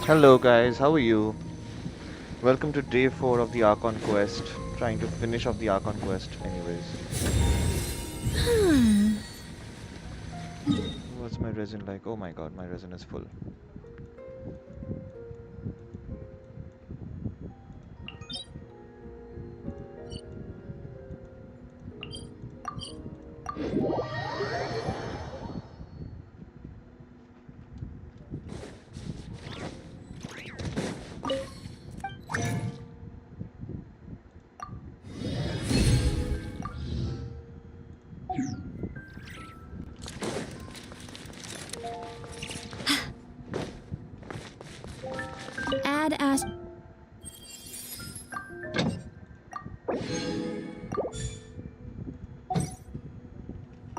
Hello guys, how are you? Welcome to day 4 of the Archon quest. Trying to finish off the Archon quest anyways. What's my resin like? Oh my god, my resin is full. Add as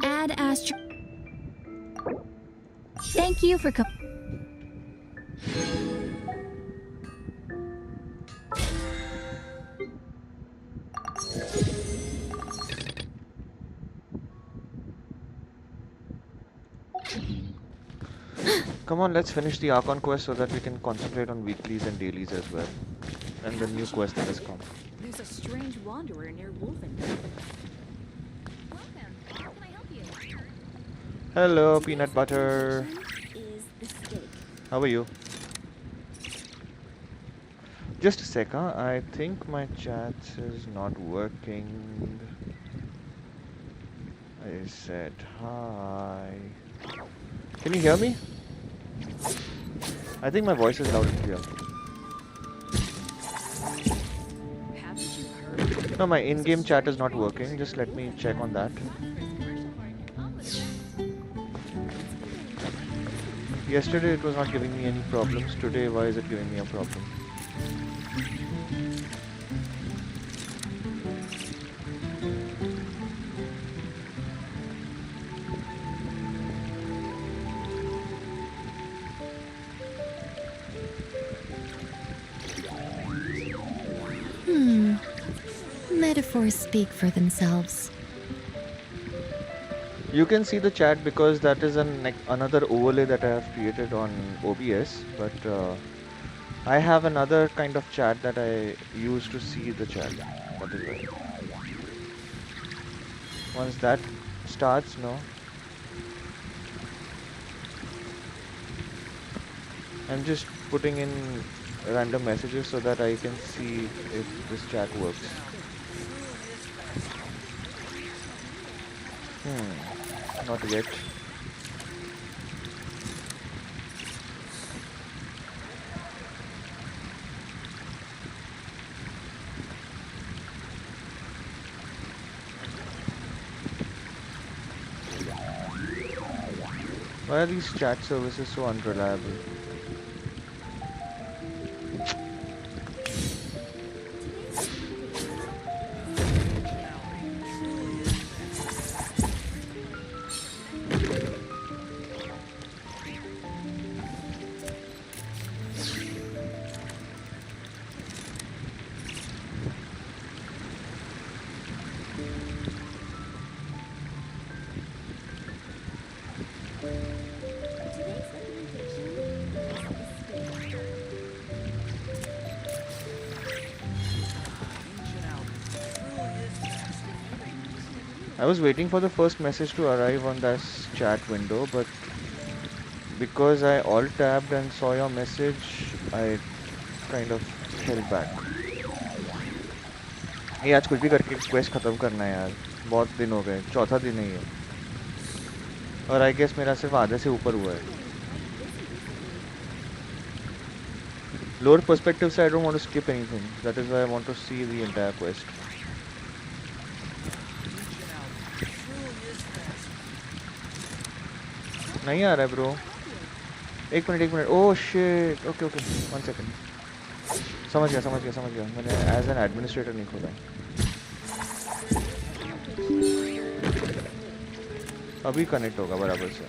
Add astro. Thank you for Come on, let's finish the Archon quest so that we can concentrate on weeklies and dailies as well. And the new quest that has come. There's a strange wanderer near Wolfen. Welcome. How can I help you? Hello, peanut butter. Is the steak. How are you? Just a sec, huh? I think my chat is not working. I said hi. Can you hear me? I think my voice is loud and clear. Haven't you heard? No, my in-game chat is not working. Just let me check on that. Yesterday it was not giving me any problems. Today, why is it giving me a problem? Metaphors speak for themselves. You can see the chat because that is another overlay that I have created on OBS, but I have another kind of chat that I use to see the chat. That is why. Once that starts, no. I'm just putting in random messages so that I can see if this chat works. Not yet. Why are these chat services so unreliable? I was waiting for the first message to arrive on that chat window, but because I alt-tabbed and saw your message, I kind of held back. ये आज कुछ भी करके quest खत्म करना है यार, बहुत दिन हो गए, चौथा दिन है ये, और I guess मेरा सिर्फ आधे से ऊपर हुआ है. Lower perspective से I don't want to skip anything. That is why I want to see the entire quest. नहीं आ रहा है ब्रो. एक minute. Oh shit. Okay. 1 second. समझ गया. मैंने एज एन एडमिनिस्ट्रेटर नहीं खोला. अभी कनेक्ट होगा बराबर से.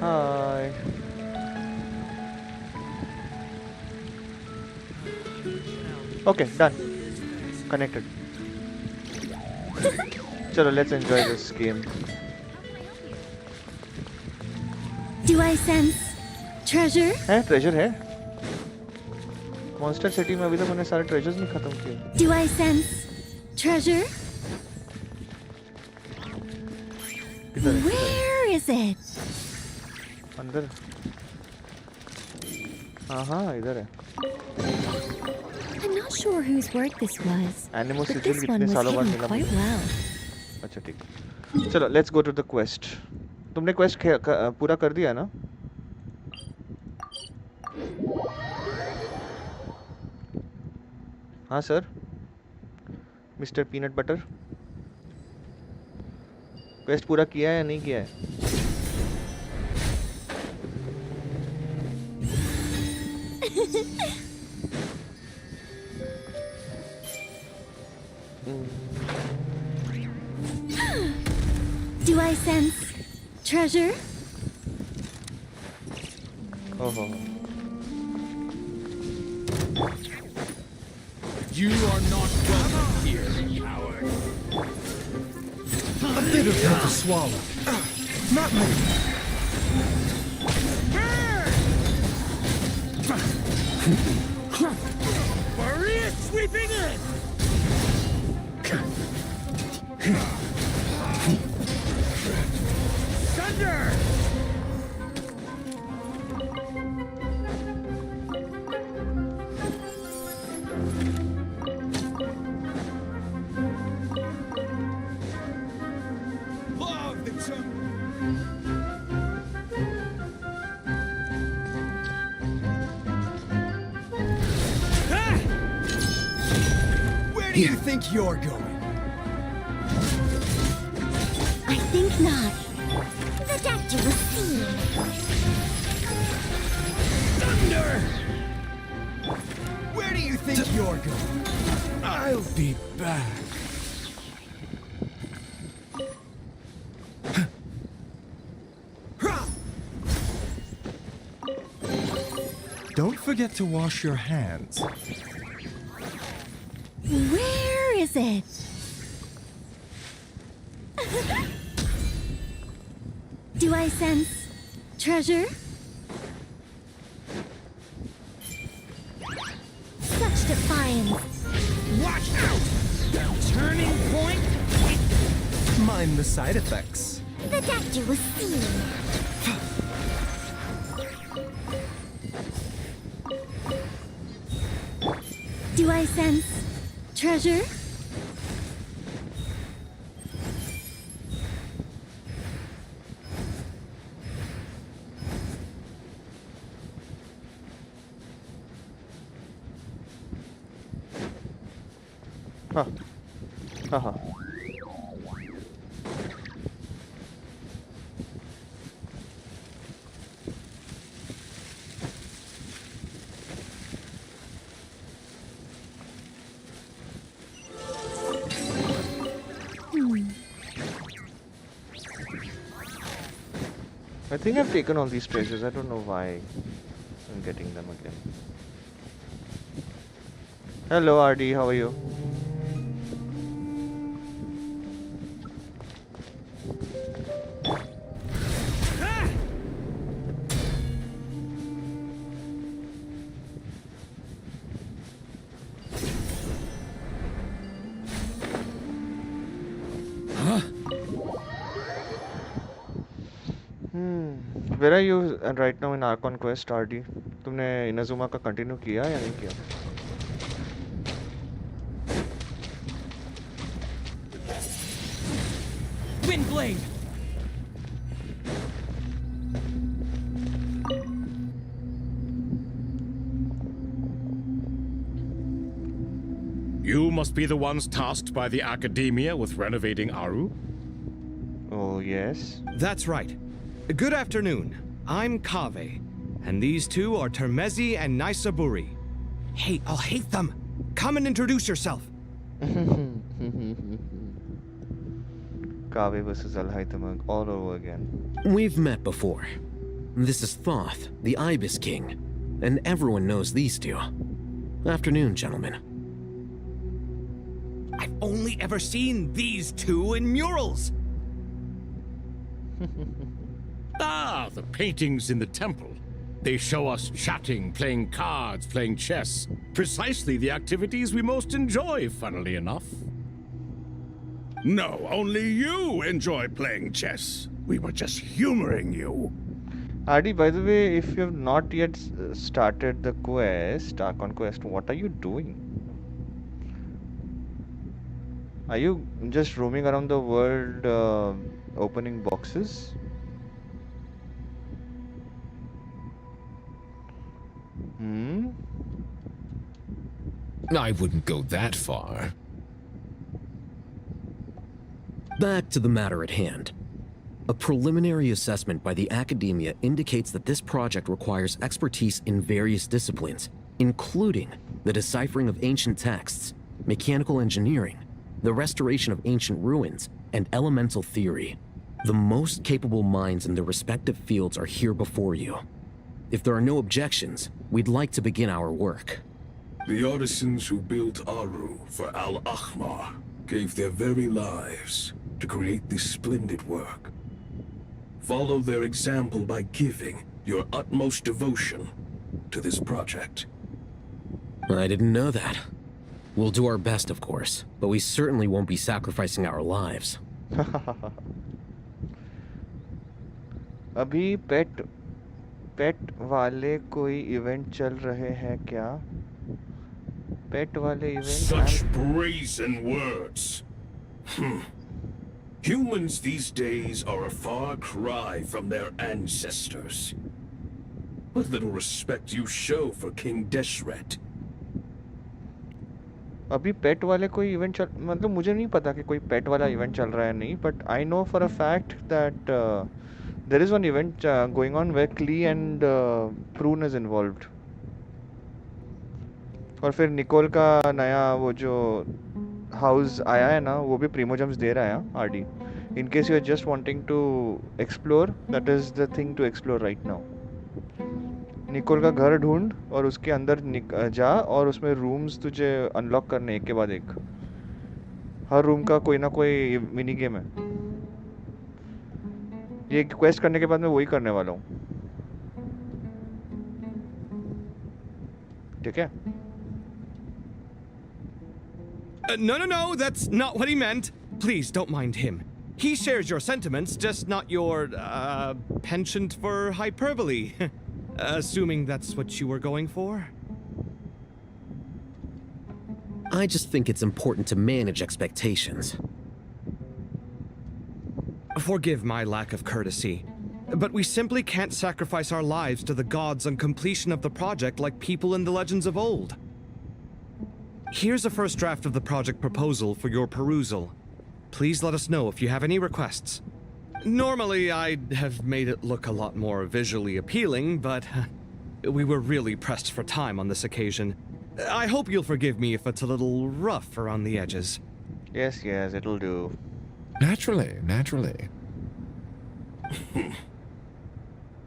Hi. Okay done. Connected. Chalo, let's enjoy this game. Do I sense treasure? है ट्रेजर है मॉन्स्टर सिटी में अभी तक मैंने सारे ट्रेजर्स नहीं खत्म किए Do I sense treasure? इधर है, Where is it? अंदर हाँ इधर है I'm not sure whose work this was, एनिमो but सिजिल this one कितने was सालों बाद hidden मिला quite मुझे well. अच्छा ठीक चलो let's go to the quest तुमने क्वेस्ट पूरा कर दिया ना हाँ sir mister peanut butter quest पूरा किया है या नहीं किया है Do I sense treasure? ओहो You are not welcome here, coward. A bitter pill to swallow. Not my... Maria sweeping in! Thunder! Love the Where do you think you're going? I think not. The doctor will see. Thunder! Where do you think you're going? I'll be back. Don't forget to wash your hands. Where is it? Do I sense treasure? Such defiance. Watch out! Turning point? Mind the side effects. The doctor will see. Do I sense treasure? हाँ I think I've taken all these treasures. I don't know why I'm getting them again. Hello RD, how are you? Where are you right now in Archon quest, RD? तुमने Inazuma का continue किया या नहीं किया? Windblade! You must be the ones tasked by the Academia with renovating Aru? Oh yes. That's right. Good afternoon. I'm Kave, and these two are Termezi and Naisaburi. Hey, I'll hate them. Come and introduce yourself. Kave versus Alhaitamag all over again. We've met before. This is Thoth, the Ibis King, and everyone knows these two. Afternoon, gentlemen. I've only ever seen these two in murals. Ah, the paintings in the temple. They show us chatting, playing cards, playing chess. Precisely the activities we most enjoy, funnily enough. No, only you enjoy playing chess. We were just humoring you. Adi, by the way, if you have not yet started the quest, Archon quest, what are you doing? Are you just roaming around the world opening boxes? Hmm? I wouldn't go that far. Back to the matter at hand. A preliminary assessment by the academia indicates that this project requires expertise in various disciplines, including the deciphering of ancient texts, mechanical engineering, the restoration of ancient ruins, and elemental theory. The most capable minds in their respective fields are here before you. If there are no objections, we'd like to begin our work. The artisans who built Aru for Al-Ahmar gave their very lives to create this splendid work. Follow their example by giving your utmost devotion to this project. I didn't know that. We'll do our best, of course, but we certainly won't be sacrificing our lives. अभी पेट वाले कोई event चल रहे हैं क्या? पेट वाले event? Such brazen words. Humans these days are a far cry from their ancestors. What little respect you show for King Deshret. अभी पेट वाले कोई इवेंट चल, मतलब मुझे नहीं पता कि कोई पेट वाला इवेंट चल रहा है नहीं, but I know for a fact that there is one event going on where Klee and Prune is involved. और फिर निकोल का नया वो जो हाउस आया है ना, वो भी प्रीमोजम्स दे रहा है already. In case you are just wanting to explore, that is the thing to explore right now. Nicole का घर ढूंढ और उसके अंदर जा, और उसमें रूम्स तुझे अनलॉक करने एक के बाद एक. हर रूम का कोई ना कोई मिनी गेम है. ये क्वेस्ट करने के बाद मैं वही करने वाला हूँ. ठीक है? No, that's not what he meant. Please don't mind him. He shares your sentiments, just not your, penchant for hyperbole. Assuming that's what you were going for? I just think it's important to manage expectations. Forgive my lack of courtesy, but we simply can't sacrifice our lives to the gods on completion of the project like people in the legends of old. Here's a first draft of the project proposal for your perusal. Please let us know if you have any requests. Normally, I'd have made it look a lot more visually appealing, but we were really pressed for time on this occasion. I hope you'll forgive me if it's a little rough around the edges. Yes, it'll do. Naturally.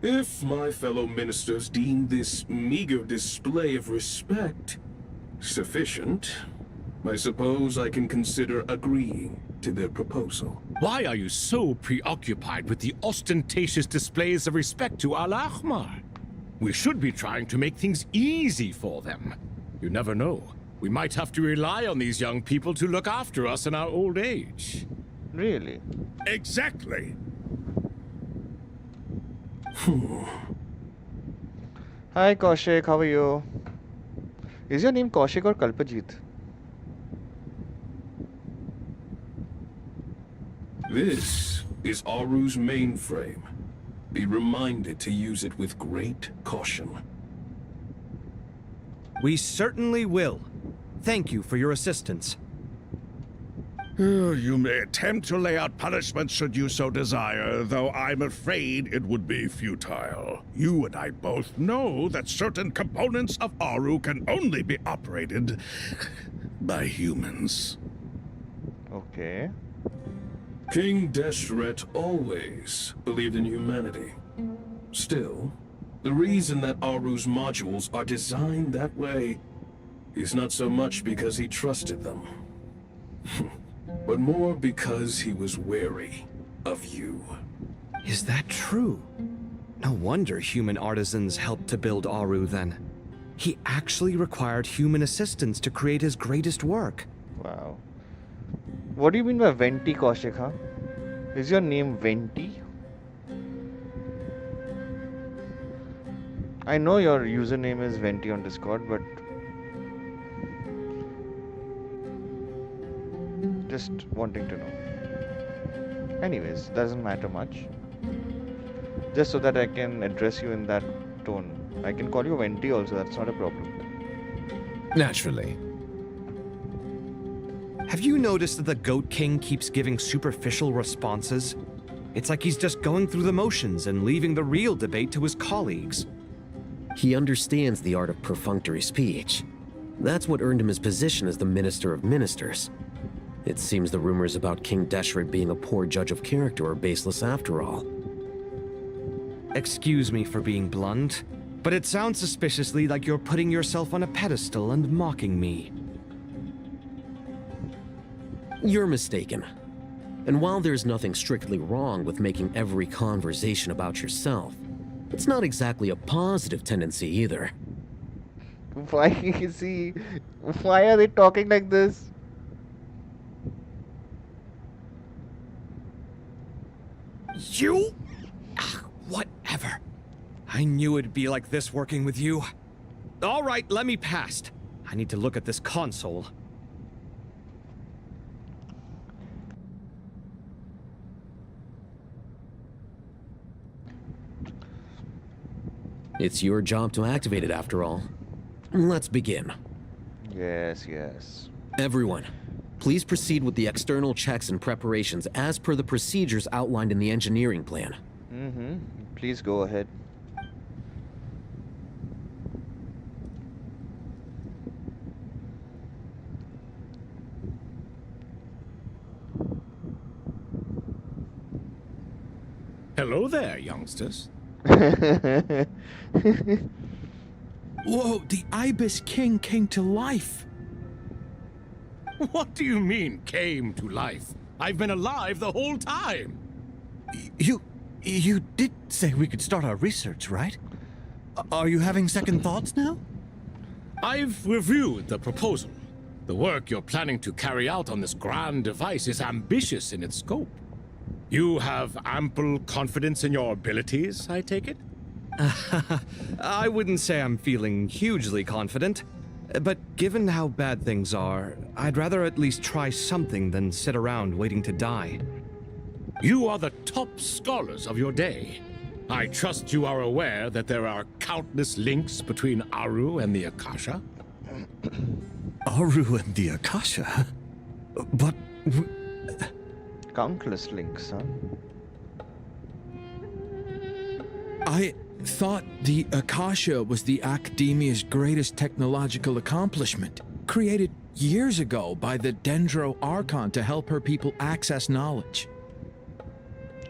If my fellow ministers deem this meager display of respect sufficient, I suppose I can consider agreeing to their proposal. Why are you so preoccupied with the ostentatious displays of respect to Al-Ahmar? We should be trying to make things easy for them. You never know. We might have to rely on these young people to look after us in our old age. Really? Exactly. Hi Kaushik, how are you? Is your name Kaushik or Kalpajit? This is Aru's mainframe. Be reminded to use it with great caution. We certainly will. Thank you for your assistance. You may attempt to lay out punishment should you so desire, though I'm afraid it would be futile. You and I both know that certain components of Aru can only be operated by humans. Okay. King Deshret always believed in humanity. Still, the reason that Aru's modules are designed that way is not so much because he trusted them, but more because he was wary of you. Is that true? No wonder human artisans helped to build Aru then. He actually required human assistance to create his greatest work. Wow. What do you mean by Venti, Kaushik, huh? Is your name Venti? I know your username is Venti on Discord, but just wanting to know. Anyways, doesn't matter much. Just so that I can address you in that tone. I can call you Venti also, that's not a problem. Naturally. Have you noticed that the Goat King keeps giving superficial responses? It's like he's just going through the motions and leaving the real debate to his colleagues. He understands the art of perfunctory speech. That's what earned him his position as the Minister of Ministers. It seems the rumors about King Deshret being a poor judge of character are baseless after all. Excuse me for being blunt, but it sounds suspiciously like you're putting yourself on a pedestal and mocking me. You're mistaken. And while there's nothing strictly wrong with making every conversation about yourself, it's not exactly a positive tendency either. Why why are they talking like this? You? Whatever. I knew it'd be like this working with you. All right, let me past. I need to look at this console. It's your job to activate it after all. Let's begin. Yes, yes. Everyone, please proceed with the external checks and preparations as per the procedures outlined in the engineering plan. Please go ahead. Hello there, youngsters. Whoa, the Ibis King came to life. What do you mean, came to life? I've been alive the whole time. You did say we could start our research, right? Are you having second thoughts now? I've reviewed the proposal. The work you're planning to carry out on this grand device is ambitious in its scope. You have ample confidence in your abilities, I take it? I wouldn't say I'm feeling hugely confident, but given how bad things are, I'd rather at least try something than sit around waiting to die. You are the top scholars of your day. I trust you are aware that there are countless links between Aru and the Akasha. Aru and the Akasha? But... Countless links, huh? I thought the Akasha was the Academia's greatest technological accomplishment, created years ago by the Dendro Archon to help her people access knowledge.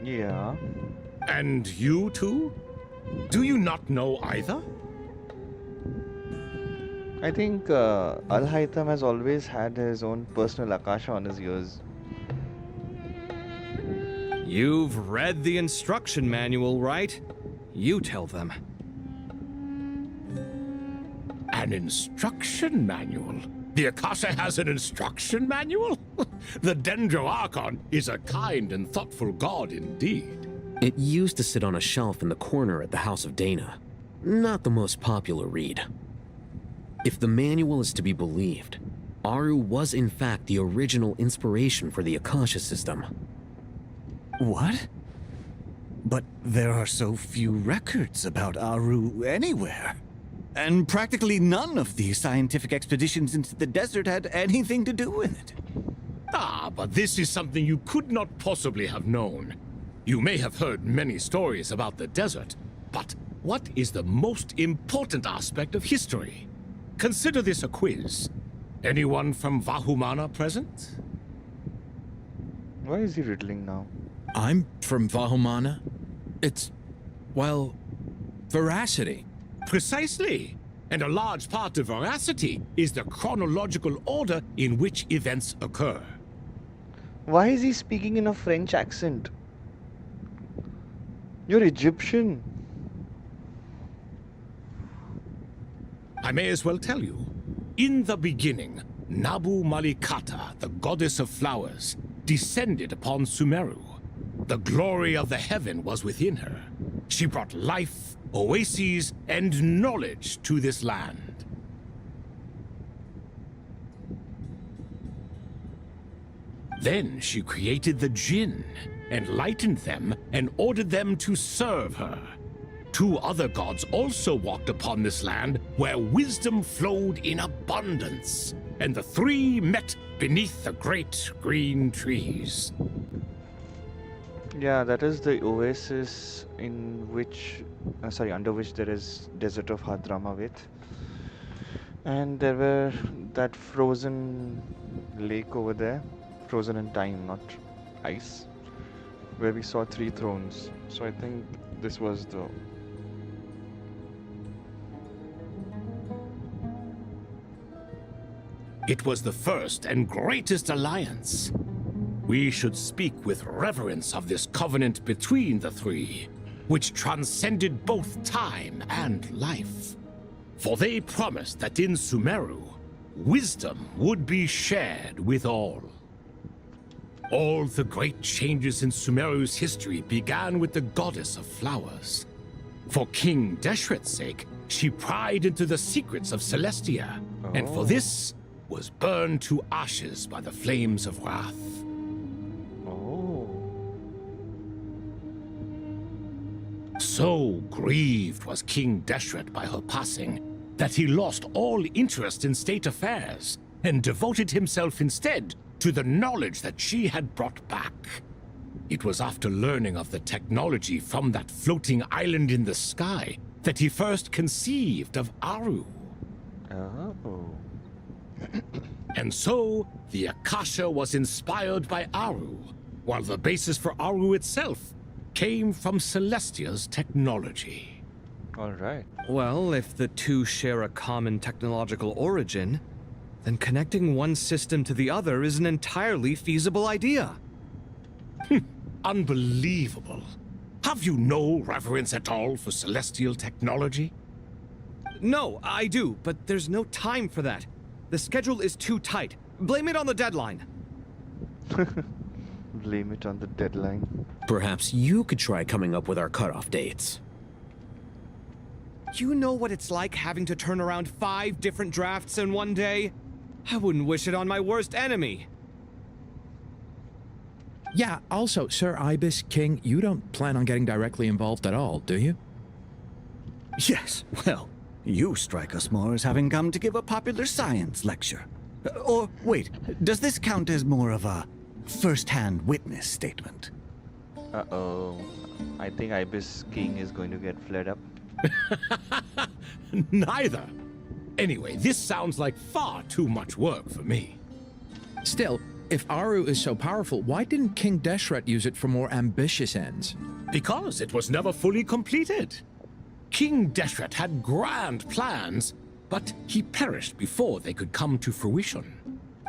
Yeah. And you too? Do you not know either? I think Al-Haytham has always had his own personal Akasha on his ears. You've read the instruction manual, right? You tell them. An instruction manual? The Akasha has an instruction manual? The Dendro Archon is a kind and thoughtful god indeed. It used to sit on a shelf in the corner at the House of Dana. Not the most popular read. If the manual is to be believed, Aru was in fact the original inspiration for the Akasha system. What? But there are so few records about Aru anywhere. And practically none of the scientific expeditions into the desert had anything to do with it. Ah, but this is something you could not possibly have known. You may have heard many stories about the desert, but what is the most important aspect of history? Consider this a quiz. Anyone from Vahumana present? Why is he riddling now? I'm from Vahumana. It's, well, veracity. Precisely. And a large part of veracity is the chronological order in which events occur. Why is he speaking in a French accent? You're Egyptian. I may as well tell you. In the beginning, Nabu Malikata, the goddess of flowers, descended upon Sumeru. The glory of the heaven was within her. She brought life, oases, and knowledge to this land. Then she created the Jinn, enlightened them, and ordered them to serve her. 2 other gods also walked upon this land where wisdom flowed in abundance, and the 3 met beneath the great green trees. Yeah, that is the oasis in which, under which there is desert of Hadramawet. And there were that frozen lake over there, frozen in time, not ice, where we saw 3 thrones. So I think this was the... It was the first and greatest alliance. We should speak with reverence of this covenant between the 3, which transcended both time and life. For they promised that in Sumeru, wisdom would be shared with all. All the great changes in Sumeru's history began with the goddess of flowers. For King Deshret's sake, she pried into the secrets of Celestia, and for this was burned to ashes by the flames of wrath. So grieved was King Deshret by her passing that he lost all interest in state affairs and devoted himself instead to the knowledge that she had brought back. It was after learning of the technology from that floating island in the sky that he first conceived of Aru. Oh. And so, the Akasha was inspired by Aru, while the basis for Aru itself came from Celestia's technology. Alright. Well, if the 2 share a common technological origin, then connecting one system to the other is an entirely feasible idea. Unbelievable. Have you no reverence at all for celestial technology? No, I do, but there's no time for that. The schedule is too tight. Blame it on the deadline. Blame it on the deadline. Perhaps you could try coming up with our cutoff dates. You know what it's like having to turn around 5 different drafts in one day? I wouldn't wish it on my worst enemy. Yeah, also, Sir Ibis King, you don't plan on getting directly involved at all, do you? Yes, well, you strike us more as having come to give a popular science lecture. Or, wait, does this count as more of a first-hand witness statement? Uh-oh. I think Ibis King is going to get flared up. Neither. Anyway, this sounds like far too much work for me. Still, if Aru is so powerful, why didn't King Deshret use it for more ambitious ends? Because it was never fully completed. King Deshret had grand plans, but he perished before they could come to fruition.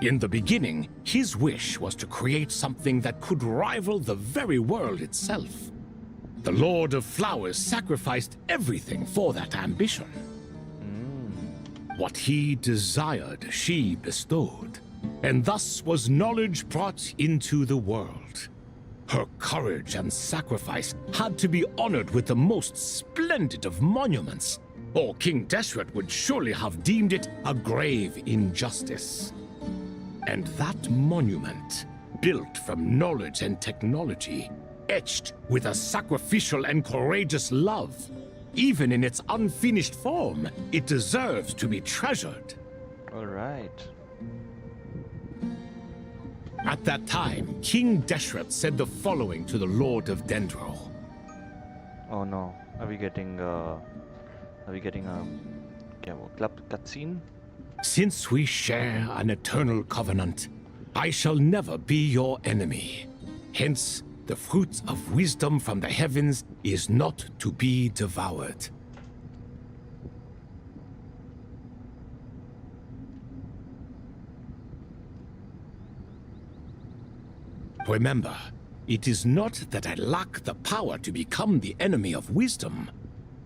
In the beginning, his wish was to create something that could rival the very world itself. The Lord of Flowers sacrificed everything for that ambition. What he desired, she bestowed, and thus was knowledge brought into the world. Her courage and sacrifice had to be honored with the most splendid of monuments, or King Deshret would surely have deemed it a grave injustice. And that monument, built from knowledge and technology, etched with a sacrificial and courageous love, even in its unfinished form, it deserves to be treasured. All right. At that time, King Deshret said the following to the Lord of Dendro. Oh no. Are we getting a cutscene? Since we share an eternal covenant, I shall never be your enemy. Hence, the fruit of wisdom from the heavens is not to be devoured. Remember, it is not that I lack the power to become the enemy of wisdom.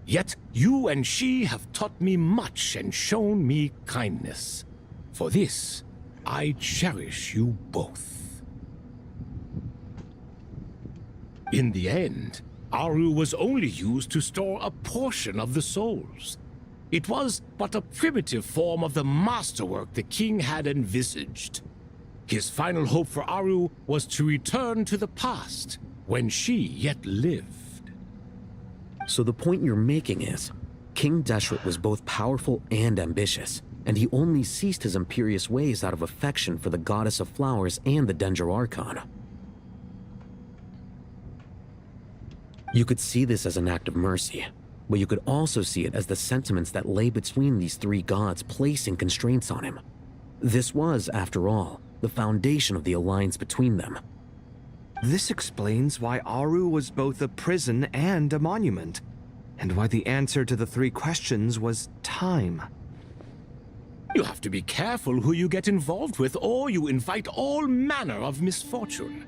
Yet you and she have taught me much and shown me kindness. For this, I cherish you both. In the end, Aru was only used to store a portion of the souls. It was but a primitive form of the masterwork the king had envisaged. His final hope for Aru was to return to the past, when she yet lived. So the point you're making is, King Deshret was both powerful and ambitious, and he only ceased his imperious ways out of affection for the goddess of flowers and the Dendro Archon. You could see this as an act of mercy, but you could also see it as the sentiments that lay between these three gods placing constraints on him. This was, after all, the foundation of the alliance between them. This explains why Aru was both a prison and a monument, and why the answer to the three questions was time. You have to be careful who you get involved with, or you invite all manner of misfortune.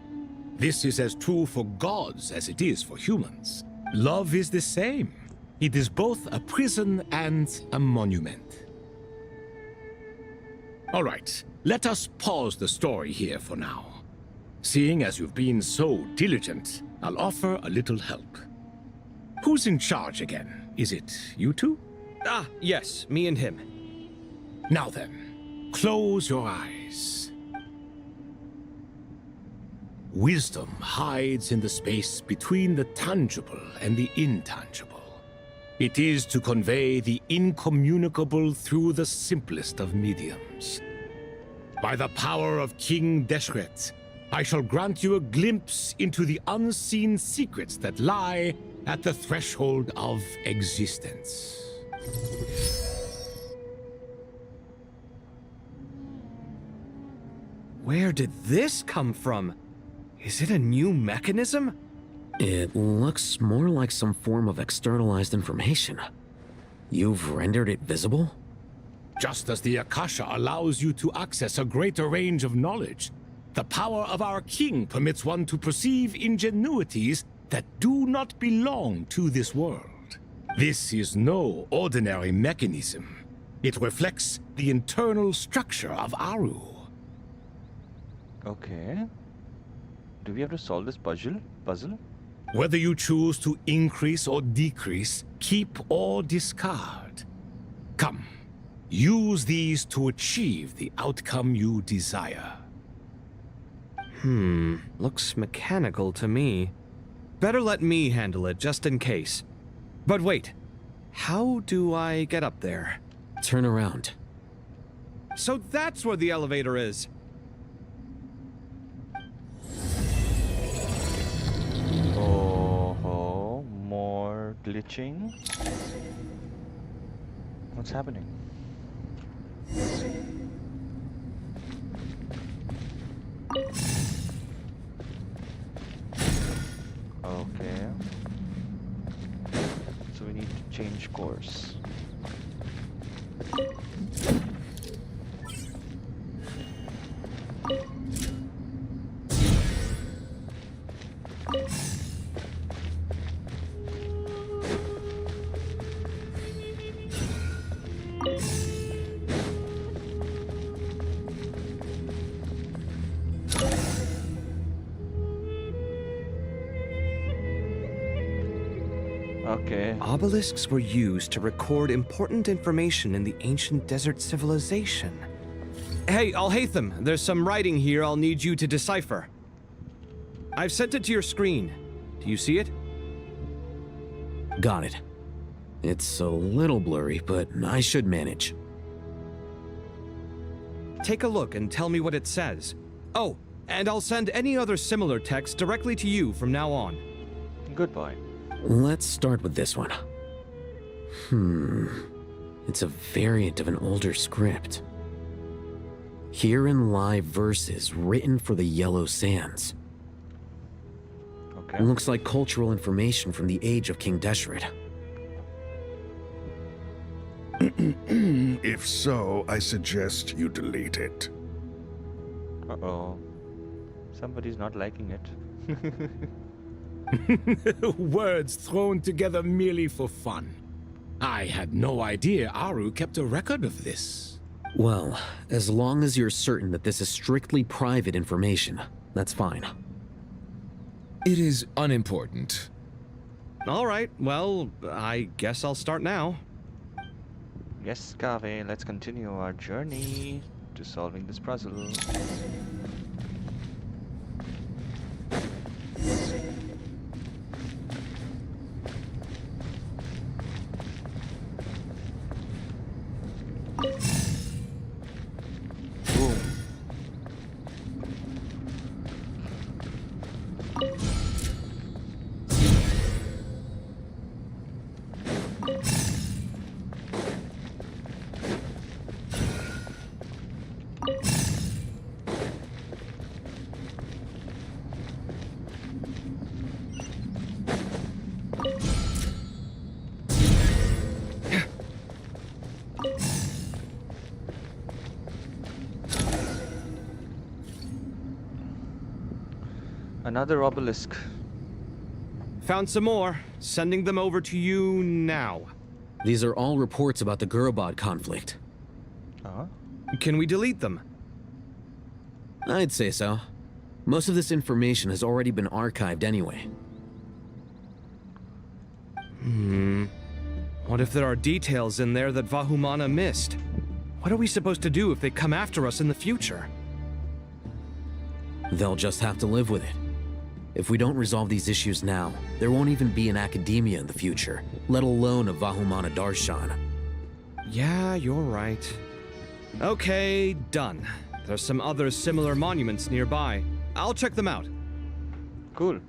This is as true for gods as it is for humans. Love is the same. It is both a prison and a monument. All right, let us pause the story here for now. Seeing as you've been so diligent, I'll offer a little help. Who's in charge again? Is it you two? Ah, yes, me and him. Now then, close your eyes. Wisdom hides in the space between the tangible and the intangible. It is to convey the incommunicable through the simplest of mediums. By the power of King Deshret, I shall grant you a glimpse into the unseen secrets that lie at the threshold of existence. Where did this come from? Is it a new mechanism? It looks more like some form of externalized information. You've rendered it visible? Just as the Akasha allows you to access a greater range of knowledge, the power of our king permits one to perceive ingenuities that do not belong to this world. This is no ordinary mechanism. It reflects the internal structure of Aru. Okay. Do we have to solve this puzzle? Whether you choose to increase or decrease, keep or discard. Come, use these to achieve the outcome you desire. Looks mechanical to me. Better let me handle it, just in case. But wait, how do I get up there? Turn around. So that's where the elevator is. Oh, more glitching. What's happening? Okay. So we need to change course. Okay. Obelisks were used to record important information in the ancient desert civilization. Hey, Alhaitham, there's some writing here I'll need you to decipher. I've sent it to your screen. Do you see it? Got it. It's a little blurry, but I should manage. Take a look and tell me what it says. Oh, and I'll send any other similar text directly to you from now on. Goodbye. Let's start with this one. It's a variant of an older script. Herein lie verses written for the Yellow Sands. Okay. Looks like cultural information from the age of King Deshret. If so, I suggest you delete it. Uh-oh. Somebody's not liking it. Words thrown together merely for fun. I had no idea Aru kept a record of this. Well, as long as you're certain that this is strictly private information, that's fine. It is unimportant. All right, well, I guess I'll start now. Yes, Kave, let's continue our journey to solving this puzzle. Boom. Another obelisk. Found some more. Sending them over to you now. These are all reports about the Gurubad conflict. Uh-huh. Can we delete them? I'd say so. Most of this information has already been archived anyway. What if there are details in there that Vahumana missed? What are we supposed to do if they come after us in the future? They'll just have to live with it. If we don't resolve these issues now, there won't even be an academia in the future, let alone a Vahumana Darshan. Yeah, you're right. Okay, done. There's some other similar monuments nearby. I'll check them out. Cool.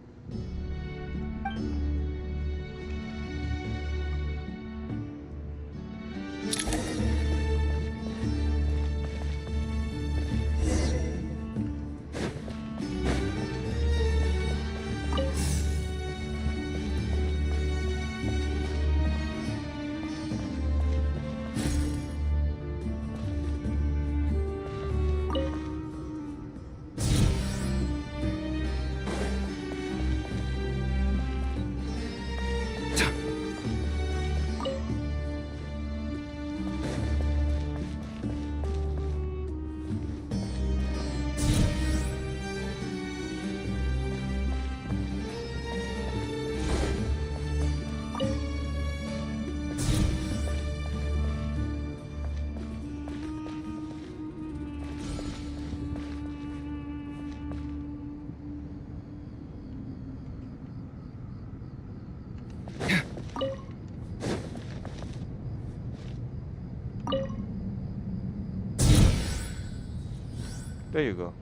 There you go.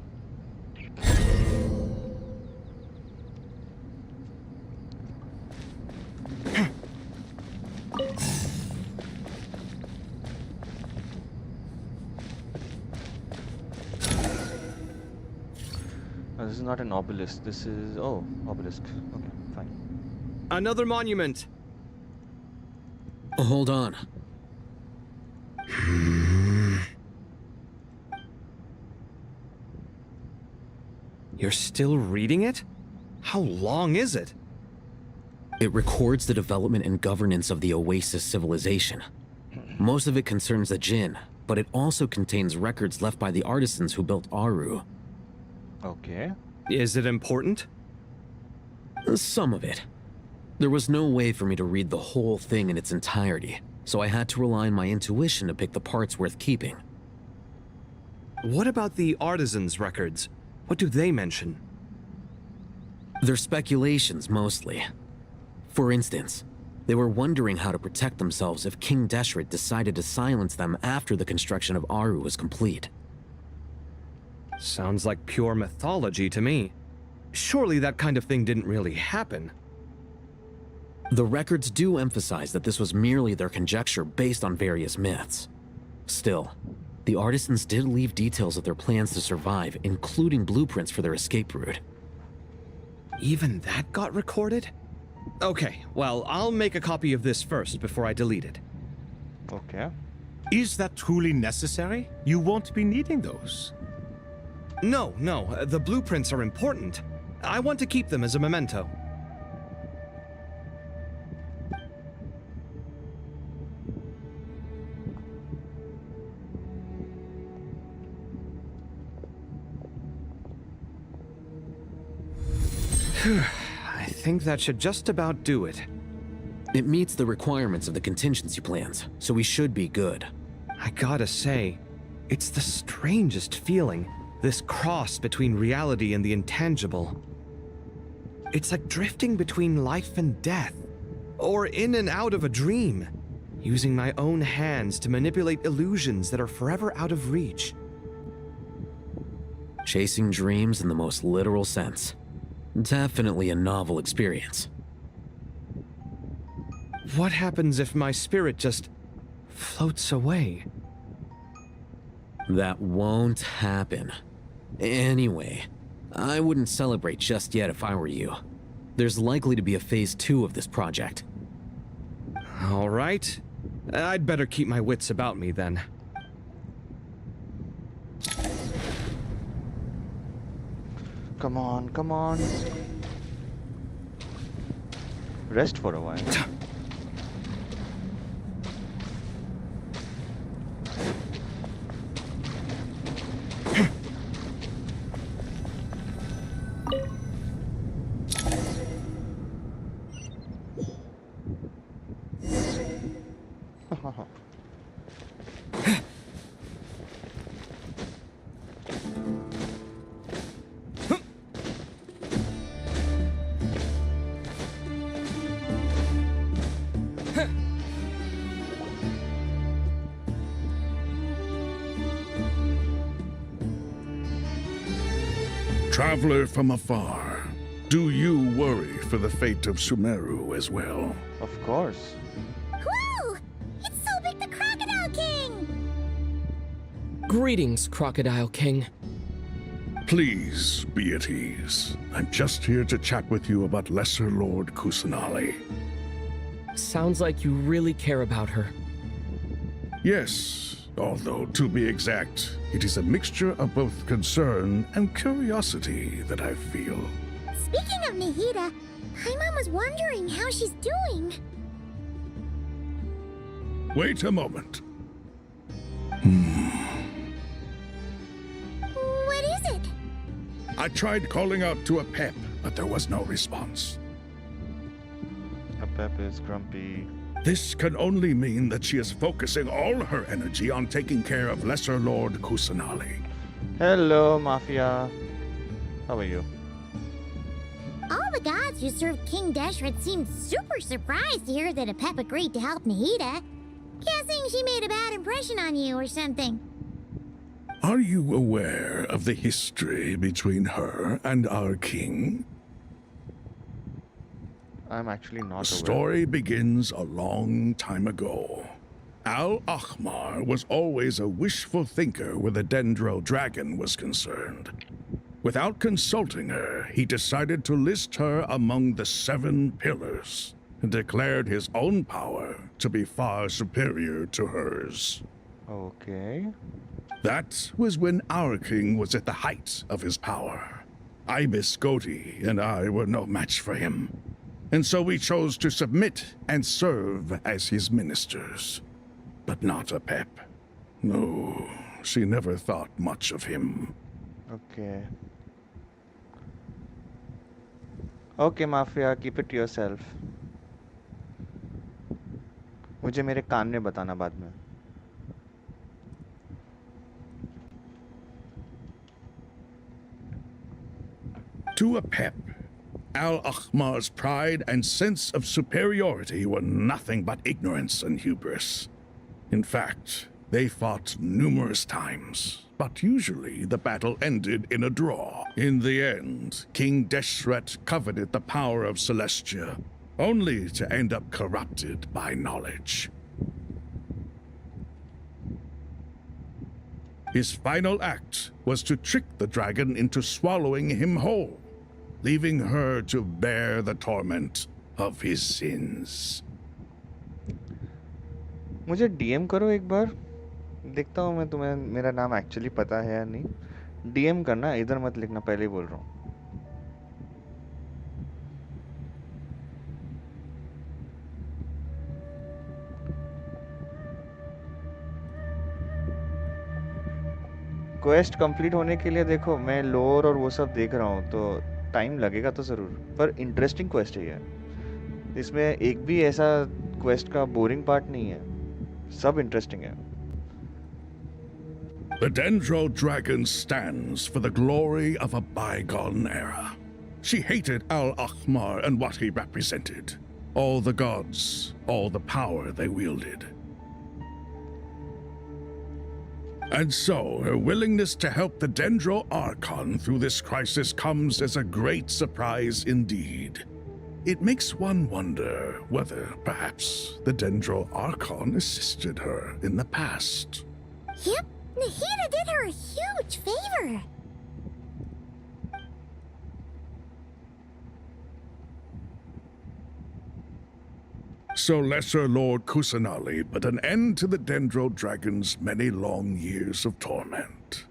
This is not an obelisk. This is... oh, obelisk. Okay, fine. Another monument. Hold on. You're still reading it? How long is it? It records the development and governance of the Oasis civilization. Most of it concerns the Jinn, but it also contains records left by the artisans who built Aru. Okay. Is it important? Some of it. There was no way for me to read the whole thing in its entirety, so I had to rely on my intuition to pick the parts worth keeping. What about the artisans' records? What do they mention? They're speculations, mostly. For instance, they were wondering how to protect themselves if King Deshret decided to silence them after the construction of Aru was complete. Sounds like pure mythology to me. Surely that kind of thing didn't really happen. The records do emphasize that this was merely their conjecture based on various myths. Still, the artisans did leave details of their plans to survive, including blueprints for their escape route. Even that got recorded? Okay, well, I'll make a copy of this first before I delete it. Okay. Is that truly necessary? You won't be needing those. No, the blueprints are important. I want to keep them as a memento. I think that should just about do it. It meets the requirements of the contingency plans, so we should be good. I gotta say, it's the strangest feeling, this cross between reality and the intangible. It's like drifting between life and death, or in and out of a dream, using my own hands to manipulate illusions that are forever out of reach. Chasing dreams in the most literal sense. Definitely a novel experience. What happens if my spirit just floats away? That won't happen. Anyway, I wouldn't celebrate just yet if I were you. There's likely to be a phase 2 of this project. All right. I'd better keep my wits about me then. Come on, come on. Rest for a while. Traveler from afar, do you worry for the fate of Sumeru as well? Of course. Whoa! It's Sobek the Crocodile King! Greetings, Crocodile King. Please be at ease. I'm just here to chat with you about Lesser Lord Kusanali. Sounds like you really care about her. Yes, although to be exact, it is a mixture of both concern and curiosity that I feel. Speaking of Nahida, Paimon was wondering how she's doing. Wait a moment. What is it? I tried calling out to a Pep, but there was no response. A Pep is grumpy. This can only mean that she is focusing all her energy on taking care of Lesser Lord Kusanali. Hello, Mafia. How are you? All the gods who served King Deshret seemed super surprised to hear that a Pep agreed to help Nahida. Guessing she made a bad impression on you or something. Are you aware of the history between her and our king? I'm actually not The aware. story begins a long time ago. Al-Ahmar was always a wishful thinker where the Dendro dragon was concerned. Without consulting her, he decided to list her among the 7 pillars and declared his own power to be far superior to hers. Okay. That was when our king was at the height of his power. Ibis Goti and I were no match for him. And so we chose to submit and serve as his ministers. But not a Pep. No, she never thought much of him. Okay. Okay, Mafia, keep it to yourself. मुझे मेरे कान में बताना बाद में. To a Pep, Al-Ahmar's pride and sense of superiority were nothing but ignorance and hubris. In fact, they fought numerous times, but usually the battle ended in a draw. In the end, King Deshret coveted the power of Celestia, only to end up corrupted by knowledge. His final act was to trick the dragon into swallowing him whole, leaving her to bear the torment of his sins. मुझे DM करो एक बार. देखता हूँ मैं तुम्हें मेरा नाम actually पता है या नहीं. DM करना, इधर मत लिखना, पहले ही बोल रहा हूँ. क्वेस्ट कंप्लीट होने के लिए देखो मैं लोर और वो सब देख रहा हूँ तो टाइम लगेगा तो ज़रूर, पर इंटरेस्टिंग क्वेस्ट है ये। इसमें एक भी ऐसा क्वेस्ट का बोरिंग पार्ट नहीं है, सब इंटरेस्टिंग है। The Dendro Dragon stands for the glory of a bygone era. She hated Al-Ahmar and what he represented. All the gods, all the power they wielded. And so, her willingness to help the Dendro Archon through this crisis comes as a great surprise indeed. It makes one wonder whether, perhaps, the Dendro Archon assisted her in the past. Yep, Nahida did her a huge favor. So Lesser Lord Kusanali put an end to the Dendro Dragon's many long years of torment.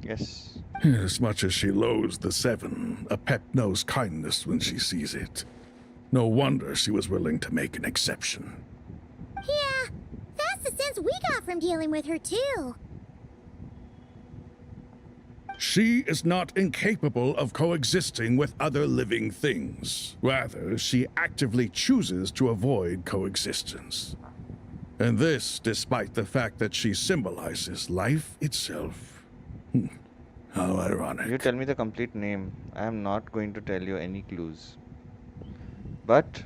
Yes. As much as she loathes the Seven, a pet knows kindness when she sees it. No wonder she was willing to make an exception. Yeah, that's the sense we got from dealing with her too. She is not incapable of coexisting with other living things. Rather, she actively chooses to avoid coexistence. And this despite the fact that she symbolizes life itself. How ironic. You tell me the complete name. I am not going to tell you any clues. But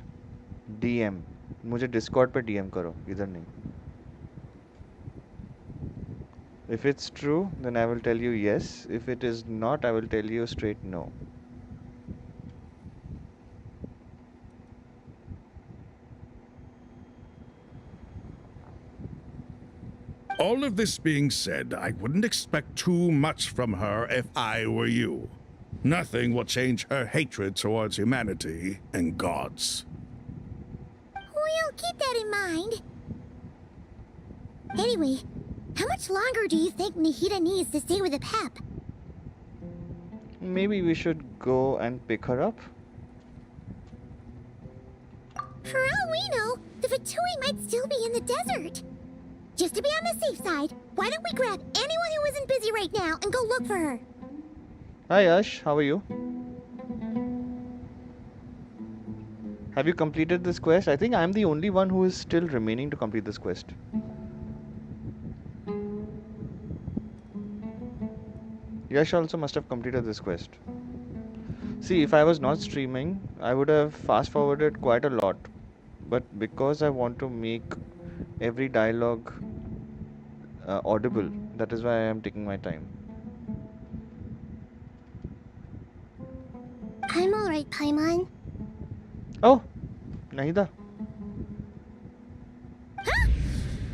DM. मुझे Discord पे DM करो, इधर नहीं. If it's true, then I will tell you yes. If it is not, I will tell you straight no. All of this being said, I wouldn't expect too much from her if I were you. Nothing will change her hatred towards humanity and gods. We'll keep that in mind. Anyway, how much longer do you think Nahida needs to stay with the Pep? Maybe we should go and pick her up. For all we know, the Fatui might still be in the desert. Just to be on the safe side, why don't we grab anyone who isn't busy right now and go look for her? Hi Ash, how are you? Have you completed this quest? I think I'm the only one who is still remaining to complete this quest. Yash also must have completed this quest. See, if I was not streaming, I would have fast forwarded quite a lot. But because I want to make every dialogue audible, that is why I am taking my time. I'm alright, Paimon. Oh, Nahida. Huh?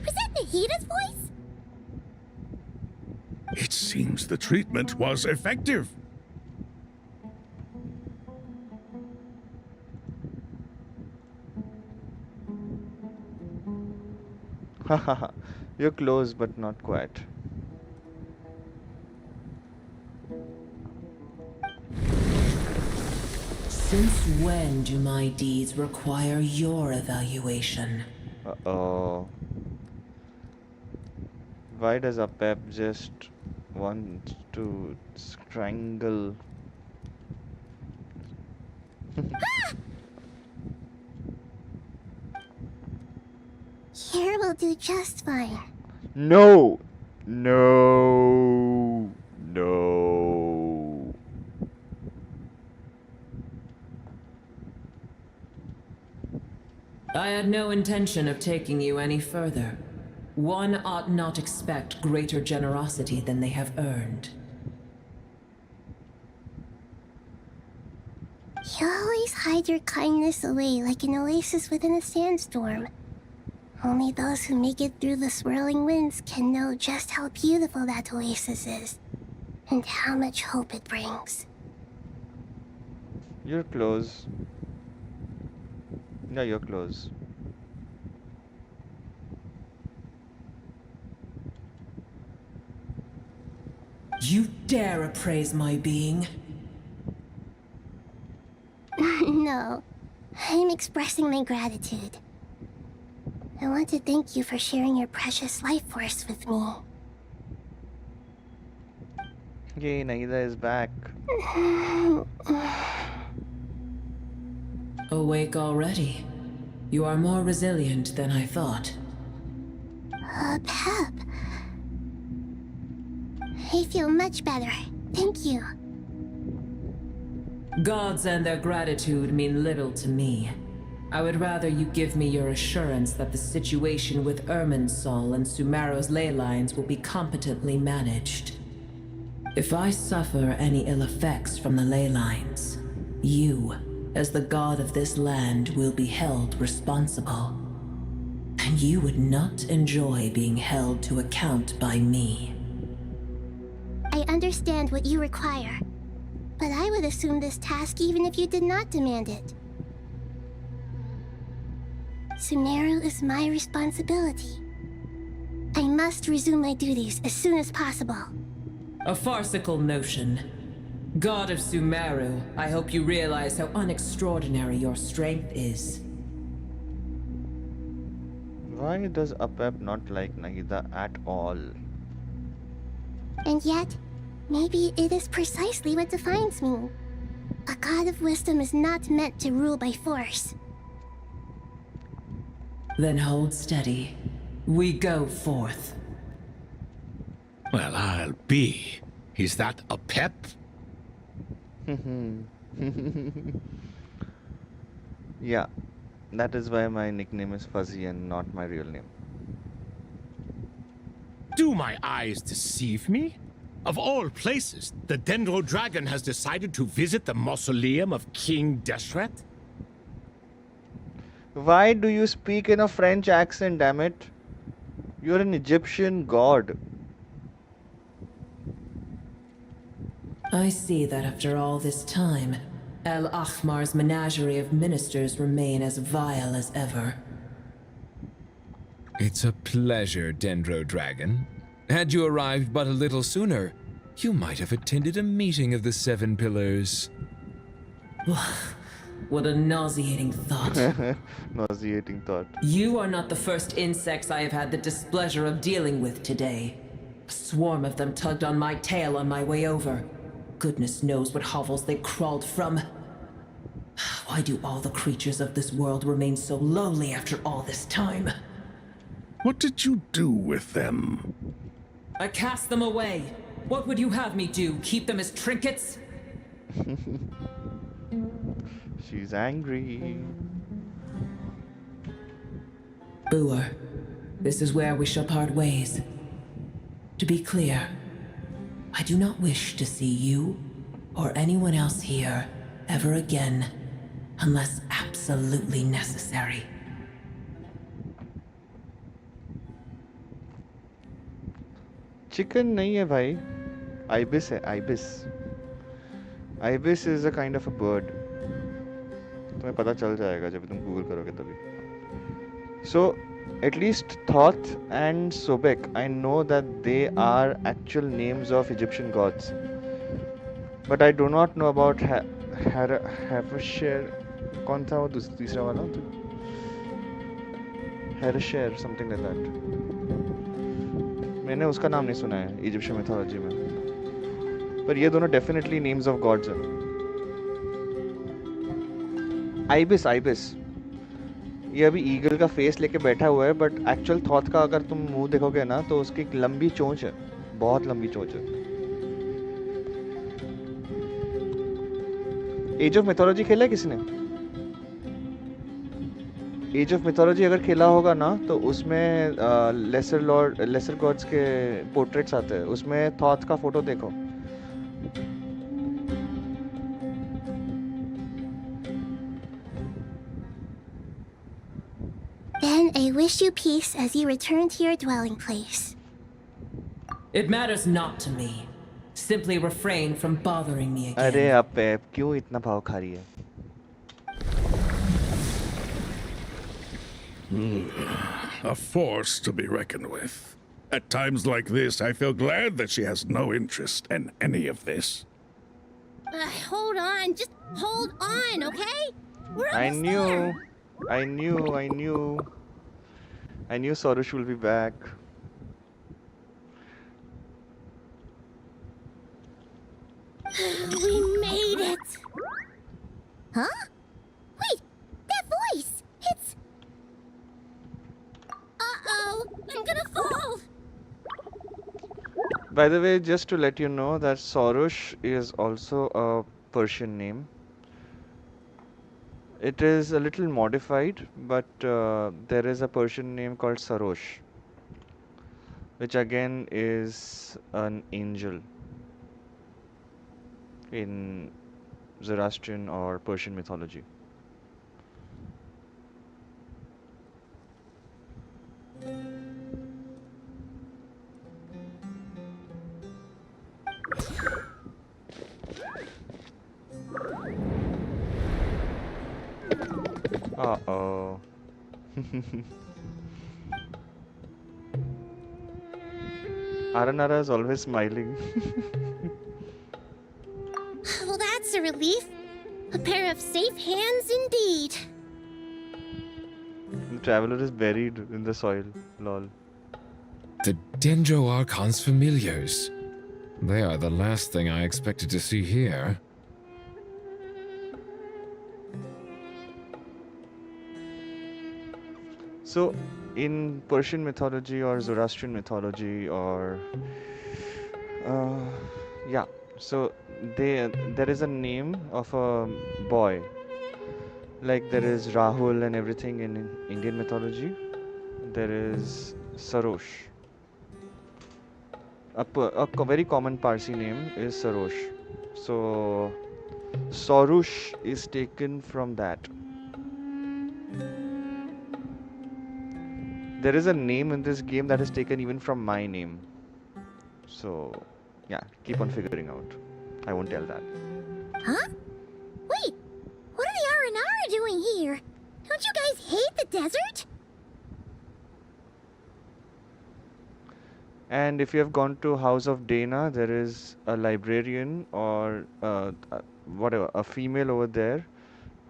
Was that Nahida's voice? It seems the treatment was effective. Hahaha, you're close but not quite. Since when do my deeds require your evaluation? Uh-oh. Why does a pep just want to strangle? Here will do just fine. No! No! No! I had no intention of taking you any further. One ought not expect greater generosity than they have earned. You always hide your kindness away like an oasis within a sandstorm. Only those who make it through the swirling winds can know just how beautiful that oasis is, and how much hope it brings. You're close. No, you're close. You dare appraise my being? No, I'm expressing my gratitude. I want to thank you for sharing your precious life force with me. Yay, Naida is back. Awake already. You are more resilient than I thought. Pep. I feel much better. Thank you. Gods and their gratitude mean little to me. I would rather you give me your assurance that the situation with Irminsul and Sumeru's ley lines will be competently managed. If I suffer any ill effects from the ley lines, you, as the god of this land, will be held responsible. And you would not enjoy being held to account by me. I understand what you require, but I would assume this task even if you did not demand it. Sumeru is my responsibility. I must resume my duties as soon as possible. A farcical notion. God of Sumeru, I hope you realize how unextraordinary your strength is. Why does Apep not like Nahida at all? And yet, maybe it is precisely what defines me. A god of wisdom is not meant to rule by force. Then hold steady. We go forth. Well, I'll be. Is that a pep? Yeah, that is why my nickname is Fuzzy and not my real name. Do my eyes deceive me? Of all places, the Dendro Dragon has decided to visit the mausoleum of King Deshret? Why do you speak in a French accent, damn it? You're an Egyptian god. I see that after all this time, El Ahmar's menagerie of ministers remain as vile as ever. It's a pleasure, Dendro Dragon. Had you arrived but a little sooner, you might have attended a meeting of the Seven Pillars. What a nauseating thought. Nauseating thought. You are not the first insects I have had the displeasure of dealing with today. A swarm of them tugged on my tail on my way over. Goodness knows what hovels they crawled from. Why do all the creatures of this world remain so lowly after all this time? What did you do with them? I cast them away. What would you have me do? Keep them as trinkets? She's angry. Boer, this is where we shall part ways. To be clear, I do not wish to see you or anyone else here ever again, unless absolutely necessary. Chicken nahi hai bhai. Ibis hai, ibis. Ibis is a kind of a bird. तुम्हें पता चल जाएगा जब तुम Google करोगे तभी. So, at least Thoth and Sobek, I know that they are actual names of Egyptian gods. But I do not know about Havershare. कौन था वो तीसरा वाला? Havershare, something like that. मैंने उसका नाम नहीं सुना है Egyptian mythology में. पर ये दोनों definitely names of gods हैं. Ibis, Ibis. ये अभी ईगल का फेस लेके बैठा हुआ है, बट एक्चुअल थॉट का अगर तुम मुंह देखोगे ना तो उसकी एक लंबी चोंच है, बहुत लंबी चोंच है. एज ऑफ मिथोलॉजी खेला है किसी ने? एज ऑफ मिथोलॉजी अगर खेला होगा ना तो उसमें लेसर गॉड्स के पोर्ट्रेट्स आते हैं, उसमें थॉट का फोटो देखो. Then I wish you peace as you return to your dwelling place. It matters not to me. Simply refrain from bothering me again. अरे अब क्यों इतना भाव खा रही है? A force to be reckoned with. At times like this, I feel glad that she has no interest in any of this. Hold on, just hold on, okay? We're I almost knew, there. I knew Sorush will be back. We made it! Huh? Wait! That voice! It's... Uh-oh! I'm gonna fall! By the way, just to let you know that Sorush is also a Persian name. It is a little modified, but there is a Persian name called Sarosh, which again is an angel in Zoroastrian or Persian mythology. Uh-oh. Aranara is always smiling. Well, that's a relief. A pair of safe hands indeed. The traveler is buried in the soil. Lol. The Dendro Archon's familiars. They are the last thing I expected to see here. So, in Persian mythology or Zoroastrian mythology or yeah, so there is a name of a boy. Like there is Rahul and everything in Indian mythology. There is Sarosh. A very common Parsi name is Sarosh. So Sorush is taken from that. There is a name in this game that is taken even from my name. So, yeah, keep on figuring out. I won't tell that. Huh? Wait! What are the Aranara doing here? Don't you guys hate the desert? And if you have gone to House of Dana, there is a librarian or whatever, a female over there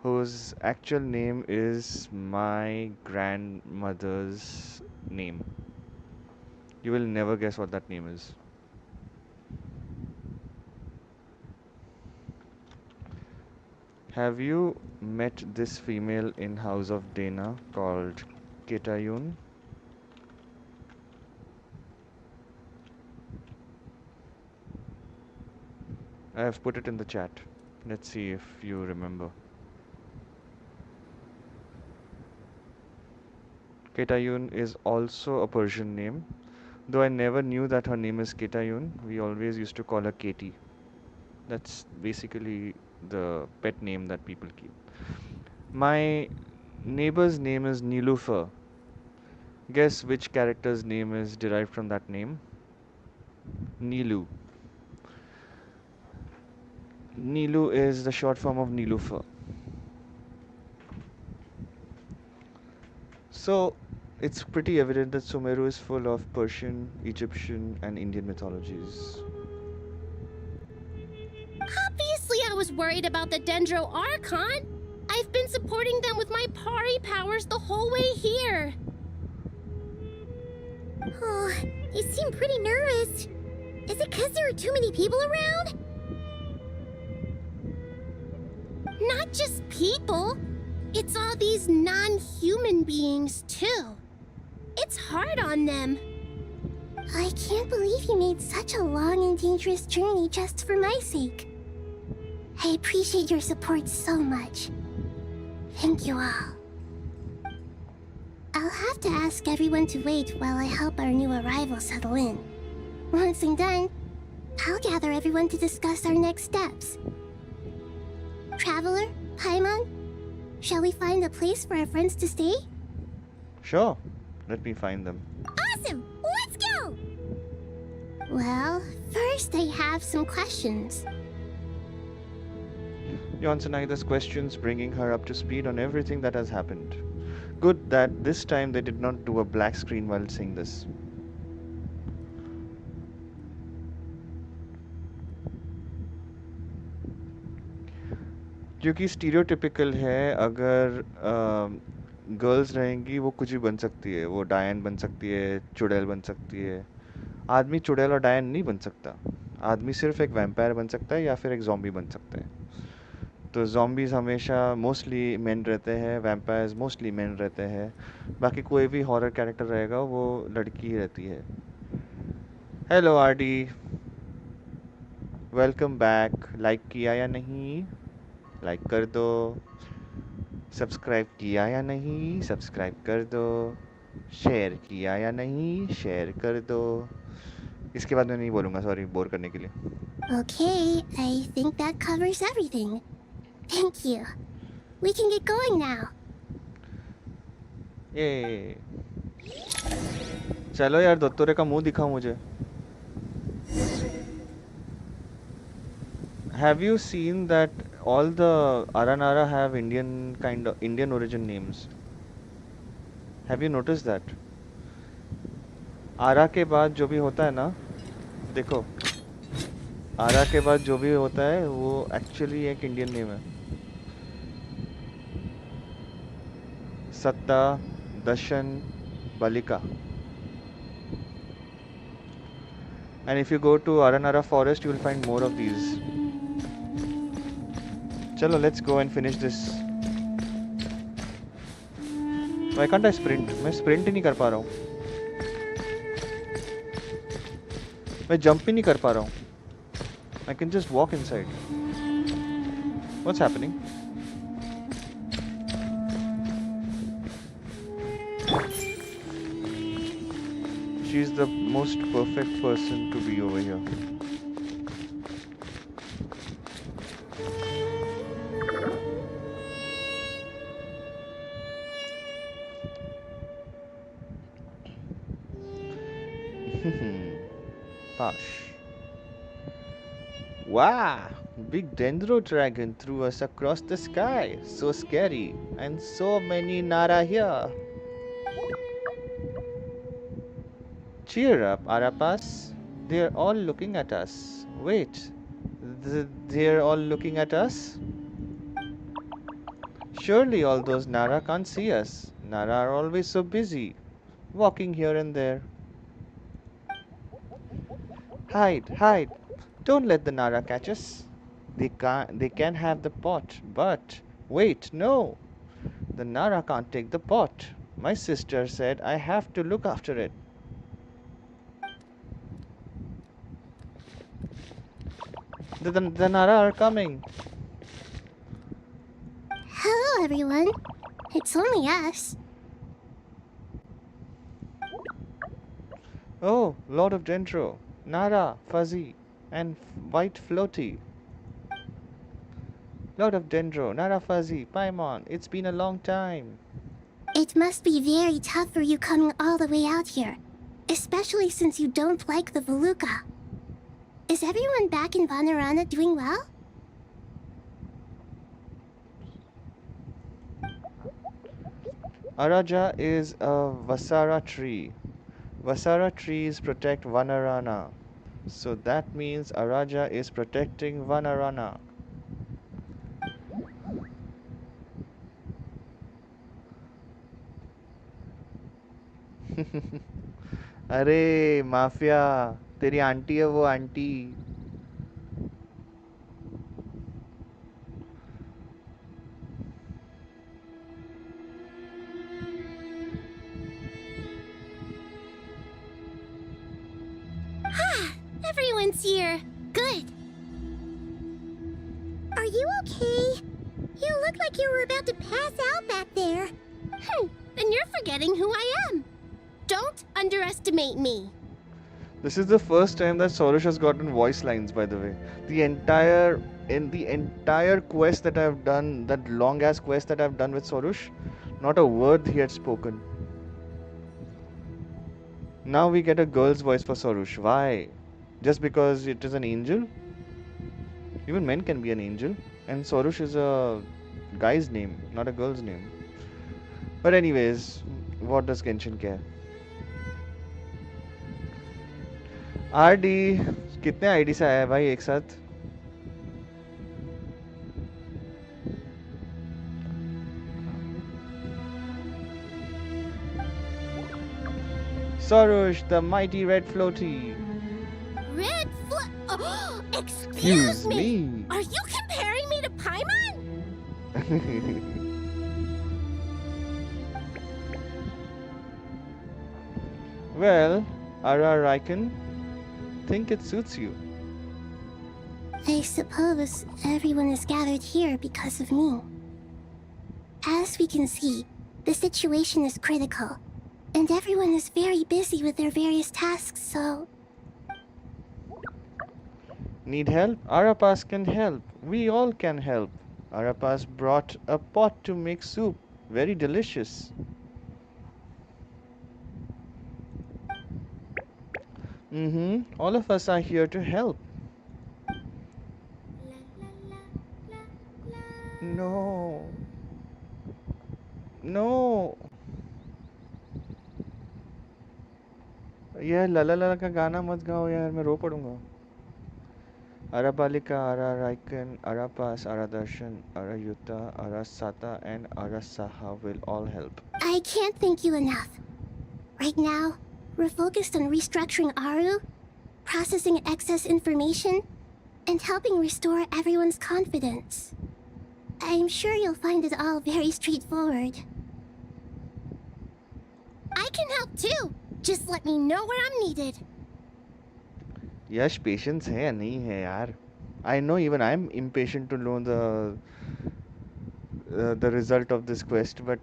whose actual name is my grandmother's name. You will never guess what that name is. Have you met this female in House of Dana called Ketayun? I have put it in the chat. Let's see if you remember. Ketayun is also a Persian name. Though I never knew that her name is Ketayun, we always used to call her Katie. That's basically the pet name that people keep. My neighbor's name is Nilufer. Guess which character's name is derived from that name? Nilu. Nilu is the short form of Nilufer. So, it's pretty evident that Sumeru is full of Persian, Egyptian, and Indian mythologies. Obviously, I was worried about the Dendro Archon. I've been supporting them with my Pari powers the whole way here. Oh, you seem pretty nervous. Is it because there are too many people around? Not just people. It's all these non-human beings, too. It's hard on them. I can't believe you made such a long and dangerous journey just for my sake. I appreciate your support so much. Thank you all. I'll have to ask everyone to wait while I help our new arrival settle in. Once I'm done, I'll gather everyone to discuss our next steps. Traveler, Paimon, shall we find a place for our friends to stay? Sure, let me find them. Awesome! Let's go! Well, first I have some questions. Yonsonaida's questions bringing her up to speed on everything that has happened. Good that this time they did not do a black screen while saying this. क्योंकि stereotypical है अगर girls रहेंगी वो कुछ भी बन सकती है वो डायन बन सकती है चुड़ैल बन सकती है आदमी चुड़ैल और डायन नहीं बन सकता आदमी सिर्फ एक वैम्पायर बन सकता है या फिर एक ज़ॉम्बी बन सकता है। तो ज़ॉम्बीज़ हमेशा मोस्टली मेन रहते हैं, वैम्पायर्स मोस्टली मेन रहते हैं, बाकी कोई भी हॉरर कैरेक्टर रहेगा वो लड़की ही रहती है। Hello RD, welcome back. Like किया या नहीं? लाइक कर दो। सब्सक्राइब किया या नहीं? सब्सक्राइब कर दो। शेयर किया या नहीं? शेयर कर दो। इसके बाद मैं नहीं बोलूँगा, सॉरी बोर करने के लिए। Okay, I think that covers everything. Thank you. We can get going now. ये चलो यार, दोत्तोरे का मुंह दिखाओ मुझे। Have you seen that all the Aranara have Indian origin names? Have you noticed that? आरा के बाद जो भी होता है ना, देखो आरा के बाद जो भी होता है वो एक्चुअली एक इंडियन नेम है। सत्ता, दशन, बलिका। And if you go to Aranara forest, you will find more of these. Chalo, let's go and finish this. Why can't I sprint? मैं sprint ही नहीं कर पा रहा हूँ। मैं jump ही नहीं कर पा रहा हूँ। I can just walk inside. What's happening? She's the most perfect person to be over here. Posh. Wow! Big Dendro dragon threw us across the sky. So scary. And so many Nara here. Cheer up, Arapas. They're all looking at us. Wait. They're all looking at us? Surely all those Nara can't see us. Nara are always so busy, walking here and there. Hide, hide. Don't let the Nara catch us. They can have the pot, but wait, no. The Nara can't take the pot. My sister said I have to look after it. The Nara are coming. Hello, everyone. It's only us. Oh, Lord of Dendro, Nara, Fuzzy, and White Floaty. Lord of Dendro, Nara, Fuzzy, Paimon, it's been a long time. It must be very tough for you coming all the way out here, especially since you don't like the Veluca. Is everyone back in Vanarana doing well? Araja is a Vasara tree. Vasara trees protect Vanarana. So that means Araja is protecting Vanarana. अरे mafia, तेरी aunty है वो aunty. Everyone's here. Good. Are you okay? You look like you were about to pass out back there. Then you're forgetting who I am. Don't underestimate me. This is the first time that Sorush has gotten voice lines, by the way. The entire quest that I've done, that long ass quest that I've done with Sorush, not a word he had spoken. Now we get a girl's voice for Sorush. Why? Just because it is an angel? Even men can be an angel. And Sorush is a guy's name, not a girl's name. But anyways, what does Genshin care? RD कितने ID से आया है भाई एक साथ? Sorush, the mighty red floaty. Red Excuse me! me. Are you comparing me to Paimon? Well, Archon, think it suits you. I suppose everyone is gathered here because of me. As we can see, the situation is critical, and everyone is very busy with their various tasks, so... Need help? Arapas can help. We all can help. Arapas brought a pot to make soup. Very delicious. All of us are here to help. No. No. यार ला ला ला का गाना मत गाओ यार, मैं रो पड़ूंगा. Arabalika, Araraikan, Arapas, Aradarshan, Arayuta, Arasata, and Arasaha will all help. I can't thank you enough. Right now, we're focused on restructuring Aru, processing excess information, and helping restore everyone's confidence. I'm sure you'll find it all very straightforward. I can help too. Just let me know where I'm needed. Yes, patience है या नहीं है यार. I know even I'm impatient to know the result of this quest, but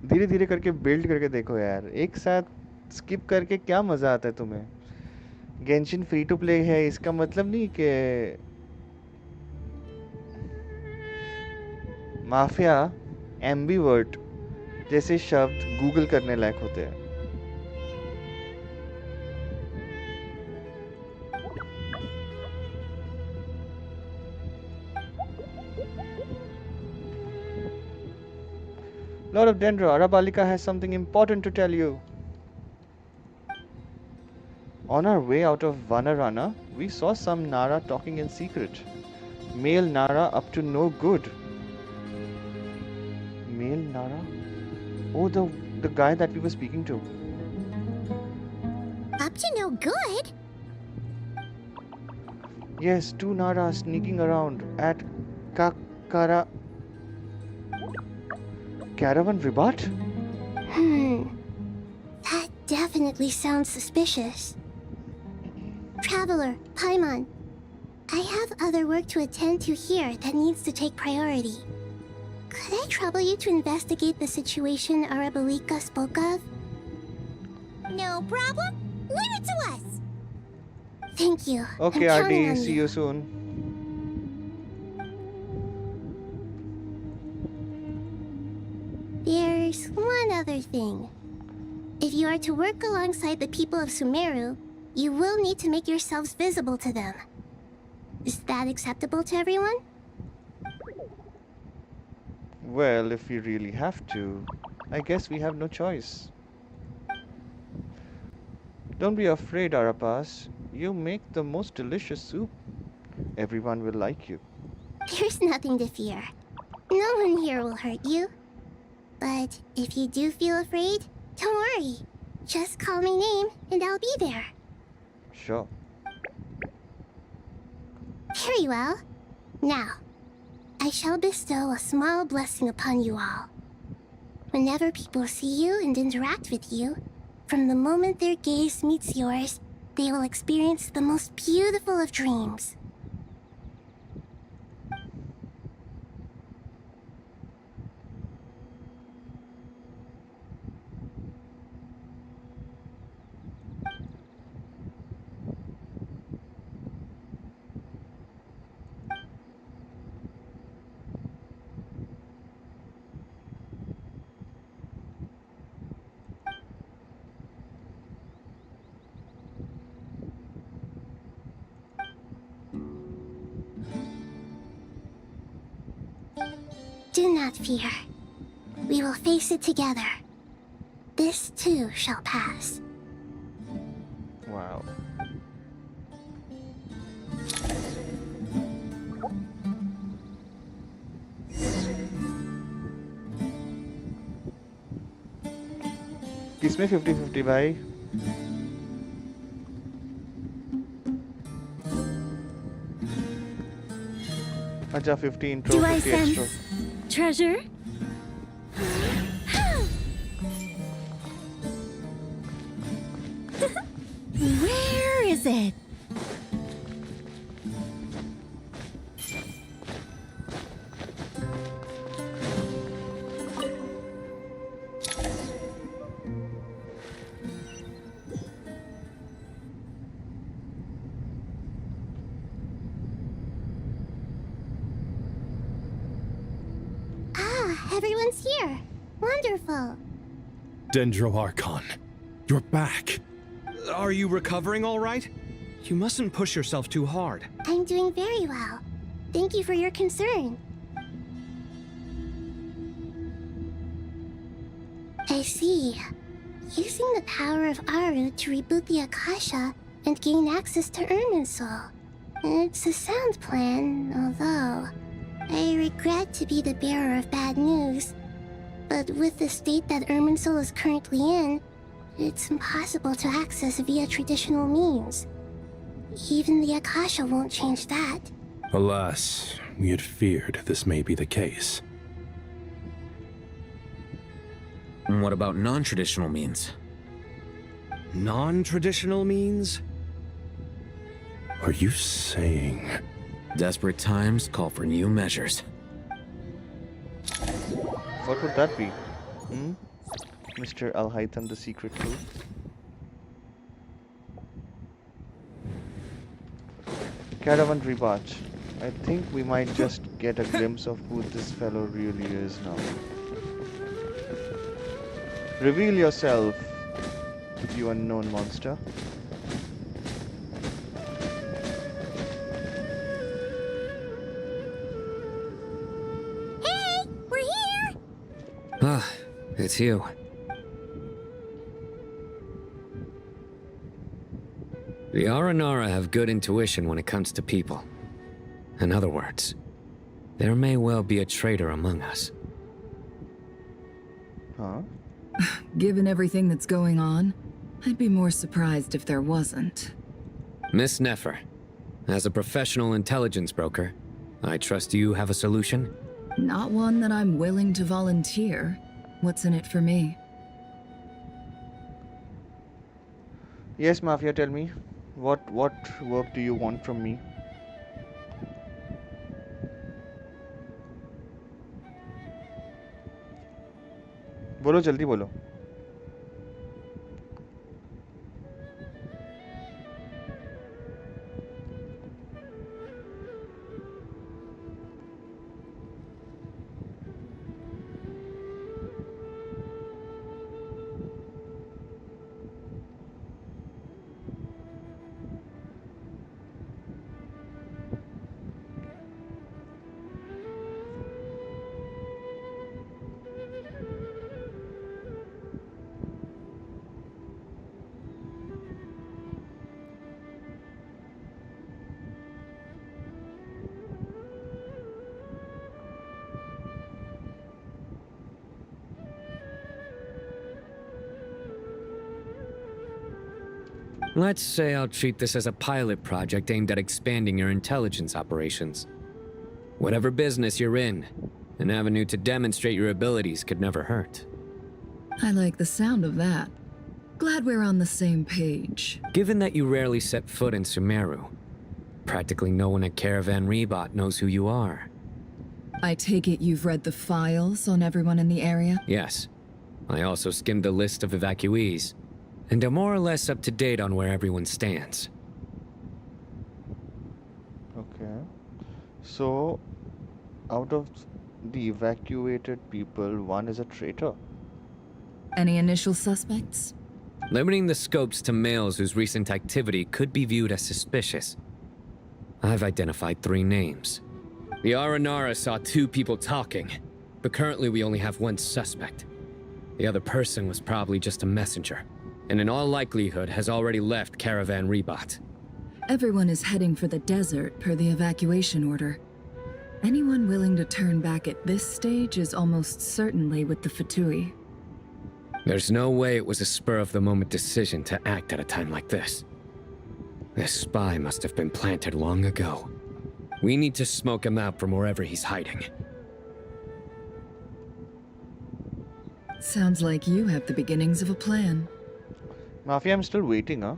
धीरे धीरे करके build करके देखो यार. एक साथ skip करके क्या मजा आता है तुम्हें? Genshin free to play है, इसका मतलब नहीं कि माफिया एम्बीवर्ट जैसे शब्द गूगल करने लायक होते हैं. Lord of Dendro, Arabalika has something important to tell you. On our way out of Vanarana, we saw some Nara talking in secret. Male Nara up to no good. Male Nara? Oh, the guy that we were speaking to. Up to no good? Yes, two Naras sneaking around at Kakara... Caravan Ribat? That definitely sounds suspicious. Traveler, Paimon, I have other work to attend to here that needs to take priority. Could I trouble you to investigate the situation Arabalika spoke of? No problem. Leave it to us. Thank you. Okay, I'm counting on RD, see you soon. There's one other thing. If you are to work alongside the people of Sumeru, you will need to make yourselves visible to them. Is that acceptable to everyone? Well, if we really have to, I guess we have no choice. Don't be afraid, Arapas. You make the most delicious soup. Everyone will like you. There's nothing to fear. No one here will hurt you. But if you do feel afraid, don't worry. Just call my name and I'll be there. Sure. Very well. Now, I shall bestow a small blessing upon you all. Whenever people see you and interact with you, from the moment their gaze meets yours, they will experience the most beautiful of dreams. Do not fear. We will face it together. This too shall pass. Wow. किसमें 50-50 भाई? Acha 15 intro, Do I 50 extra. sense treasure? Where is it? Ah, everyone's here. Wonderful. Dendro Archon, you're back. Are you recovering all right? You mustn't push yourself too hard. I'm doing very well. Thank you for your concern. I see. Using the power of Aru to reboot the Akasha and gain access to Irminsul. It's a sound plan, although I regret to be the bearer of bad news. But with the state that Irminsul is currently in, it's impossible to access via traditional means. Even the Akasha won't change that. Alas, we had feared this may be the case. And what about non-traditional means? Non-traditional means? Are you saying... Desperate times call for new measures. What would that be? Mr. Al-Haytham, the secret clue? Caravan Rebotch. I think we might just get a glimpse of who this fellow really is now. Reveal yourself, you unknown monster. Hey, we're here! Ah, it's you. The Aranara have good intuition when it comes to people. In other words, there may well be a traitor among us. Huh? Given everything that's going on, I'd be more surprised if there wasn't. Miss Nefer, as a professional intelligence broker, I trust you have a solution? Not one that I'm willing to volunteer. What's in it for me? Yes, Mafia, tell me. What work do you want from me? बोलो जल्दी बोलो. Let's say I'll treat this as a pilot project aimed at expanding your intelligence operations. Whatever business you're in, an avenue to demonstrate your abilities could never hurt. I like the sound of that. Glad we're on the same page. Given that you rarely set foot in Sumeru, practically no one at Caravan Rebot knows who you are. I take it you've read the files on everyone in the area? Yes. I also skimmed the list of evacuees, and I'm more or less up to date on where everyone stands. Okay. So, out of the evacuated people, one is a traitor. Any initial suspects? Limiting the scopes to males whose recent activity could be viewed as suspicious. I've identified 3 names. The Aranara saw 2 people talking, but currently we only have 1 suspect. The other person was probably just a messenger, and in all likelihood has already left Caravan Rebot. Everyone is heading for the desert per the evacuation order. Anyone willing to turn back at this stage is almost certainly with the Fatui. There's no way it was a spur-of-the-moment decision to act at a time like this. This spy must have been planted long ago. We need to smoke him out from wherever he's hiding. Sounds like you have the beginnings of a plan. Mafia, I'm still waiting, huh?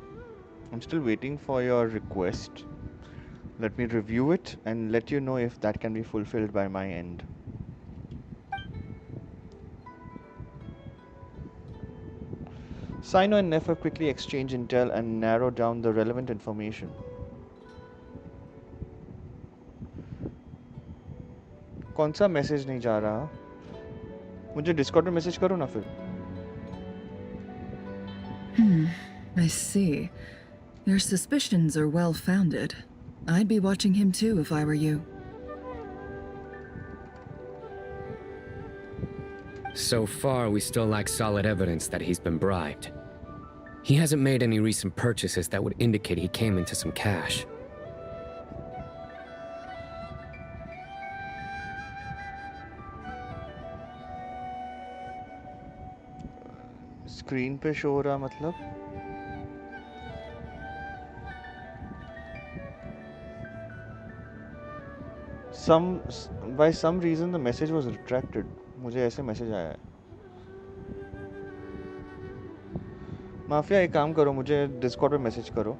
I'm still waiting for your request. Let me review it and let you know if that can be fulfilled by my end. Sino and Nefer quickly exchange intel and narrow down the relevant information. कौन सा message नहीं जा रहा? मुझे Discord में message करो ना फिर. I see. Your suspicions are well founded. I'd be watching him too if I were you. So far, we still lack solid evidence that he's been bribed. He hasn't made any recent purchases that would indicate he came into some cash. Screen पे show हो रहा मतलब? By some reason the message was retracted. मुझे ऐसे message आया है. Mafia एक काम करो, मुझे डिस्कॉर्ड पे मैसेज करो.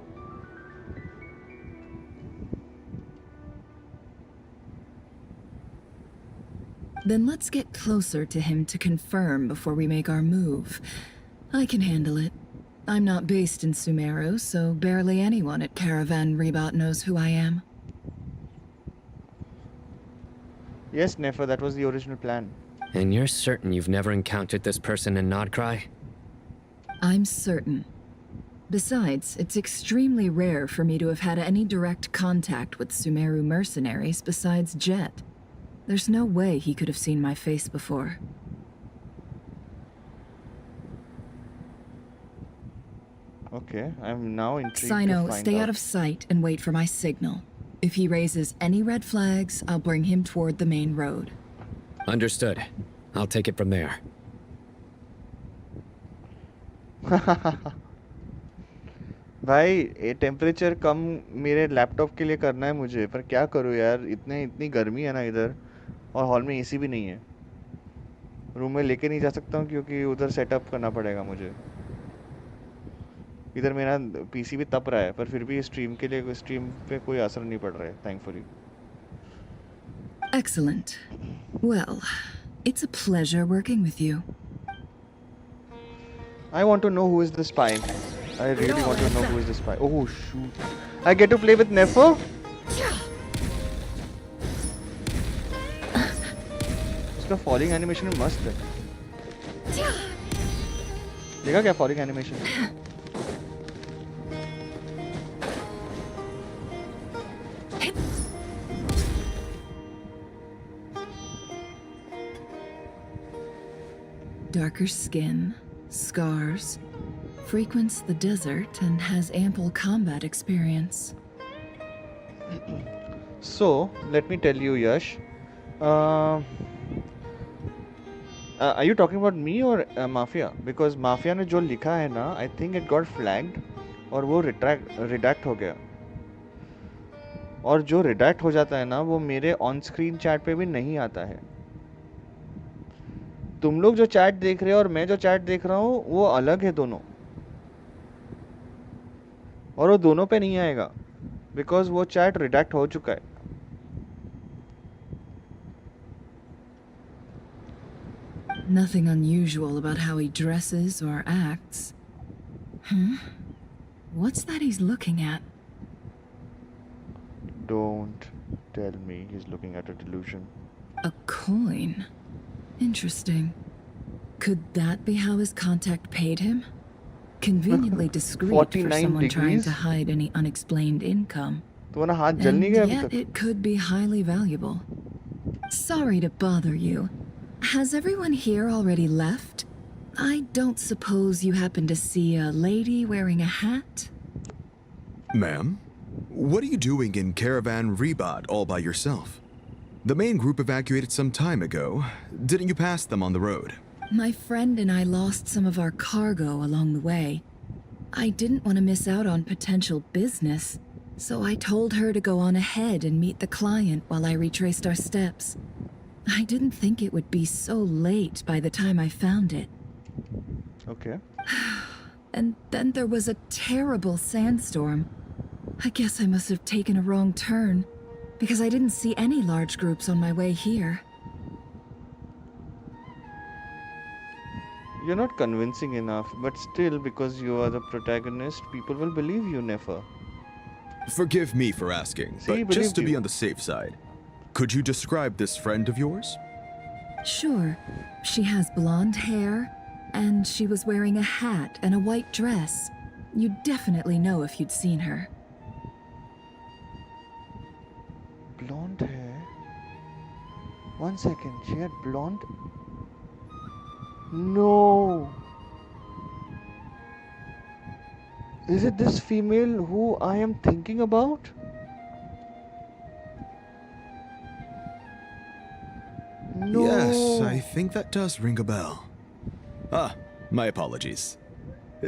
Then let's get closer to him to confirm before we make our move. I can handle it. I'm not based in Sumeru, so barely anyone at Caravan Rebot knows who I am. Yes, Nefer, that was the original plan. And you're certain you've never encountered this person in Nodcry? I'm certain. Besides, it's extremely rare for me to have had any direct contact with Sumeru mercenaries besides Jet. There's no way he could have seen my face before. Okay, I'm now intrigued to Sino, find stay out. out of sight and wait for my signal. If he raises any red flags, I'll bring him toward the main road. Understood. I'll take it from there. भाई ये temperature कम मेरे laptop के लिए करना है मुझे, पर क्या करूँ यार, इतनी गर्मी है ना इधर, और हॉल में एसी भी नहीं है. रूम में लेके नहीं जा सकता हूँ क्योंकि उधर सेटअप करना पड़ेगा मुझे. इधर मेरा पीसी भी तप रहा है, पर फिर भी स्ट्रीम के लिए स्ट्रीम पे कोई असर नहीं पड़ रहा है, thankfully. Excellent. Well, it's a pleasure working with you. I want to know who is the spy. I really want to know who is the spy. Oh shoot. I get to play with Nefer? उसका falling animation मस्त है. देखा क्या falling animation? Darker skin, scars, frequents the desert and has ample combat experience. So, let me tell you, Yash. Are you talking about me or Mafia? Because Mafia ने जो लिखा है ना, I think it got flagged और वो redact हो गया. और जो redact हो जाता है ना, वो मेरे on screen chat पे भी नहीं आता है. तुम लोग जो चैट देख रहे हो और मैं जो चैट देख रहा हूँ वो अलग है दोनों, और वो दोनों पे नहीं आएगा बिकॉज वो चैट रिडैक्ट हो चुका है. Nothing unusual about how he dresses or acts. What's that he's looking at? Don't tell me he's looking at a delusion. A coin. Interesting. Could that be how his contact paid him? Conveniently discreet for 49 someone trying degrees? to hide any unexplained income. तुम्हारा हाथ जल And नहीं गया अभी yet तक? it could be highly valuable. Sorry to bother you. Has everyone here already left? I don't suppose you happen to see a lady wearing a hat? Ma'am, what are you doing in Caravan Rebot all by yourself? The main group evacuated some time ago. Didn't you pass them on the road? My friend and I lost some of our cargo along the way. I didn't want to miss out on potential business, So I told her to go on ahead and meet the client while I retraced our steps. I didn't think it would be so late by the time I found it. Okay. And then there was a terrible sandstorm. I guess I must have taken a wrong turn, because I didn't see any large groups on my way here. You're not convincing enough, but still, because you are the protagonist, people will believe you, Nefer. Forgive me for asking, See, but just to believed be you. on the safe side, could you describe this friend of yours? Sure. She has blonde hair, and she was wearing a hat and a white dress. You'd definitely know if you'd seen her. Blonde hair? 1 second, she had blonde? No! Is it this female who I am thinking about? No! Yes, I think that does ring a bell. Ah, my apologies.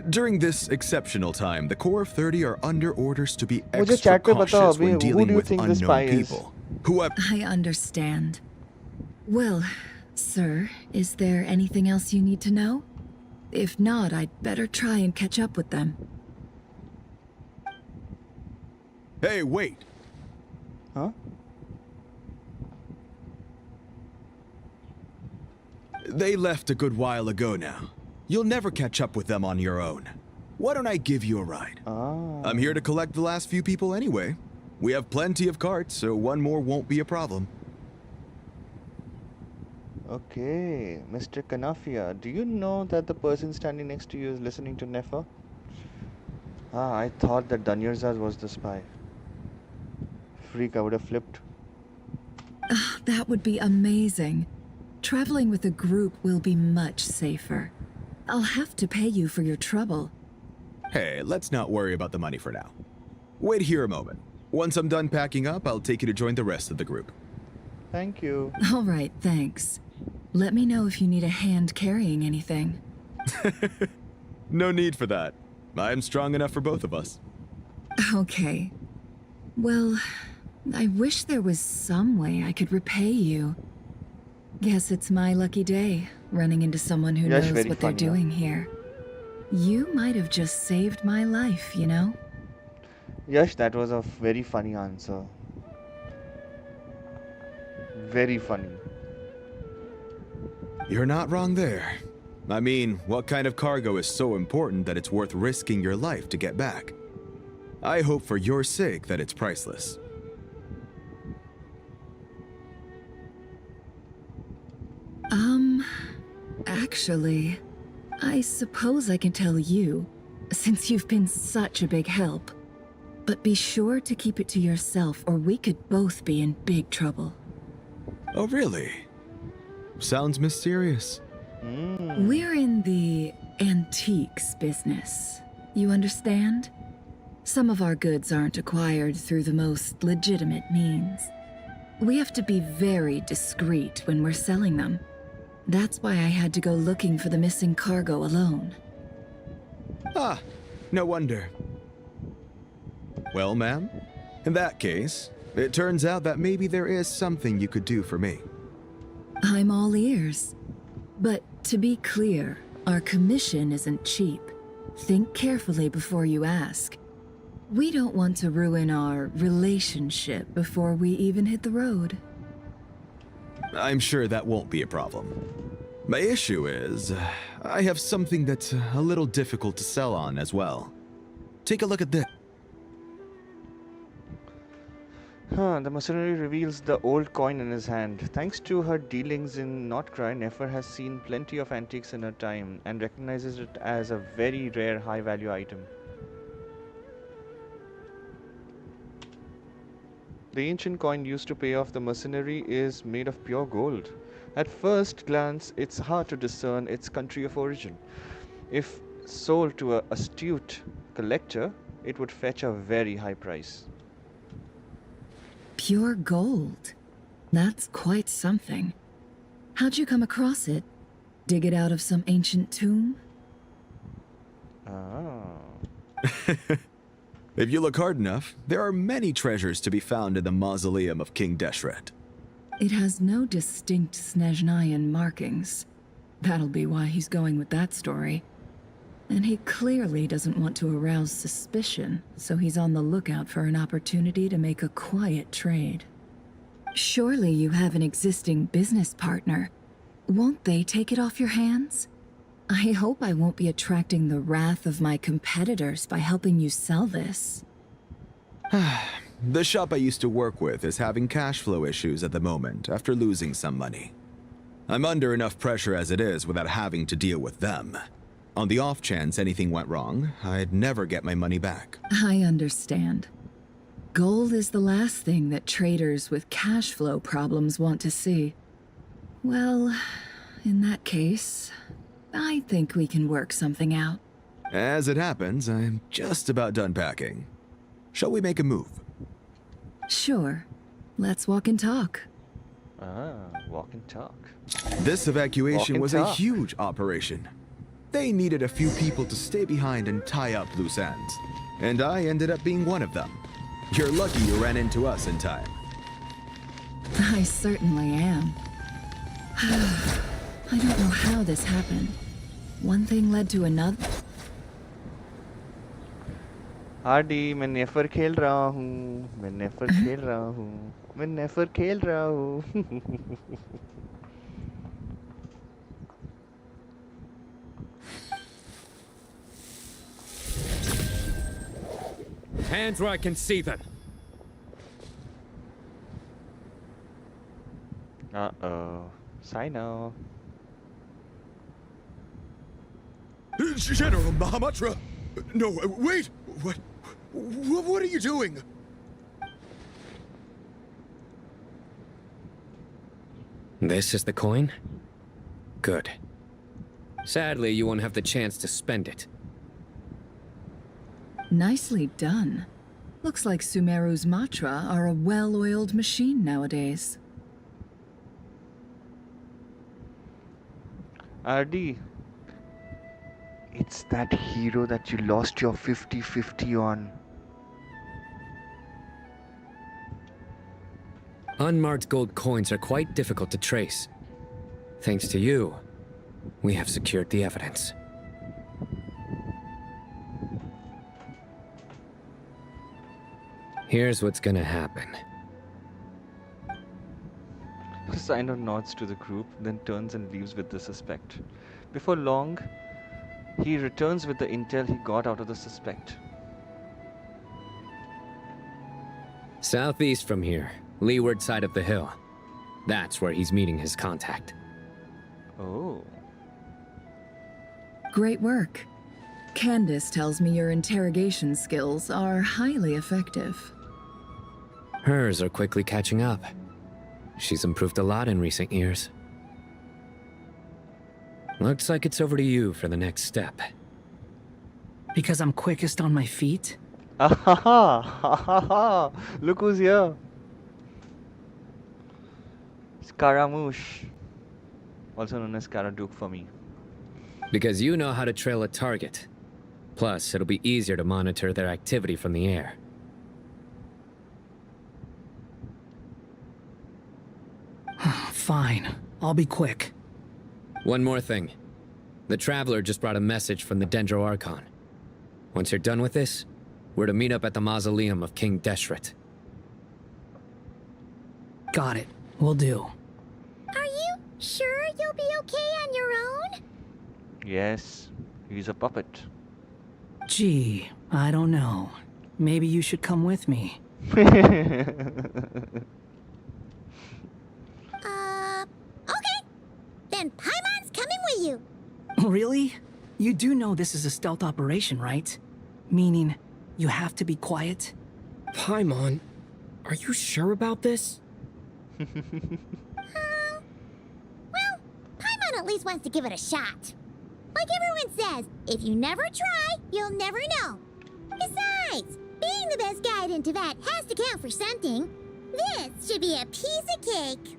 During this exceptional time, the Core of 30 are under orders to be मुझे extra chat पे बताओ cautious अभी, when who dealing do you with think the spy unknown is? people. Whoever. I understand. Well, sir, is there anything else you need to know? If not, I'd better try and catch up with them. Hey, wait! Huh? They left a good while ago now. You'll never catch up with them on your own. Why don't I give you a ride? Ah. I'm here to collect the last few people anyway. We have plenty of carts, so one more won't be a problem. Okay, Mr. Kanafia, do you know that the person standing next to you is listening to Nefer? Ah, I thought that Danyarzad was the spy. Freak, I would have flipped. That would be amazing. Traveling with a group will be much safer. I'll have to pay you for your trouble. Hey, let's not worry about the money for now. Wait here a moment. Once I'm done packing up, I'll take you to join the rest of the group. Thank you. All right, thanks. Let me know if you need a hand carrying anything. No need for that. I'm strong enough for both of us. Okay. Well, I wish there was some way I could repay you. Guess it's my lucky day, running into someone who Yash, knows very what they're funny, huh? doing here. You might have just saved my life, you know? Yash, that was a very funny answer. Very funny. You're not wrong there. I mean, what kind of cargo is so important that it's worth risking your life to get back? I hope for your sake that it's priceless. Actually, I suppose I can tell you, since you've been such a big help. But be sure to keep it to yourself, or we could both be in big trouble. Oh, really? Sounds mysterious. We're in the antiques business. You understand? Some of our goods aren't acquired through the most legitimate means. We have to be very discreet when we're selling them. That's why I had to go looking for the missing cargo alone. Ah, no wonder. Well, ma'am, in that case, it turns out that maybe there is something you could do for me. I'm all ears. But to be clear, our commission isn't cheap. Think carefully before you ask. We don't want to ruin our relationship before we even hit the road. I'm sure that won't be a problem. My issue is, I have something that's a little difficult to sell on as well. Take a look at this. The mercenary reveals the old coin in his hand. Thanks to her dealings in Notcry, Nefer has seen plenty of antiques in her time and recognizes it as a very rare high-value item. The ancient coin used to pay off the mercenary is made of pure gold. At first glance, it's hard to discern its country of origin. If sold to an astute collector, it would fetch a very high price. Pure gold. That's quite something. How'd you come across it? Dig it out of some ancient tomb? Ah. If you look hard enough, there are many treasures to be found in the mausoleum of King Deshret. It has no distinct Snezhnayan markings. That'll be why he's going with that story. And he clearly doesn't want to arouse suspicion, so he's on the lookout for an opportunity to make a quiet trade. Surely you have an existing business partner. Won't they take it off your hands? I hope I won't be attracting the wrath of my competitors by helping you sell this. The shop I used to work with is having cash flow issues at the moment after losing some money. I'm under enough pressure as it is without having to deal with them. On the off chance anything went wrong, I'd never get my money back. I understand. Gold is the last thing that traders with cash flow problems want to see. Well, in that case, I think we can work something out. As it happens, I'm just about done packing. Shall we make a move? Sure. Let's walk and talk. Walk and talk. This evacuation was a talk. huge operation. They needed a few people to stay behind and tie up loose ends. And I ended up being one of them. You're lucky you ran into us in time. I certainly am. I don't know how this happened. One thing led to another. Hardy मैं नेफर खेल रहा हूँ मैं नेफर खेल रहा हूँ मैं नेफर खेल रहा हूँ Hands where I can see them. Uh-oh. Sino. General Mahamatra! No, wait! What are you doing? This is the coin? Good. Sadly, you won't have the chance to spend it. Nicely done. Looks like Sumeru's Matra are a well-oiled machine nowadays. RD, it's that hero that you lost your 50-50 on. Unmarked gold coins are quite difficult to trace. Thanks to you, we have secured the evidence. Here's what's gonna happen. Sino nods to the group, then turns and leaves with the suspect. Before long, he returns with the intel he got out of the suspect. Southeast from here, leeward side of the hill. That's where he's meeting his contact. Oh. Great work. Candace tells me your interrogation skills are highly effective. Hers are quickly catching up. She's improved a lot in recent years. Looks like it's over to you for the next step. Because I'm quickest on my feet? Ahaha! Look who's here! Scaramouche. Also known as Caraduke for me. Because you know how to trail a target. Plus, it'll be easier to monitor their activity from the air. Fine. I'll be quick. One more thing. The Traveler just brought a message from the Dendro Archon. Once you're done with this, we're to meet up at the mausoleum of King Deshret. Got it. Will do. Are you sure you'll be okay on your own? Yes, he's a puppet. Gee, I don't know. Maybe you should come with me. Okay. Then Paimon's coming with you. Really? You do know this is a stealth operation, right? Meaning, you have to be quiet? Paimon, are you sure about this? Well, Paimon at least wants to give it a shot. Like everyone says, if you never try, you'll never know. Besides, being the best guide into that has to count for something. This should be a piece of cake.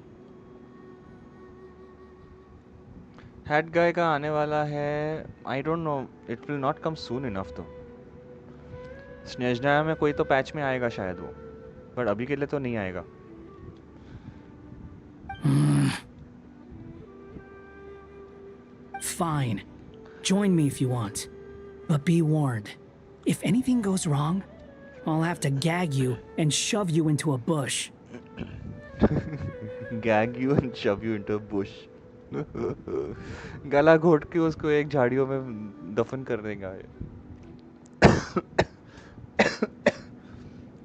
Head guy का आने वाला है. I don't know. It will not come soon enough though. स्नेजनाया में कोई तो patch में आएगा शायद वो, बट अभी के लिए तो नहीं आएगा. Fine. Join me if you want. But be warned. If anything goes wrong, I'll have to gag you and shove you into a bush. Gag you and shove you into a bush. गला घोट के उसको एक झाड़ियों में दफन कर देगा ये.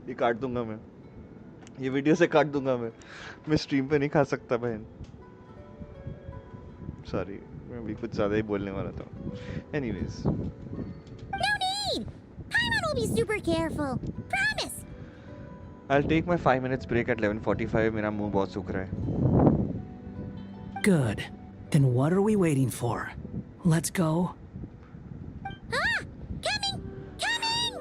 ये काट दूंगा मैं, ये वीडियो से काट दूंगा मैं स्ट्रीम पे नहीं खा सकता बहन. सॉरी, मैं भी कुछ ज्यादा ही बोलने वाला था. Anyways. No need! Paimon will be super careful. Promise! I'll take my 5 minutes break at 11:45. मेरा मुंह बहुत सूख रहा है. Good. Then what are we waiting for? Let's go. Ah! Coming! Coming!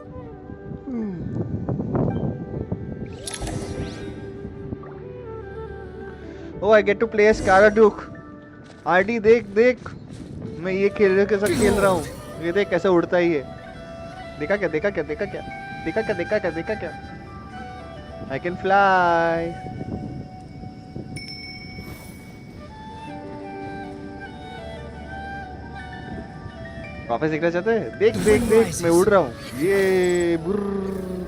Oh, I get to play as Karaduke. RD देख देख, मैं ये खेलने के साथ खेल रहा हूँ. ये देख कैसे उड़ता है ये. देखा क्या देखा क्या देखा क्या देखा क्या देखा क्या देखा क्या. I can fly. वापस देखना चाहते हैं? देख देख देख, मैं उड़ रहा हूँ. ये बुर्र,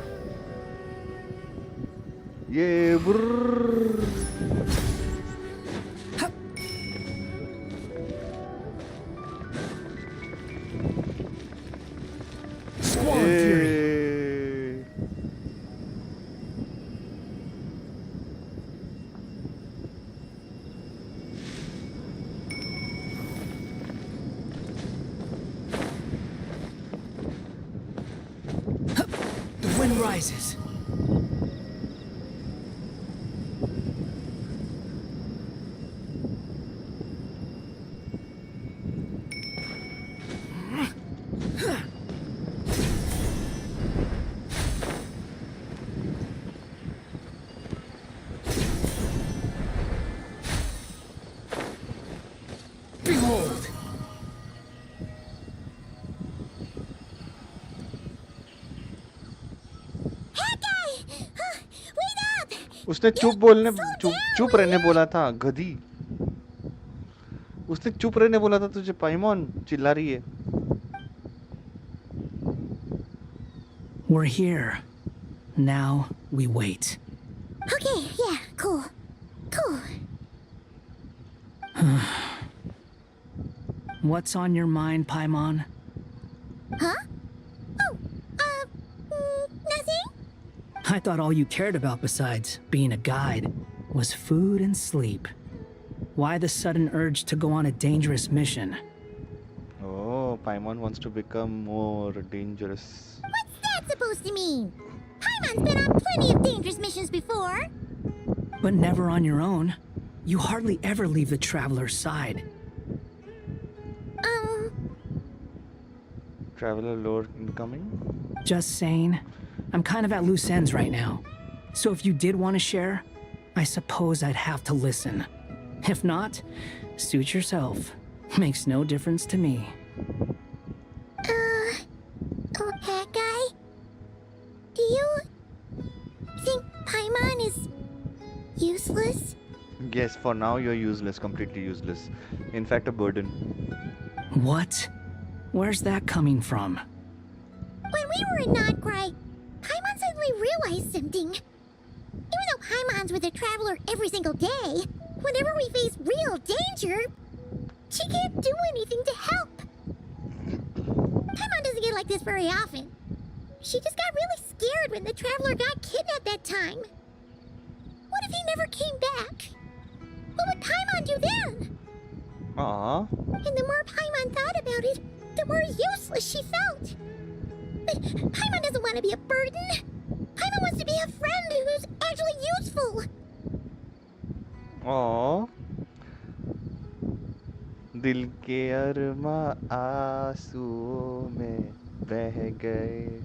ये बुर्र. The wind rises. Behold! उसने चुप बोलने चुप रहने बोला था गधी. उसने चुप रहने बोला था तुझे. पाइमॉन चिल्ला रही है. We're here. Now we wait. Okay, yeah, cool. Cool. What's on your mind, Paimon? Huh? Oh, nothing? I thought all you cared about besides being a guide was food and sleep. Why the sudden urge to go on a dangerous mission? Oh, Paimon wants to become more dangerous. What's that supposed to mean? Paimon's been on plenty of dangerous missions before. But never on your own. You hardly ever leave the traveler's side. Traveler lore incoming? Just saying. I'm kind of at loose ends right now. So if you did want to share, I suppose I'd have to listen. If not, suit yourself. Makes no difference to me. Oh, that guy? Do you think Paimon is useless? Yes, for now you're useless, completely useless. In fact, a burden. What? Where's that coming from? When we were in Nodcry, Paimon suddenly realized something. Even though Paimon's with a traveler every single day, whenever we face real danger, she can't do anything to help. Paimon doesn't get like this very often. She just got really scared when the traveler got kidnapped that time. What if he never came back? What would Paimon do then? Aww. And the more Paimon thought about it, the more useless she felt. But Paimon doesn't want to be a burden. Paimon wants to be a friend who's actually useful. Aww. दिल के अरमा आंसुओं में बह गए.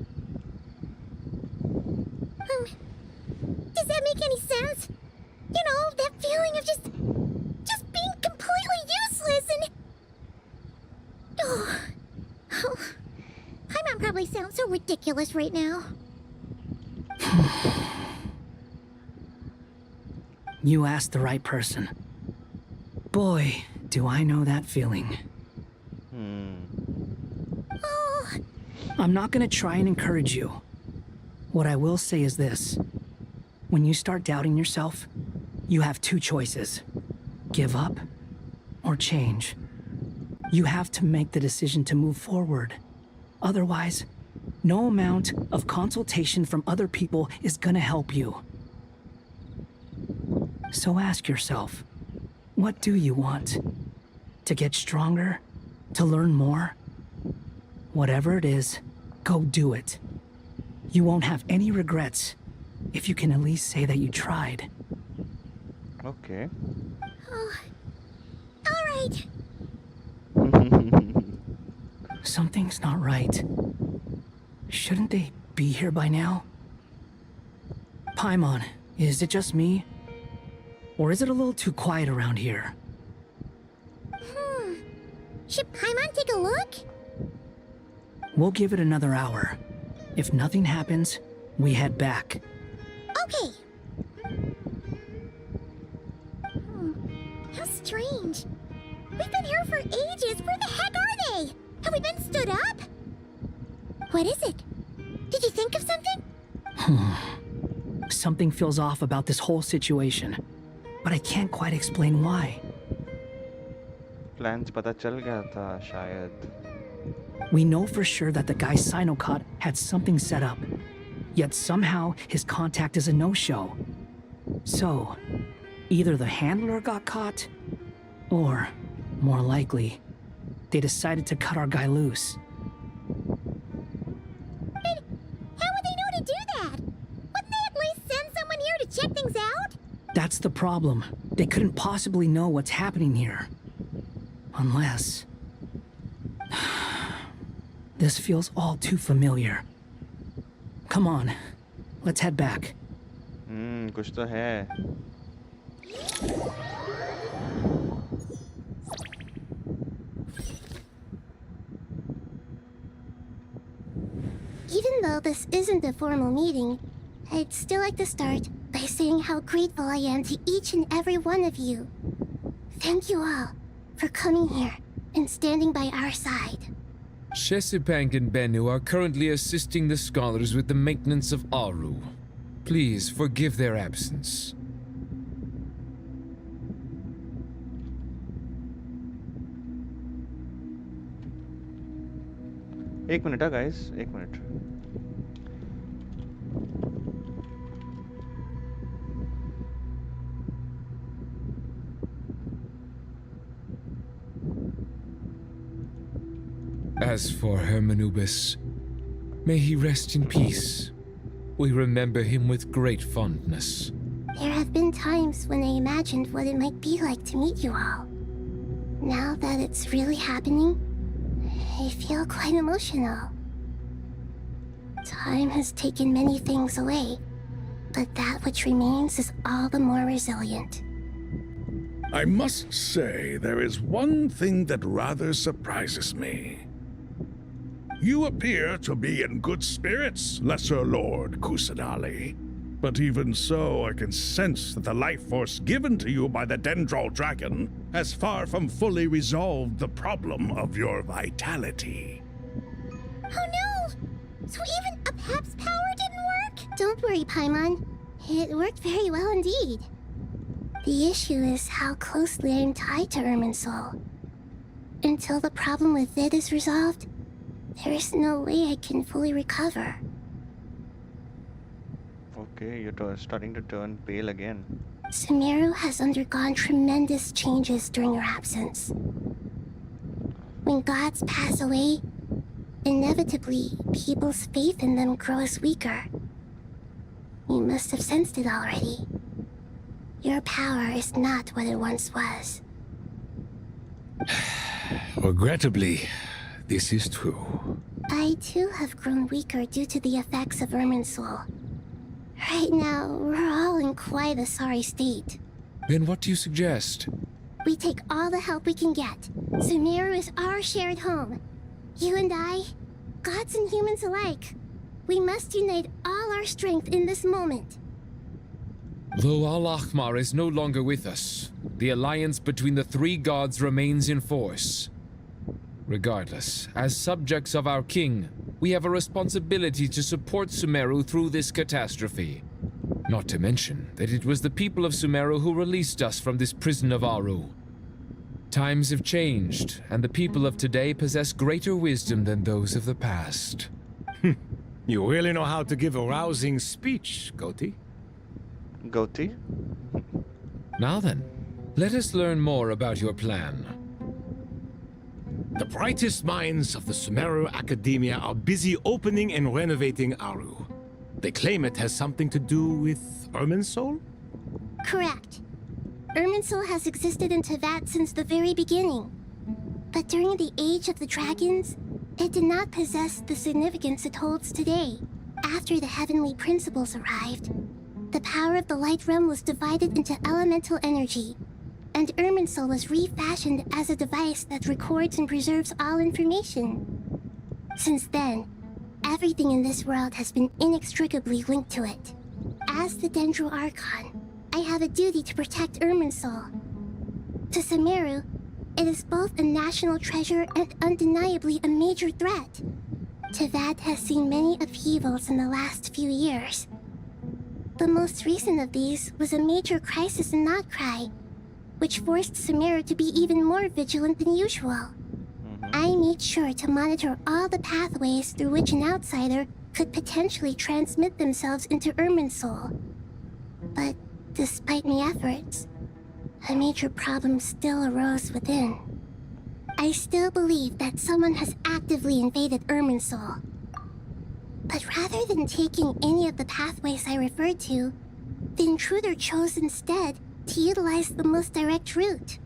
Does that make any sense? You know, that feeling of just being completely useless and... Oh. Paimon probably sounds so ridiculous. ridiculous right now. You asked the right person. Boy, do I know that feeling. Oh, I'm not gonna try and encourage you. What I will say is this. When you start doubting yourself, you have two choices. Give up or change. You have to make the decision to move forward. Otherwise, no amount of consultation from other people is gonna help you. So ask yourself, what do you want? To get stronger? To learn more? Whatever it is, go do it. You won't have any regrets if you can at least say that you tried. Okay. oh. All right. Something's not right. Shouldn't they be here by now? Paimon, is it just me? Or is it a little too quiet around here? Should Paimon take a look? We'll give it another hour. If nothing happens, we head back. Okay. How strange. We've been here for ages. Where the heck are they? Have we been stood up? What is it? Did you think of something? Something feels off about this whole situation, but I can't quite explain why. Plans पता चल गया था शायद. We know for sure that the guy Sinocot had something set up, yet somehow his contact is a no-show. So, either the handler got caught, or, more likely, they decided to cut our guy loose. But how would they know to do that? Wouldn't they at least send someone here to check things out? That's the problem. They couldn't possibly know what's happening here. Unless... This feels all too familiar. Come on, let's head back. कुछ तो है. Even though this isn't a formal meeting, I'd still like to start by saying how grateful I am to each and every one of you. Thank you all for coming here and standing by our side. Shesipank and Bennu are currently assisting the scholars with the maintenance of Aru. Please forgive their absence. एक minute guys, एक minute. As for Hermanubis, may he rest in peace. We remember him with great fondness. There have been times when I imagined what it might be like to meet you all. Now that it's really happening, I feel quite emotional. Time has taken many things away, but that which remains is all the more resilient. I must say, there is one thing that rather surprises me. You appear to be in good spirits, Lesser Lord Kusanali. But even so, I can sense that the life force given to you by the Dendral Dragon has far from fully resolved the problem of your vitality. Oh no! So even Apep's power didn't work? Don't worry, Paimon. It worked very well indeed. The issue is how closely I am tied to Irminsul. Until the problem with it is resolved, there is no way I can fully recover. Okay, you're starting to turn pale again. Sumeru has undergone tremendous changes during her absence. When gods pass away, inevitably, people's faith in them grows weaker. You must have sensed it already. Your power is not what it once was. Regrettably, this is true. I too have grown weaker due to the effects of Irminsul. Right now, we're all in quite a sorry state. Then what do you suggest? We take all the help we can get. Sumeru is our shared home. You and I, gods and humans alike, We must unite all our strength in this moment. Though Al-Ahmar is no longer with us, the alliance between the three gods remains in force. Regardless, as subjects of our king, we have a responsibility to support Sumeru through this catastrophe. Not to mention that it was the people of Sumeru who released us from this prison of Aru. Times have changed, and the people of today possess greater wisdom than those of the past. You really know how to give a rousing speech, Goti. Goti? Now then, let us learn more about your plan. The brightest minds of the Sumeru Academia are busy opening and renovating Aru. They claim it has something to do with Irminsul? Correct. Irminsul has existed in Teyvat since the very beginning. But during the Age of the Dragons, it did not possess the significance it holds today. After the heavenly principles arrived, the power of the Light Realm was divided into elemental energy, and Irminsul was refashioned as a device that records and preserves all information. Since then, everything in this world has been inextricably linked to it. As the Dendro Archon, I have a duty to protect Irminsul. To Sumeru, it is both a national treasure and undeniably a major threat. Teyvat has seen many upheavals in the last few years. The most recent of these was a major crisis in Notcry, which forced Sumeru to be even more vigilant than usual. I made sure to monitor all the pathways through which an outsider could potentially transmit themselves into Irminsul. But despite my efforts, a major problem still arose within. I still believe that someone has actively invaded Irminsul. But rather than taking any of the pathways I referred to, the intruder chose instead to utilize the most direct route,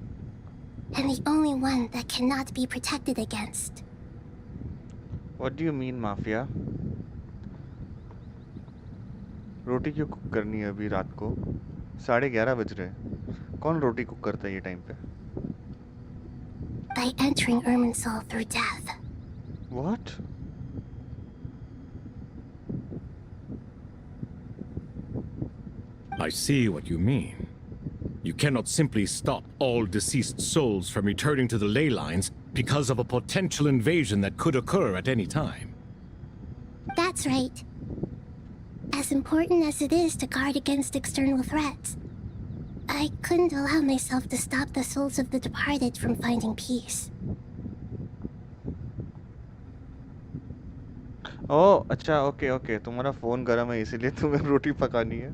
and the only one that cannot be protected against. What do you mean, Mafia? रोटी क्यों cook करनी है अभी रात को? 11:30 बज रहे हैं। कौन रोटी कुक करता है ये टाइम पे? By entering Irminsul through death. What? I see what you mean. You cannot simply stop all deceased souls from returning to the ley lines because of a potential invasion that could occur at any time. That's right. As important as it is to guard against external threats, I couldn't allow myself to stop the souls of the departed from finding peace. ओह अच्छा okay तुम्हारा phone गर्म है इसीलिए तुम्हें रोटी पकानी है।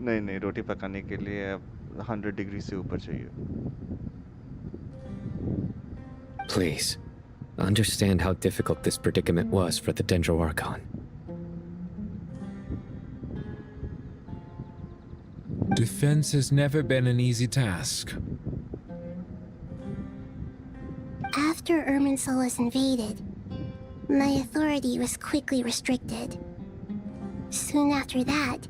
नहीं रोटी पकाने के लिए 100 डिग्री से ऊपर चाहिए। Please, understand how difficult this predicament was for the Dendro Archon. Defense has never been an easy task. After Irminsul was invaded, my authority was quickly restricted. Soon after that,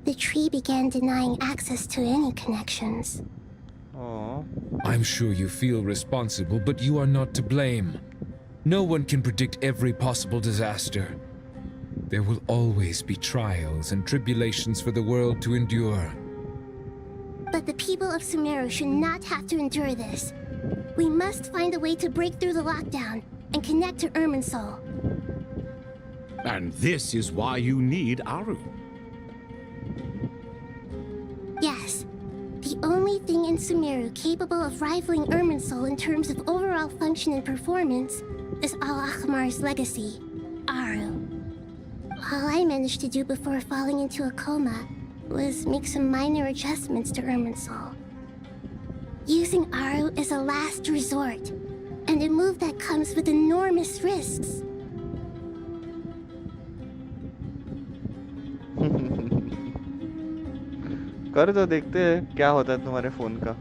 the tree began denying access to any connections. I'm sure you feel responsible, but you are not to blame. No one can predict every possible disaster. There will always be trials and tribulations for the world to endure. But the people of Sumeru should not have to endure this. We must find a way to break through the lockdown and connect to Irminsul. And this is why you need Aru. Yes. The only thing in Sumeru capable of rivaling Irminsul in terms of overall function and performance is Al-Ahmar's legacy, Aru. All I managed to do before falling into a coma was make some minor adjustments to Irminsul. Using Aru is a last resort, and a move that comes with enormous risks. कर दो देखते हैं क्या होता है तुम्हारे phone का।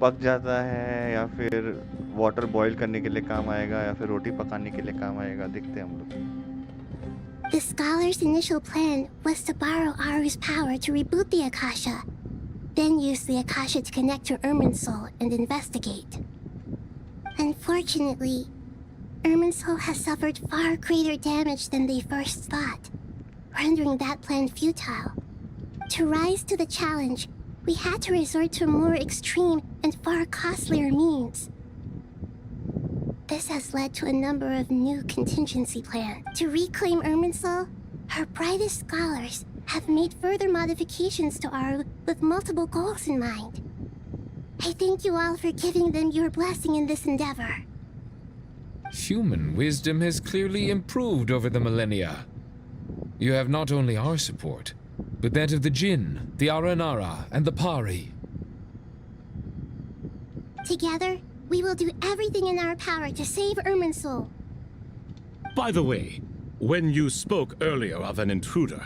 पक जाता है या फिर वाटर बॉईल करने के लिए काम आएगा या फिर रोटी पकाने के लिए काम आएगा, देखते हैं हम लोग। The scholar's initial plan was to borrow Aru's power to reboot the Akasha, then use the Akasha to connect to Irminsul and investigate. Unfortunately, Irminsul has suffered far greater damage than they first thought, rendering that plan futile. To rise to the challenge, we had to resort to more extreme and far costlier means. This has led to a number of new contingency plans. To reclaim Irminsul, our brightest scholars have made further modifications to Aru with multiple goals in mind. I thank you all for giving them your blessing in this endeavor. Human wisdom has clearly improved over the millennia. You have not only our support, but that of the Jinn, the Aranara, and the Pari. Together, we will do everything in our power to save Irminsul. By the way, when you spoke earlier of an intruder,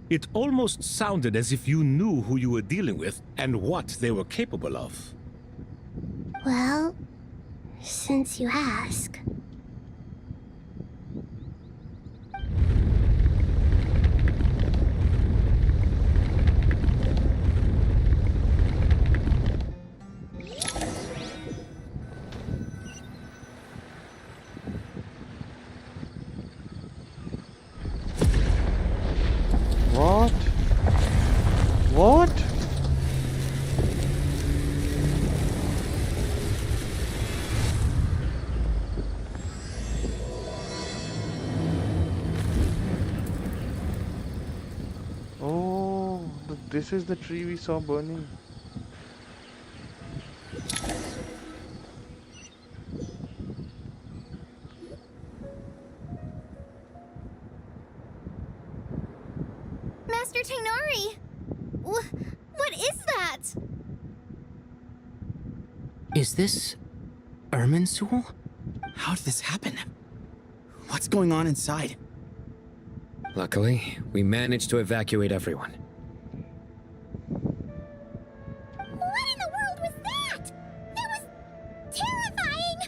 it almost sounded as if you knew who you were dealing with and what they were capable of. Well, since you ask. What? What? Oh, this is the tree we saw burning. Master Tainari! What is that? Is this Irminsul? How did this happen? What's going on inside? Luckily, we managed to evacuate everyone. What in the world was that? That was terrifying!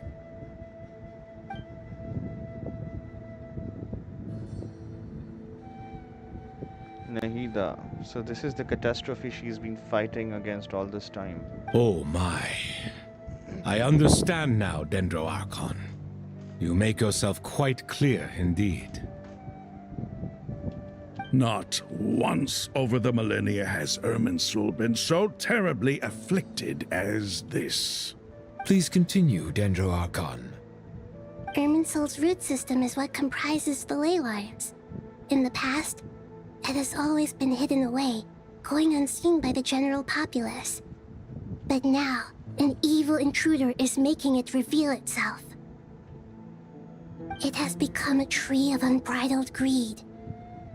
Nahida. So this is the catastrophe she's been fighting against all this time. Oh my. I understand now, Dendro Archon. You make yourself quite clear indeed. Not once over the millennia has Irminsul been so terribly afflicted as this. Please continue, Dendro Archon. Irminsul's root system is what comprises the ley lines. In the past, it has always been hidden away, going unseen by the general populace. But now, an evil intruder is making it reveal itself. It has become a tree of unbridled greed.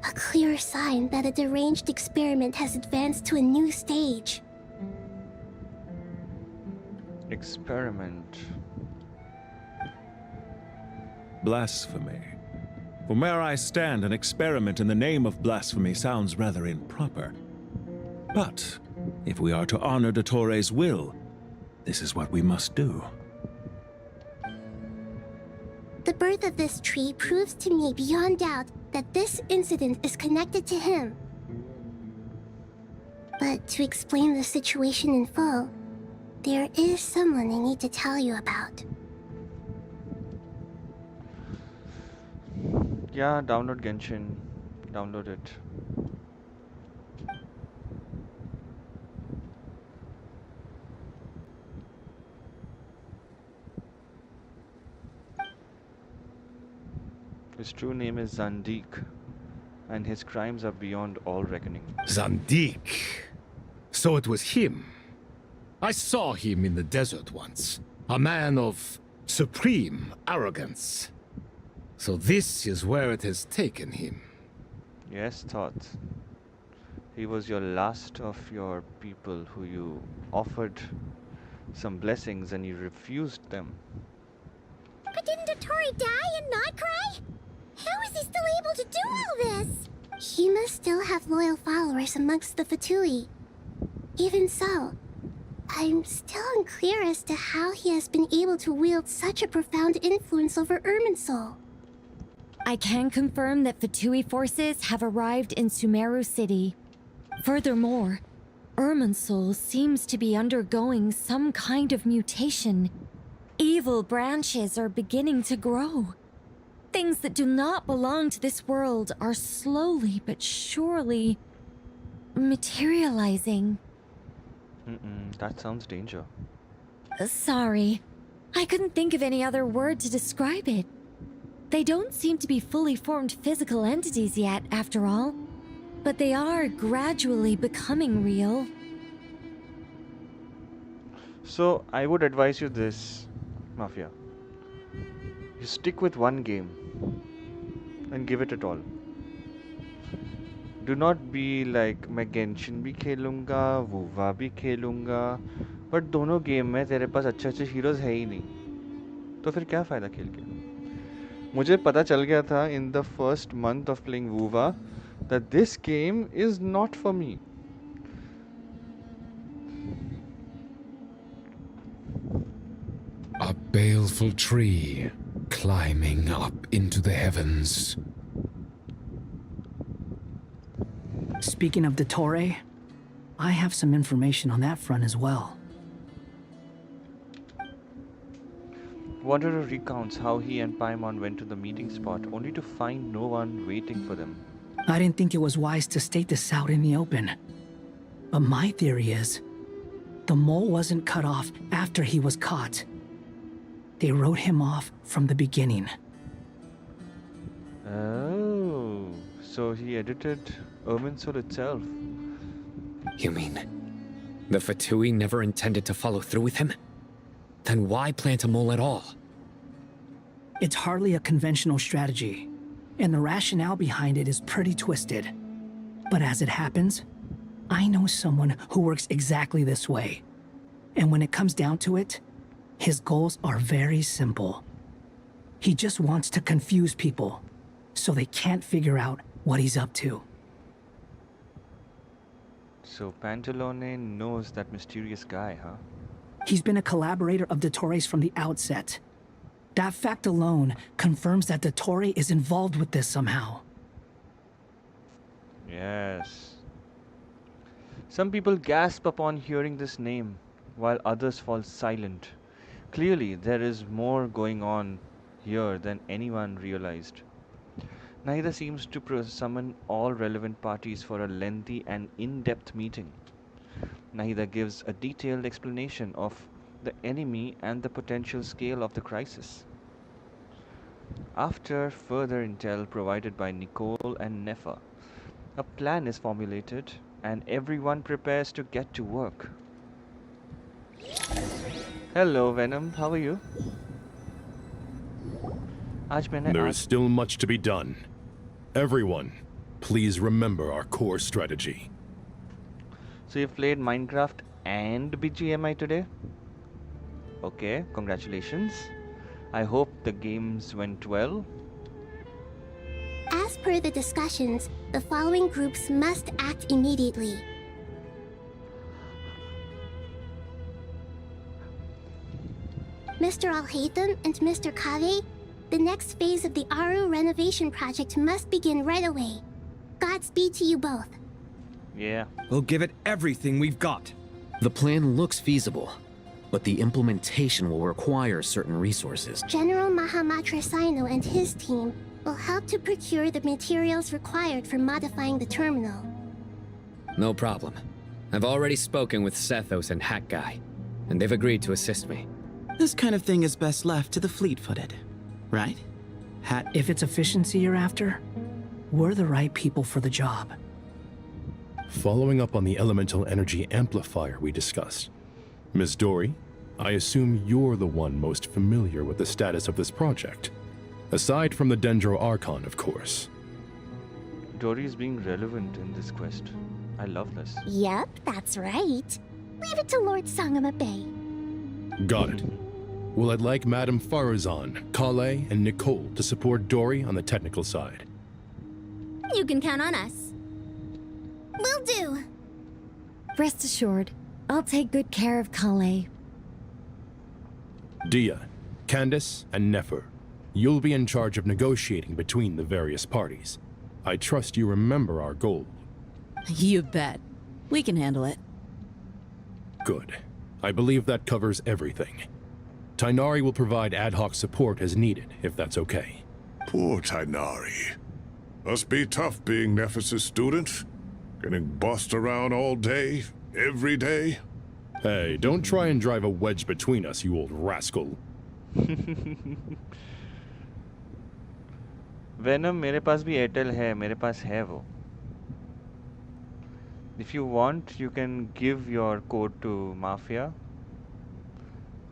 A clear sign that a deranged experiment has advanced to a new stage. Experiment. Blasphemy. From where I stand, an experiment in the name of blasphemy sounds rather improper. But if we are to honor Dottores' will, this is what we must do. The birth of this tree proves to me beyond doubt that this incident is connected to him. But to explain the situation in full, there is someone I need to tell you about. Yeah, download Genshin. Download it. His true name is Zandik, and his crimes are beyond all reckoning. Zandik. So it was him. I saw him in the desert once. A man of supreme arrogance. So this is where it has taken him. Yes, Thoth. He was your last of your people who you offered some blessings and you refused them. But didn't Dottore die and not cry? How is he still able to do all this? He must still have loyal followers amongst the Fatui. Even so, I'm still unclear as to how he has been able to wield such a profound influence over Irminsul. I can confirm that Fatui forces have arrived in Sumeru City. Furthermore, Irminsul seems to be undergoing some kind of mutation. Evil branches are beginning to grow. things that do not belong to this world are slowly but surely materializing. That sounds danger. Sorry. I couldn't think of any other word to describe it. They don't seem to be fully formed physical entities yet, after all. But they are gradually becoming real. So, I would advise you this, Mafia. You stick with one game and give it a all. Do not be like, मैं Genshin भी खेलूंगा, वुवा भी खेलूंगा, but दोनों game में तेरे पास अच्छे heroes है ही नहीं, तो फिर क्या फ़ायदा खेल के? मुझे पता चल गया था in the first month of playing वुवा that this game is not for me. A baleful tree climbing up into the heavens. Speaking of Dottore, I have some information on that front as well. Wanderer recounts how he and Paimon went to the meeting spot only to find no one waiting for them. I didn't think it was wise to state this out in the open. But my theory is, the mole wasn't cut off after he was caught. They wrote him off from the beginning. Oh, so he edited Irminsul itself. You mean the Fatui never intended to follow through with him? Then why plant a mole at all? It's hardly a conventional strategy, and the rationale behind it is pretty twisted. But as it happens, I know someone who works exactly this way. And when it comes down to it, his goals are very simple. He just wants to confuse people, so they can't figure out what he's up to. So Pantalone knows that mysterious guy, huh? He's been a collaborator of Dottore's from the outset. That fact alone confirms that Dottore is involved with this somehow. Yes. Some people gasp upon hearing this name, while others fall silent. Clearly, there is more going on here than anyone realized. Neither seems to summon all relevant parties for a lengthy and in-depth meeting. Neither gives a detailed explanation of the enemy and the potential scale of the crisis. After further intel provided by Nicole and Nefa, a plan is formulated and everyone prepares to get to work. Hello Venom, how are you? There is still much to be done. Everyone, please remember our core strategy. So you've played Minecraft and BGMI today? Okay, congratulations. I hope the games went well. As per the discussions, the following groups must act immediately. Mr. Al-Haytham and Mr. Kave, the next phase of the Aru renovation project must begin right away. Godspeed to you both. Yeah. We'll give it everything we've got. The plan looks feasible, but the implementation will require certain resources. General Mahamatra Sino and his team will help to procure the materials required for modifying the terminal. No problem. I've already spoken with Sethos and Hat Guy, and they've agreed to assist me. This kind of thing is best left to the fleet-footed, right? Hat, if it's efficiency you're after, we're the right people for the job. Following up on the elemental energy amplifier we discussed, Ms. Dory, I assume you're the one most familiar with the status of this project. Aside from the Dendro Archon, of course. Dory is being relevant in this quest. I love this. Yep, that's right. Leave it to Lord Sangama Bay. Got it. Well, I'd like Madame Farazan, Kale, and Nicole to support Dory on the technical side. You can count on us. Will do. Rest assured, I'll take good care of Kale. Dia, Candace, and Nefer, you'll be in charge of negotiating between the various parties. I trust you remember our goal. You bet. We can handle it. Good. I believe that covers everything. Tainari will provide ad hoc support as needed, if that's okay. Poor Tainari. Must be tough being Nephis' student. Getting bossed around all day, every day. Hey, don't try and drive a wedge between us, you old rascal. Venom, मेरे पास भी Airtel है, मेरे पास है वो. If you want, you can give your code to Mafia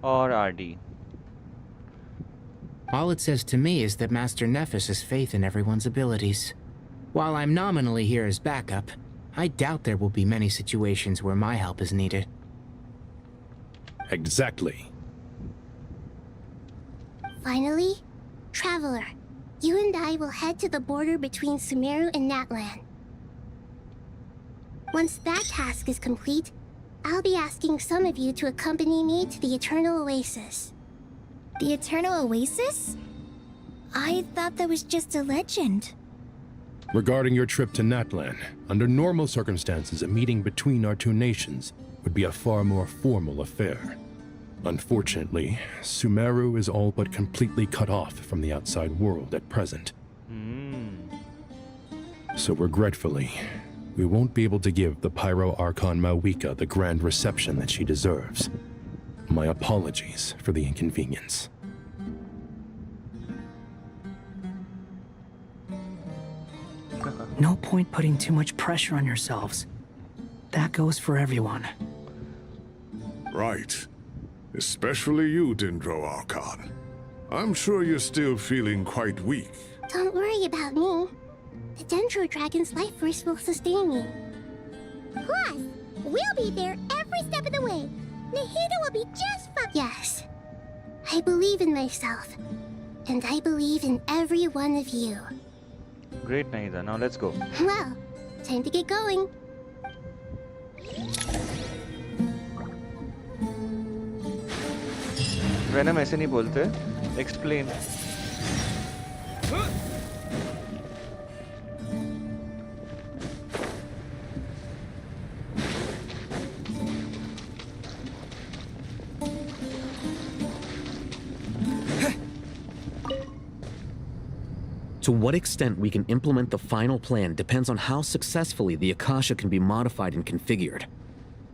or RD. All it says to me is that Master Nephis has faith in everyone's abilities. While I'm nominally here as backup, I doubt there will be many situations where my help is needed. Exactly. Finally, Traveler, you and I will head to the border between Sumeru and Natlan. Once that task is complete, I'll be asking some of you to accompany me to the Eternal Oasis. The Eternal Oasis? I thought that was just a legend. Regarding your trip to Natlan, under normal circumstances, a meeting between our two nations would be a far more formal affair. Unfortunately, Sumeru is all but completely cut off from the outside world at present. So regretfully, we won't be able to give the Pyro Archon Mawika the grand reception that she deserves. My apologies for the inconvenience. No point putting too much pressure on yourselves. That goes for everyone. Right. Especially you, Dendro Archon. I'm sure you're still feeling quite weak. Don't worry about me. The Dendro Dragon's life force will sustain me. Plus, we'll be there every step of the way. Nahida will be just fine. Yes. I believe in myself. And I believe in every one of you. Great, Nahida. Now let's go. Well, time to get going. Venom ऐसे नहीं बोलते. Explain. To what extent we can implement the final plan depends on how successfully the Akasha can be modified and configured.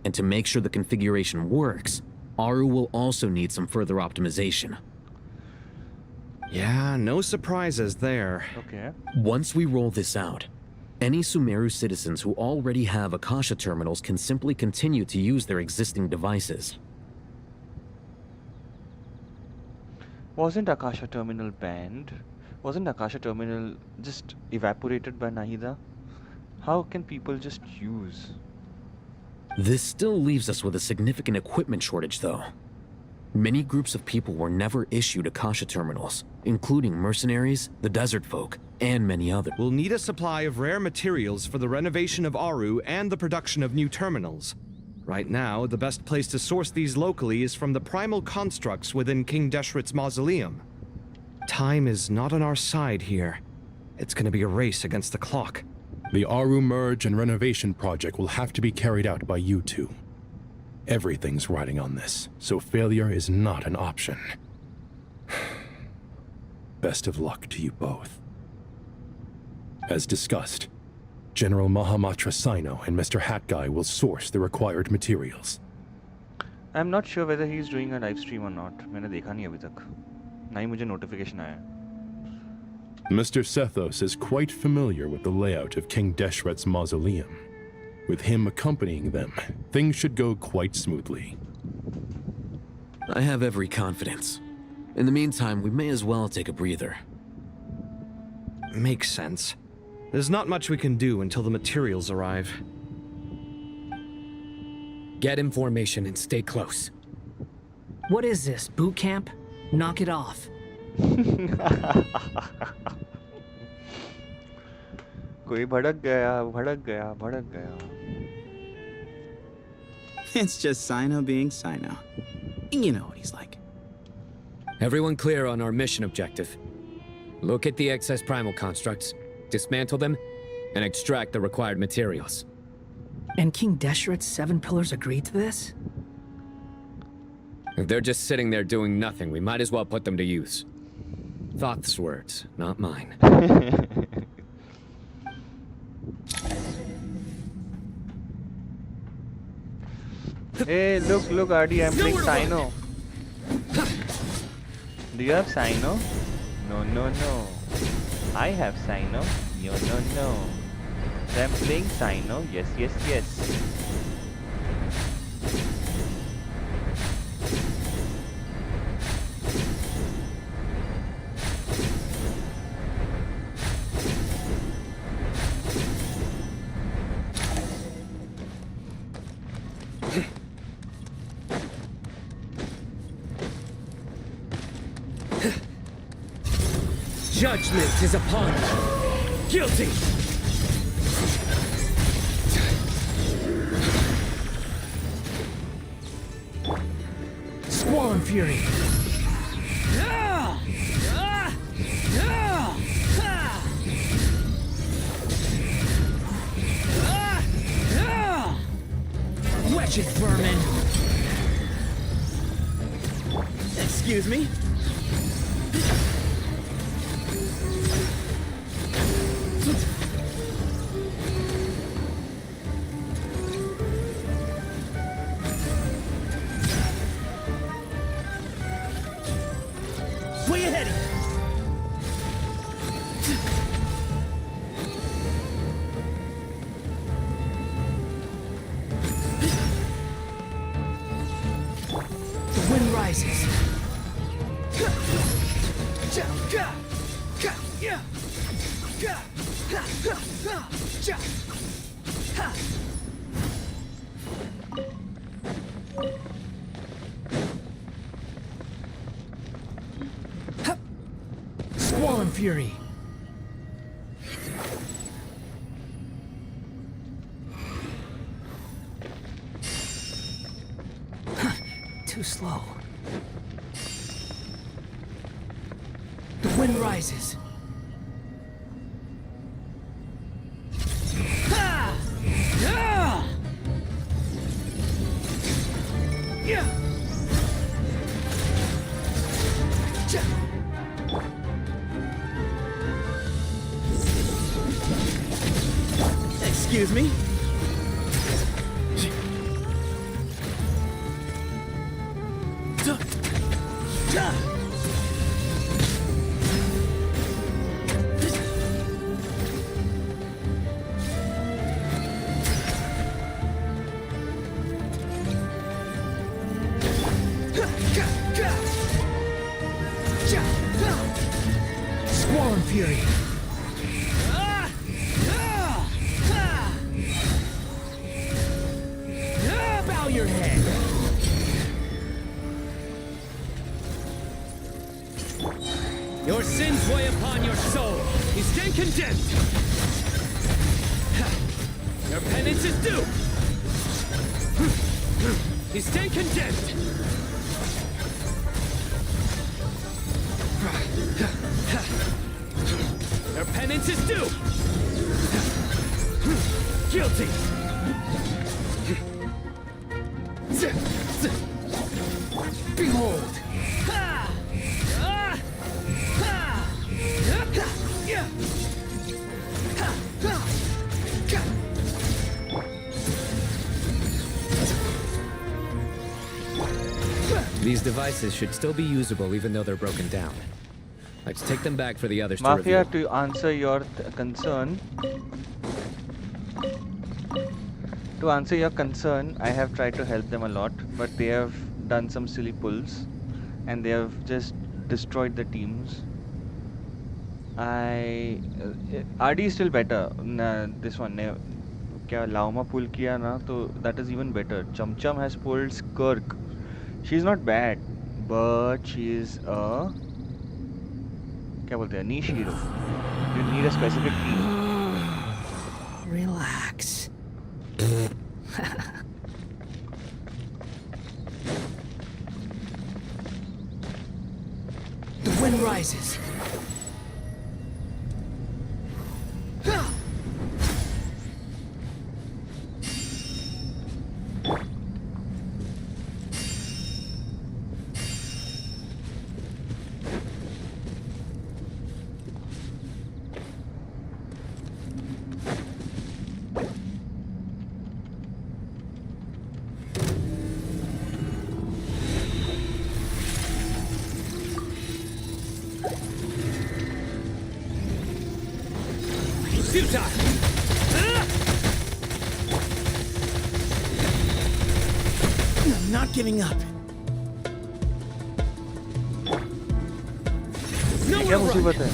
And to make sure the configuration works, Aru will also need some further optimization. Yeah, no surprises there. Okay. Once we roll this out, any Sumeru citizens who already have Akasha terminals can simply continue to use their existing devices. Wasn't Akasha Terminal banned? Wasn't Akasha Terminal just evaporated by Nahida? How can people just use? This still leaves us with a significant equipment shortage, though. Many groups of people were never issued Akasha terminals, including mercenaries, the desert folk, and many others. We'll need a supply of rare materials for the renovation of Aru and the production of new terminals. Right now, the best place to source these locally is from the primal constructs within King Deshret's mausoleum. Time is not on our side here. It's gonna be a race against the clock. The Aru merge and renovation project will have to be carried out by you two. Everything's riding on this, so failure is not an option. Best of luck to you both. As discussed, General Mahamatra Sino and Mr. Hat Guy will source the required materials. I'm not sure whether he's doing a live stream or not. मैंने देखा नहीं अभी तक. ना ही मुझे notification आया. Mr. Sethos is quite familiar with the layout of King Deshret's mausoleum. With him accompanying them, things should go quite smoothly. I have every confidence. In the meantime, we may as well take a breather. Makes sense. There's not much we can do until the materials arrive. Get information and stay close. What is this, boot camp? Knock it off. कोई भड़क गया, भड़क गया, भड़क गया. It's just Sino being Sino. You know what he's like. Everyone clear on our mission objective. Locate the excess primal constructs, dismantle them, and extract the required materials. And King Deshret's 7 pillars agreed to this? If they're just sitting there doing nothing, we might as well put them to use. Thoth's words, not mine. Hey, look, Ardy, I'm playing Sino. Do you have Sino? No. I have Sino. No. So I'm playing Sino. Yes. Judgment is upon you. Guilty! Squall Fury! Wretched vermin! Excuse me? Where you heading? The wind rises. Squall and Fury. Too slow. The wind rises. Excuse me? Squall and Fury. Bow your head. Your sins weigh upon your soul. You stand condemned. Your penance is due. You stand condemned. Your penance is due. Guilty. Behold. These devices should still be usable even though they're broken down. Let's take them back for the others Mafia, to review. to answer your concern, I have tried to help them a lot, but they have done some silly pulls, and they have just destroyed the teams. RD is still better. This one, क्या Lauma pull किया ना, तो that is even better. Chum has pulled Skirk. She's not bad, but she is a क्या बोलते हैं, niche hero. You need a specific team. Relax. The wind rises. I'm not giving up. ये क्या मुसीबत है?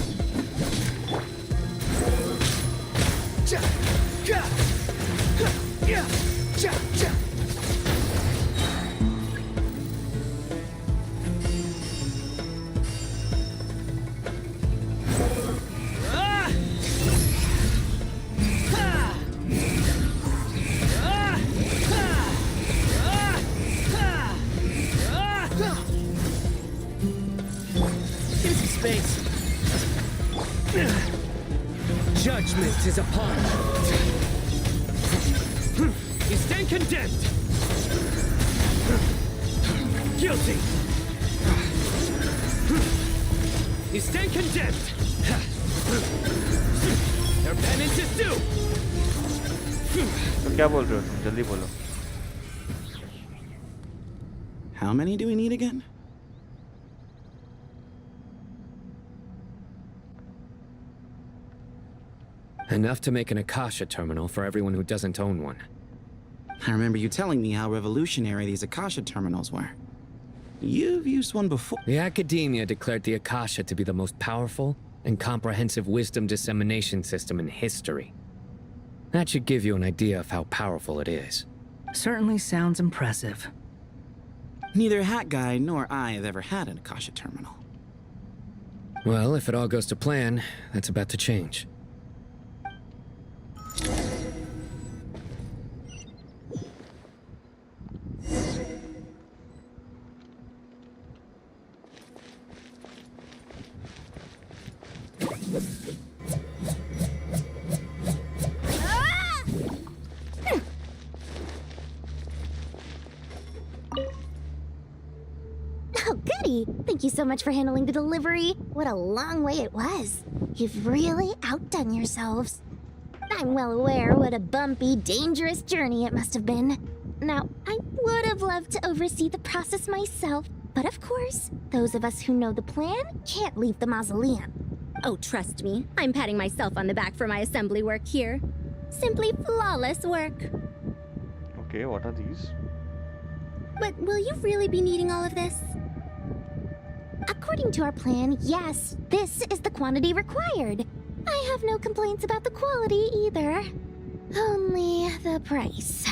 Judgment is upon you. You stand condemned. Guilty. You stand condemned. Your penance is due. तो क्या बोल रहे हो तुम? जल्दी बोलो. How many do we need again? Enough to make an Akasha terminal for everyone who doesn't own one. I remember you telling me how revolutionary these Akasha terminals were. You've used one before. The Academia declared the Akasha to be the most powerful and comprehensive wisdom dissemination system in history. That should give you an idea of how powerful it is. Certainly sounds impressive. Neither Hat Guy nor I have ever had an Akasha terminal. Well, if it all goes to plan, that's about to change. Oh, goody! Thank you so much for handling the delivery. What a long way it was. You've really outdone yourselves. I'm well aware what a bumpy, dangerous journey it must have been. Now, I would have loved to oversee the process myself, but of course, those of us who know the plan can't leave the mausoleum. Oh, trust me, I'm patting myself on the back for my assembly work here. Simply flawless work. Okay, what are these? But will you really be needing all of this? According to our plan, yes, this is the quantity required. I have no complaints about the quality either. Only the price.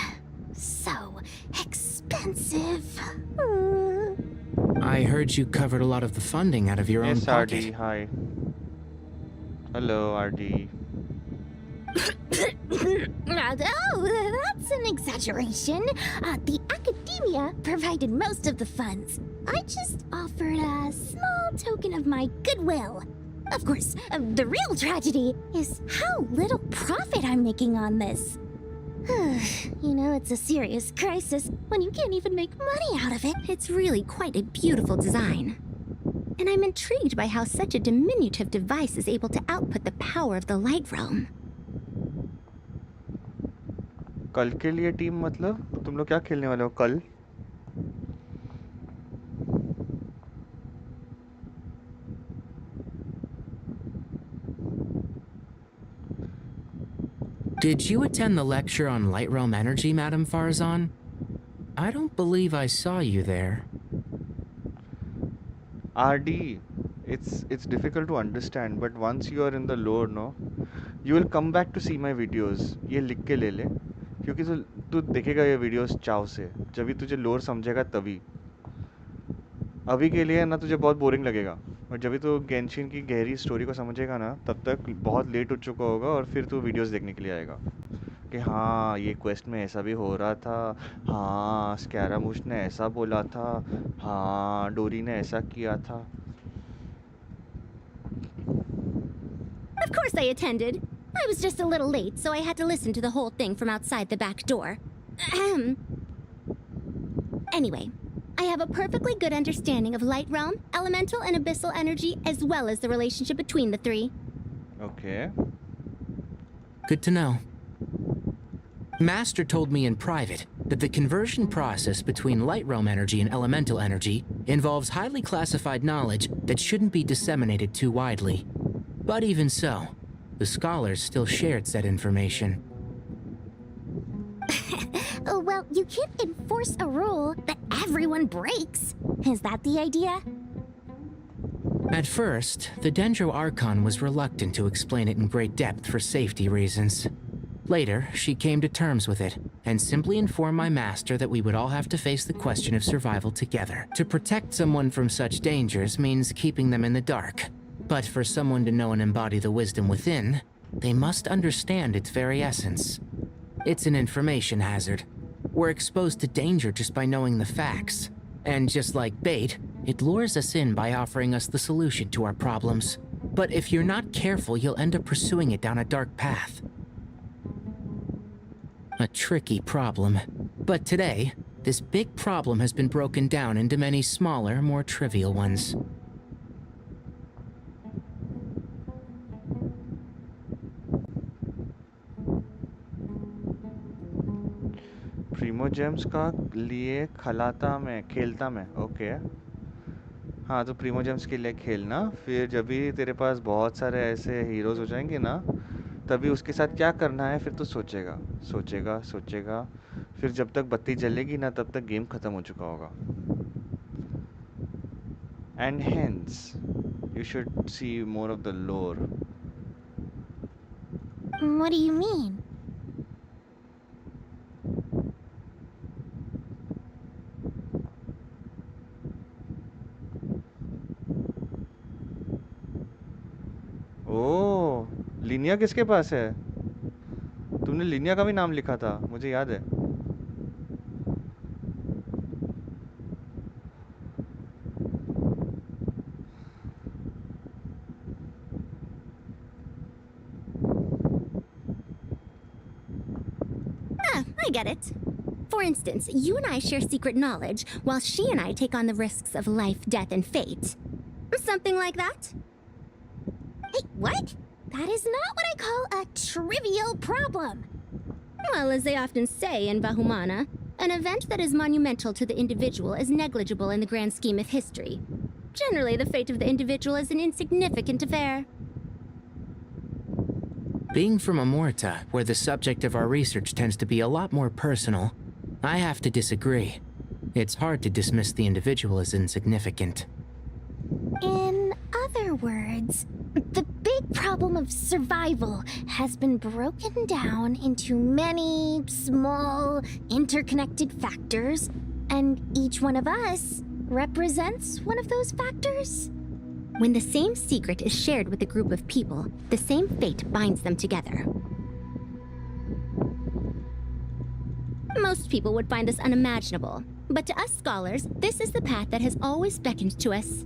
So expensive. I heard you covered a lot of the funding out of your own Yes, pocket. RD, hi. Hello, RD. Oh, that's an exaggeration. The Academia provided most of the funds. I just offered a small token of my goodwill. Of course, the real tragedy is how little profit I'm making on this. You know, it's a serious crisis when you can't even make money out of it. It's really quite a beautiful design. And I'm intrigued by how such a diminutive device is able to output the power of the light realm. कल के लिए team मतलब तुम लोग क्या खेलने वाले हो कल? Did you attend the lecture on light realm energy, Madame Farzan? I don't believe I saw you there. RD, it's difficult to understand, but once you are in the lore, no, you will come back to see my videos. ये लिख के ले ले, क्योंकि तू देखेगा ये videos चाव से. जब भी तुझे lore समझेगा तभी. अभी के लिए ना तुझे बहुत बोरिंग लगेगा, और जब भी तू गेंशिन की गहरी स्टोरी को समझेगा ना, तब तक बहुत लेट हो चुका होगा और फिर तू वीडियोस देखने के लिए आएगा कि हाँ ये क्वेस्ट में ऐसा भी हो रहा था, हाँ स्कैरामूश ने ऐसा बोला था, हाँ डोरी ने ऐसा किया था. Of course I attended. I was just a little late, so I had to listen to the whole thing from outside the back door. Anyway, I have a perfectly good understanding of light realm, elemental and abyssal energy, as well as the relationship between the three. Okay. Good to know. Master told me in private that the conversion process between light realm energy and elemental energy involves highly classified knowledge that shouldn't be disseminated too widely. But even so, the scholars still shared said information. Oh, well, you can't enforce a rule that everyone breaks. Is that the idea? At first, the Dendro Archon was reluctant to explain it in great depth for safety reasons. Later, she came to terms with it, and simply informed my master that we would all have to face the question of survival together. To protect someone from such dangers means keeping them in the dark. But for someone to know and embody the wisdom within, they must understand its very essence. It's an information hazard. We're exposed to danger just by knowing the facts. And just like bait, it lures us in by offering us the solution to our problems. But if you're not careful, you'll end up pursuing it down a dark path. A tricky problem. But today, this big problem has been broken down into many smaller, more trivial ones. Primo James का लिए खेलता मैं okay हाँ तो Primo James के लिए खेलना फिर जब भी तेरे पास बहुत सारे ऐसे हीरोज हो जाएंगे ना तभी उसके साथ क्या करना है फिर तो सोचेगा फिर जब तक बत्ती जलेगी ना तब तक गेम खत्म हो चुका होगा and hence you should see more of the लोर What do you mean? ओह लिनिया किसके पास है तुमने लिनिया का भी नाम लिखा था मुझे याद है I get it. For instance, you and I share secret knowledge, while she and I take on the risks of life, death, and fate. Something like that? Hey, what? That is not what I call a trivial problem. Well, as they often say in Bahumana, an event that is monumental to the individual is negligible in the grand scheme of history. Generally, the fate of the individual is an insignificant affair. Being from Amorta, where the subject of our research tends to be a lot more personal, I have to disagree. It's hard to dismiss the individual as insignificant. In other words, the big problem of survival has been broken down into many small, interconnected factors, and each one of us represents one of those factors. When the same secret is shared with a group of people, the same fate binds them together. Most people would find this unimaginable, but to us scholars, this is the path that has always beckoned to us.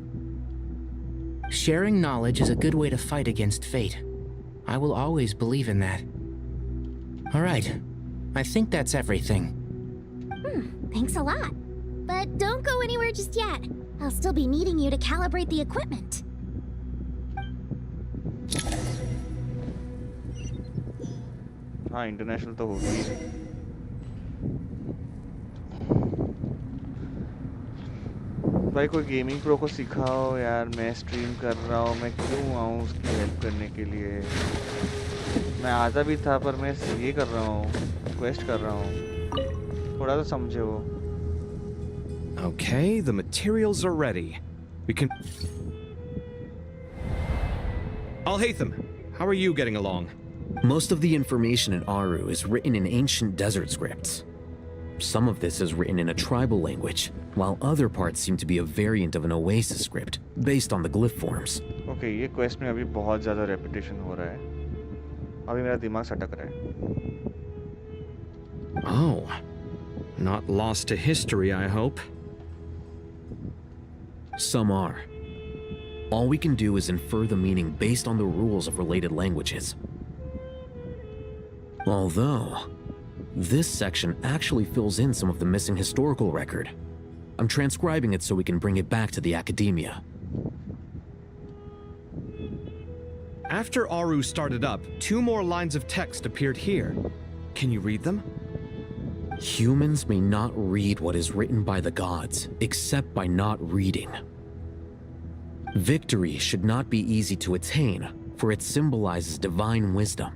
Sharing knowledge is a good way to fight against fate. I will always believe in that. All right, I think that's everything. Thanks a lot. But don't go anywhere just yet. I'll still be needing you to calibrate the equipment. हाँ international तो होगी ही भाई कोई gaming pro को सिखाओ यार मैं stream कर रहा हूँ मैं क्यों आऊँ उसकी हेल्प करने के लिए मैं आता भी था पर मैं ये कर रहा हूँ क्वेस्ट कर रहा हूँ थोड़ा तो समझे वो Okay, the materials are ready. We can... Al-Haytham, how are you getting along? Most of the information in Aru is written in ancient desert scripts. Some of this is written in a tribal language, while other parts seem to be a variant of an Oasis script, based on the glyph forms. Okay, ये quest में अभी बहुत ज़्यादा repetition हो रहा है अभी मेरा दिमाग सटक रहा है Oh, not lost to history, I hope. Some are. All we can do is infer the meaning based on the rules of related languages. Although, this section actually fills in some of the missing historical record. I'm transcribing it so we can bring it back to the academia. After Aru started up, 2 more lines of text appeared here. Can you read them? Humans may not read what is written by the gods, except by not reading. Victory should not be easy to attain, for it symbolizes divine wisdom.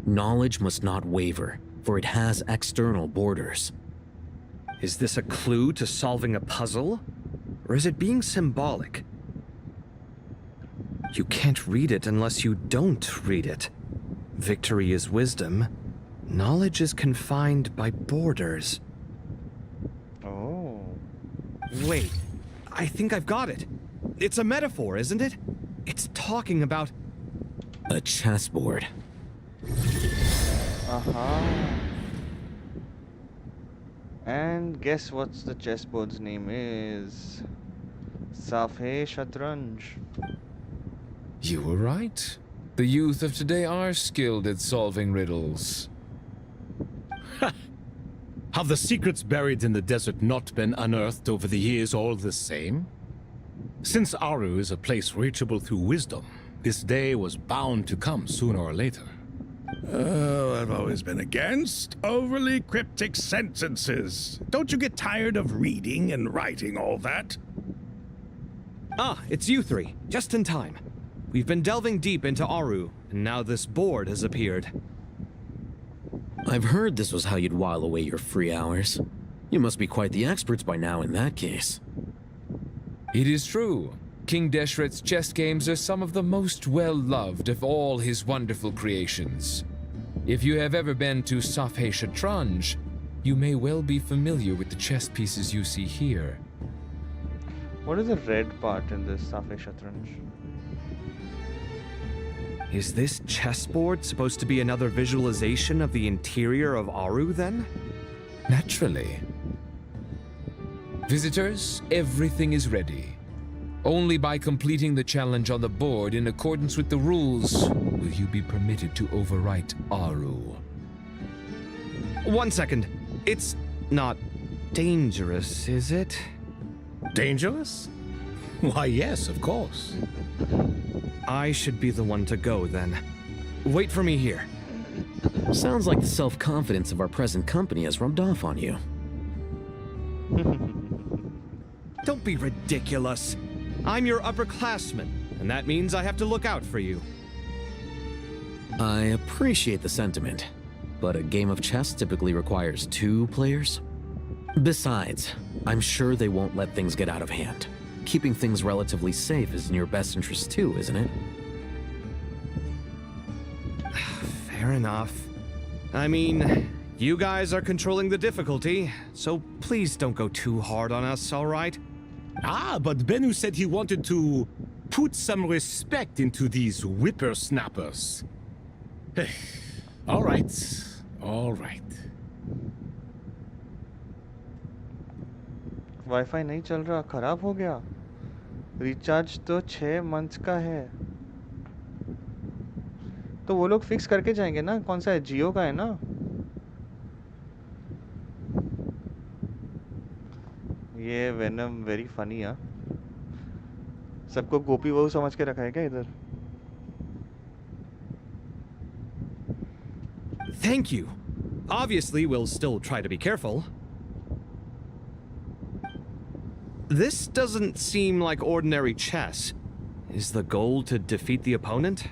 Knowledge must not waver, for it has external borders. Is this a clue to solving a puzzle? Or is it being symbolic? You can't read it unless you don't read it. Victory is wisdom. Knowledge is confined by borders. Oh. Wait, I think I've got it. It's a metaphor, isn't it? It's talking about... a chessboard. And guess what's the chessboard's name is? Safhe Shatranj. You were right. The youth of today are skilled at solving riddles. Have the secrets buried in the desert not been unearthed over the years all the same? Since Aru is a place reachable through wisdom, this day was bound to come sooner or later. Oh, I've always been against overly cryptic sentences. Don't you get tired of reading and writing all that? Ah, it's you three. Just in time. We've been delving deep into Aru, and now this board has appeared. I've heard this was how you'd while away your free hours. You must be quite the experts by now in that case. It is true. King Deshret's chess games are some of the most well-loved of all his wonderful creations. If you have ever been to Safhe Shatranj, you may well be familiar with the chess pieces you see here. What is the red part in this Safhe Shatranj? Is this chessboard supposed to be another visualization of the interior of Aru, then? Naturally. Visitors, everything is ready. Only by completing the challenge on the board in accordance with the rules will you be permitted to overwrite Aru. 1 second. It's not dangerous, is it? Dangerous? Why, yes, of course. I should be the one to go, then. Wait for me here. Sounds like the self-confidence of our present company has rubbed off on you. Don't be ridiculous. I'm your upperclassman, and that means I have to look out for you. I appreciate the sentiment, but a game of chess typically requires 2 players. Besides, I'm sure they won't let things get out of hand. Keeping things relatively safe is in your best interest too, isn't it? Fair enough. I mean, you guys are controlling the difficulty, so please don't go too hard on us, all right? Ah, but Bennu said he wanted to put some respect into these whippersnappers. All right, all right. Wifi नहीं चल रहा, खराब हो गया। Recharge तो 6 months का है। तो वो लोग फिक्स करके जाएंगे ना? कौन सा है? जियो का है ना? ये वेनम वेरी फनी है। सबको गोपी बहू समझ के रखा है क्या इधर? Thank you. Obviously, we'll still try to be careful. This doesn't seem like ordinary chess. Is the goal to defeat the opponent?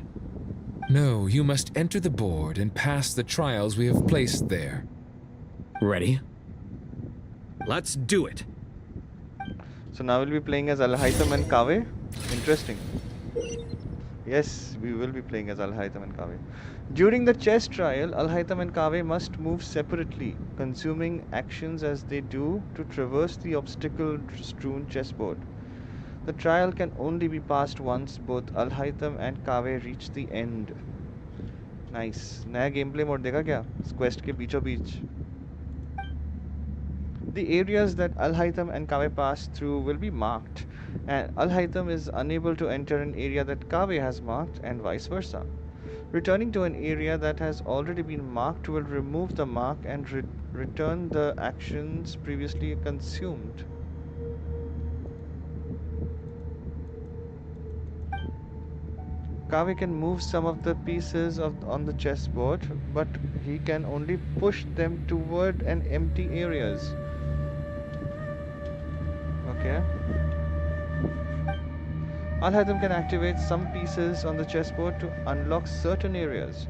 No, you must enter the board and pass the trials we have placed there. Ready? Let's do it. So now we'll be playing as Al-Haytham and Kaveh. Interesting. Yes, we will be playing as Al-Haytham and Kaveh. During the chess trial, Al-Haytham and Kaveh must move separately, consuming actions as they do to traverse the obstacle-strewn chessboard. The trial can only be passed once both Al-Haytham and Kaveh reach the end. Nice. नया gameplay mode देखा क्या? इस quest के बीचों बीच. The areas that Al-Haytham and Kaveh pass through will be marked, and Al-Haytham is unable to enter an area that Kaveh has marked, and vice versa. Returning to an area that has already been marked will remove the mark and return the actions previously consumed. Kaveh can move some of the pieces on the chessboard, but he can only push them toward an empty areas. Okay. Al-Haytham can activate some pieces on the chessboard to unlock certain areas.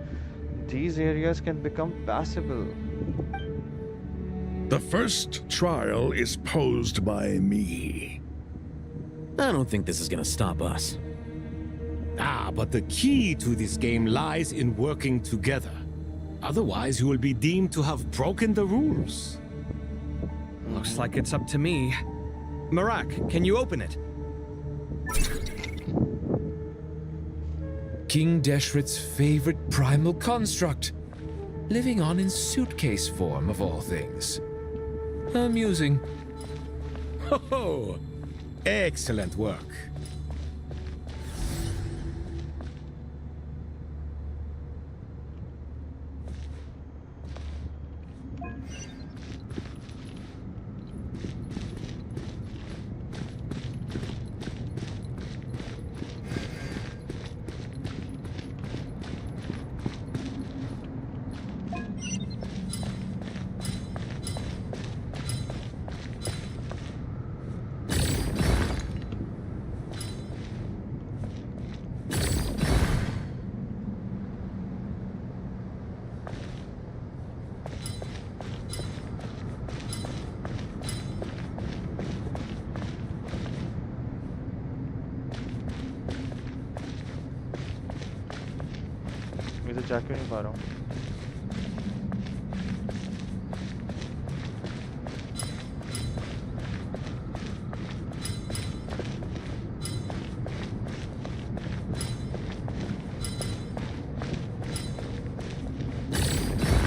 These areas can become passable The first trial is posed by me. I don't think this is gonna stop us. Ah, but the key to this game lies in working together. Otherwise, you will be deemed to have broken the rules. Looks like it's up to me. Marak, can you open it? King Deshret's favorite primal construct. Living on in suitcase form, of all things. Amusing. Ho ho! Excellent work. मैं तो जा क्यों नहीं पा रहा हूँ?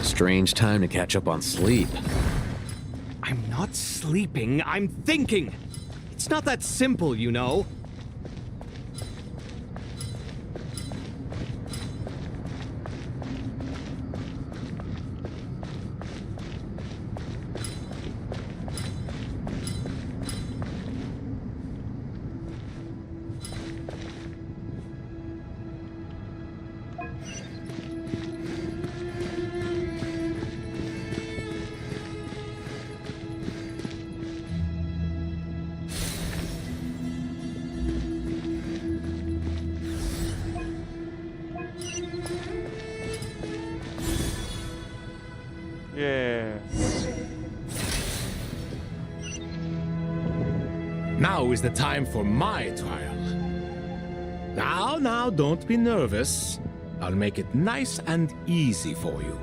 Strange time to catch up on sleep. I'm not sleeping, I'm thinking! It's not that simple, you know. Yeah. Now is the time for my trial. Now, don't be nervous. I'll make it nice and easy for you.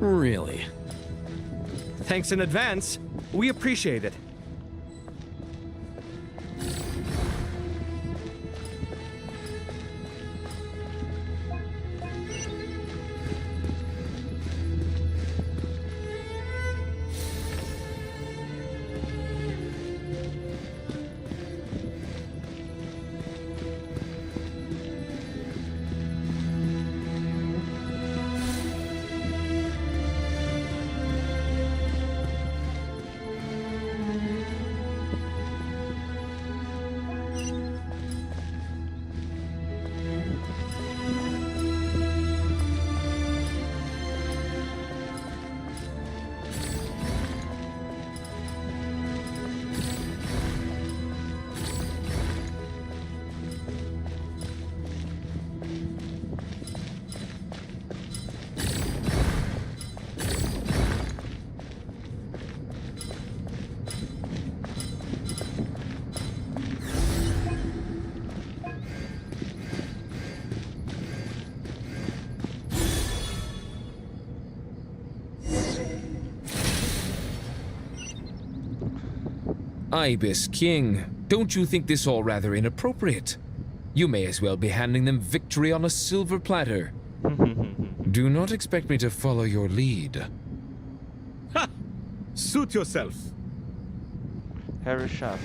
Really? Thanks in advance. We appreciate it. Ibis King, don't you think this all rather inappropriate? You may as well be handing them victory on a silver platter. Do not expect me to follow your lead. Ha! Suit yourself. Harris Schaff.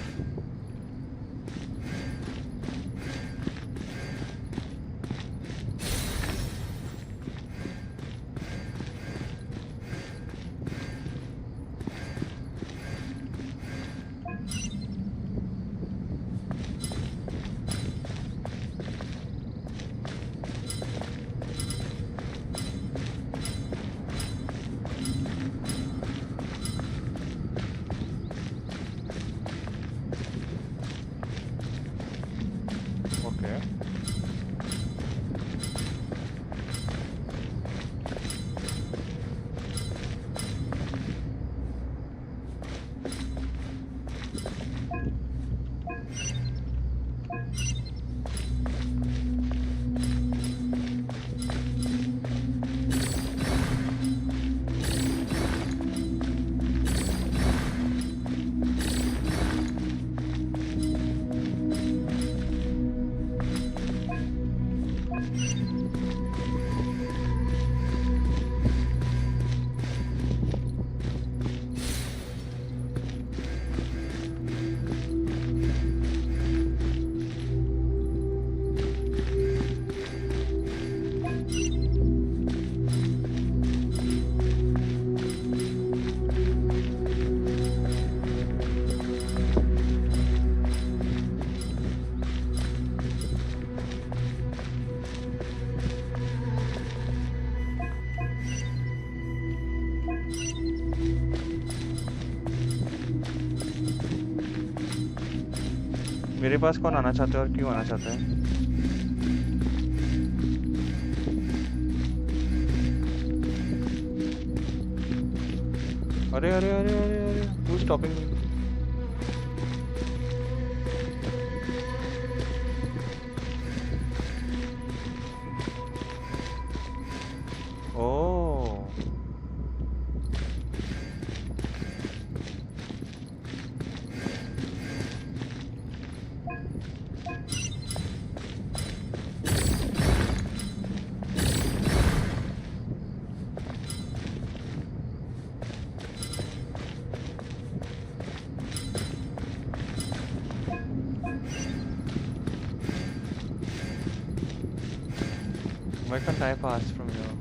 मेरे पास कौन आना चाहता है और क्यों आना चाहता है? अरे अरे अरे अरे अरे, who's stopping me? Oh. Why can't I pass from here?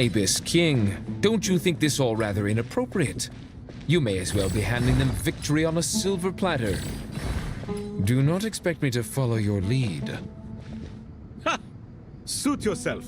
Ibis King, don't you think this all rather inappropriate? You may as well be handing them victory on a silver platter. Do not expect me to follow your lead. Ha! Suit yourself.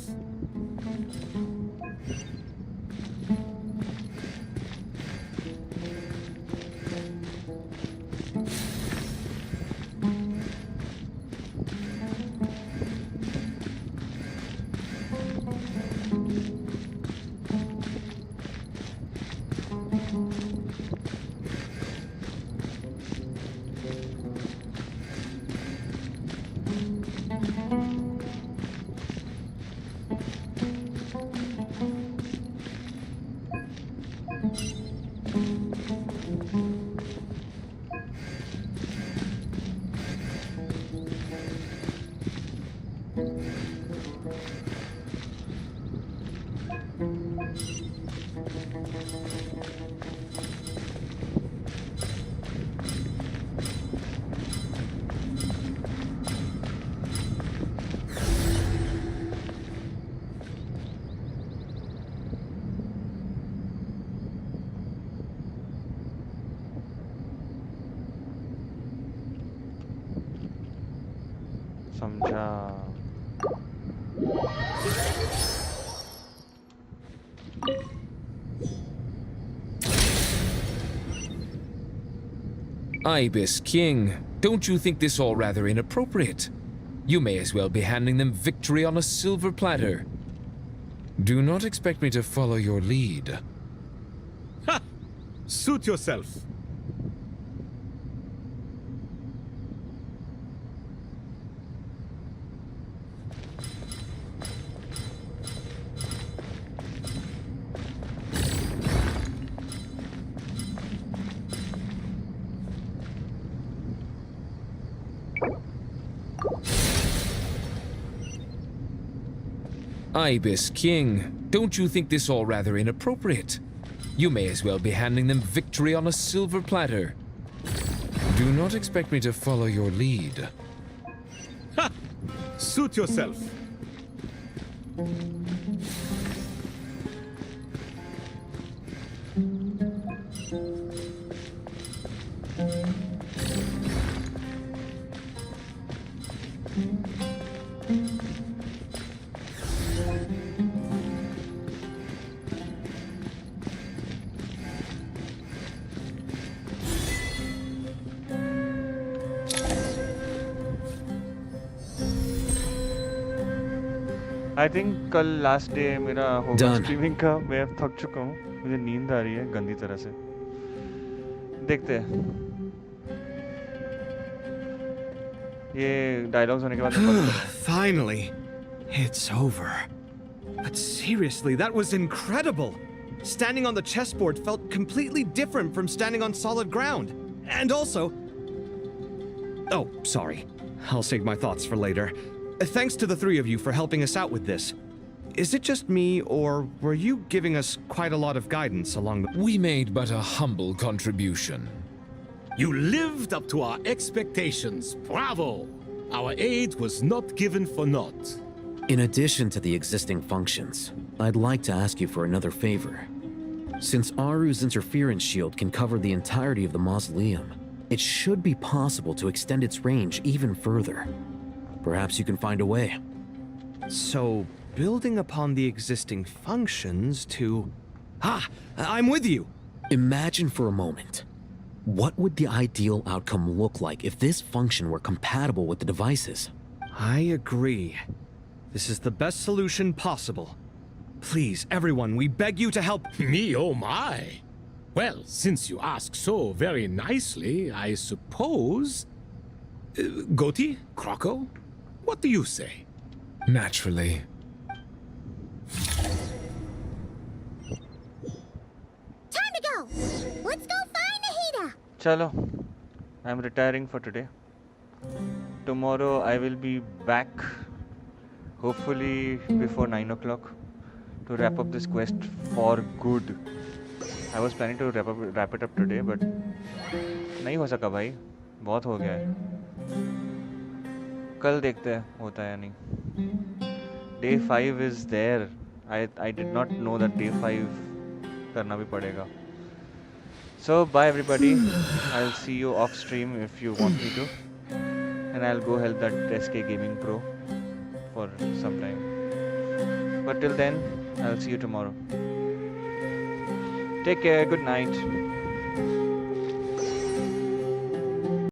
समझा। Ibis King, don't you think this all rather inappropriate? You may as well be handing them victory on a silver platter. Do not expect me to follow your lead. Ha! Suit yourself. Ibis King, don't you think this all rather inappropriate? You may as well be handing them victory on a silver platter. Do not expect me to follow your lead. Ha! Suit yourself. I think कल last day मेरा होगा Done. streaming का. मैं अब थक चुका हूँ. मुझे नींद आ रही है गंदी तरह से. देखते हैं. ये dialogues होने के बाद मैं बंद करूँगा. Finally, it's over. But seriously, that was incredible. Standing on the chessboard felt completely different from standing on solid ground. And also... Oh, sorry. I'll save my thoughts for later. Thanks to the three of you for helping us out with this. Is it just me, or were you giving us quite a lot of guidance along the... We made but a humble contribution. You lived up to our expectations. Bravo! Our aid was not given for naught. In addition to the existing functions, I'd like to ask you for another favor. Since Aru's interference shield can cover the entirety of the mausoleum, it should be possible to extend its range even further. Perhaps you can find a way. So, building upon the existing functions to... Ah! I'm with you! Imagine for a moment. What would the ideal outcome look like if this function were compatible with the devices? I agree. This is the best solution possible. Please, everyone, we beg you to help. Me, oh my! Well, since you ask so very nicely, I suppose... Goti? Croco? What do you say? Naturally. Time to go! Let's go find Nahida! चलो, I'm retiring for today. Tomorrow I will be back, hopefully before 9 o'clock, to wrap up this quest for good. I was planning to wrap it up today, but नहीं हो सका भाई, बहुत हो गया है. कल देखते हैं होता है या नहीं. Day 5 is there. I did not know that day 5 करना भी पड़ेगा. So bye everybody. I'll see you off stream if you want me to, and I'll go help that SK Gaming Pro for some time. But till then, I'll see you tomorrow. Take care. Good night.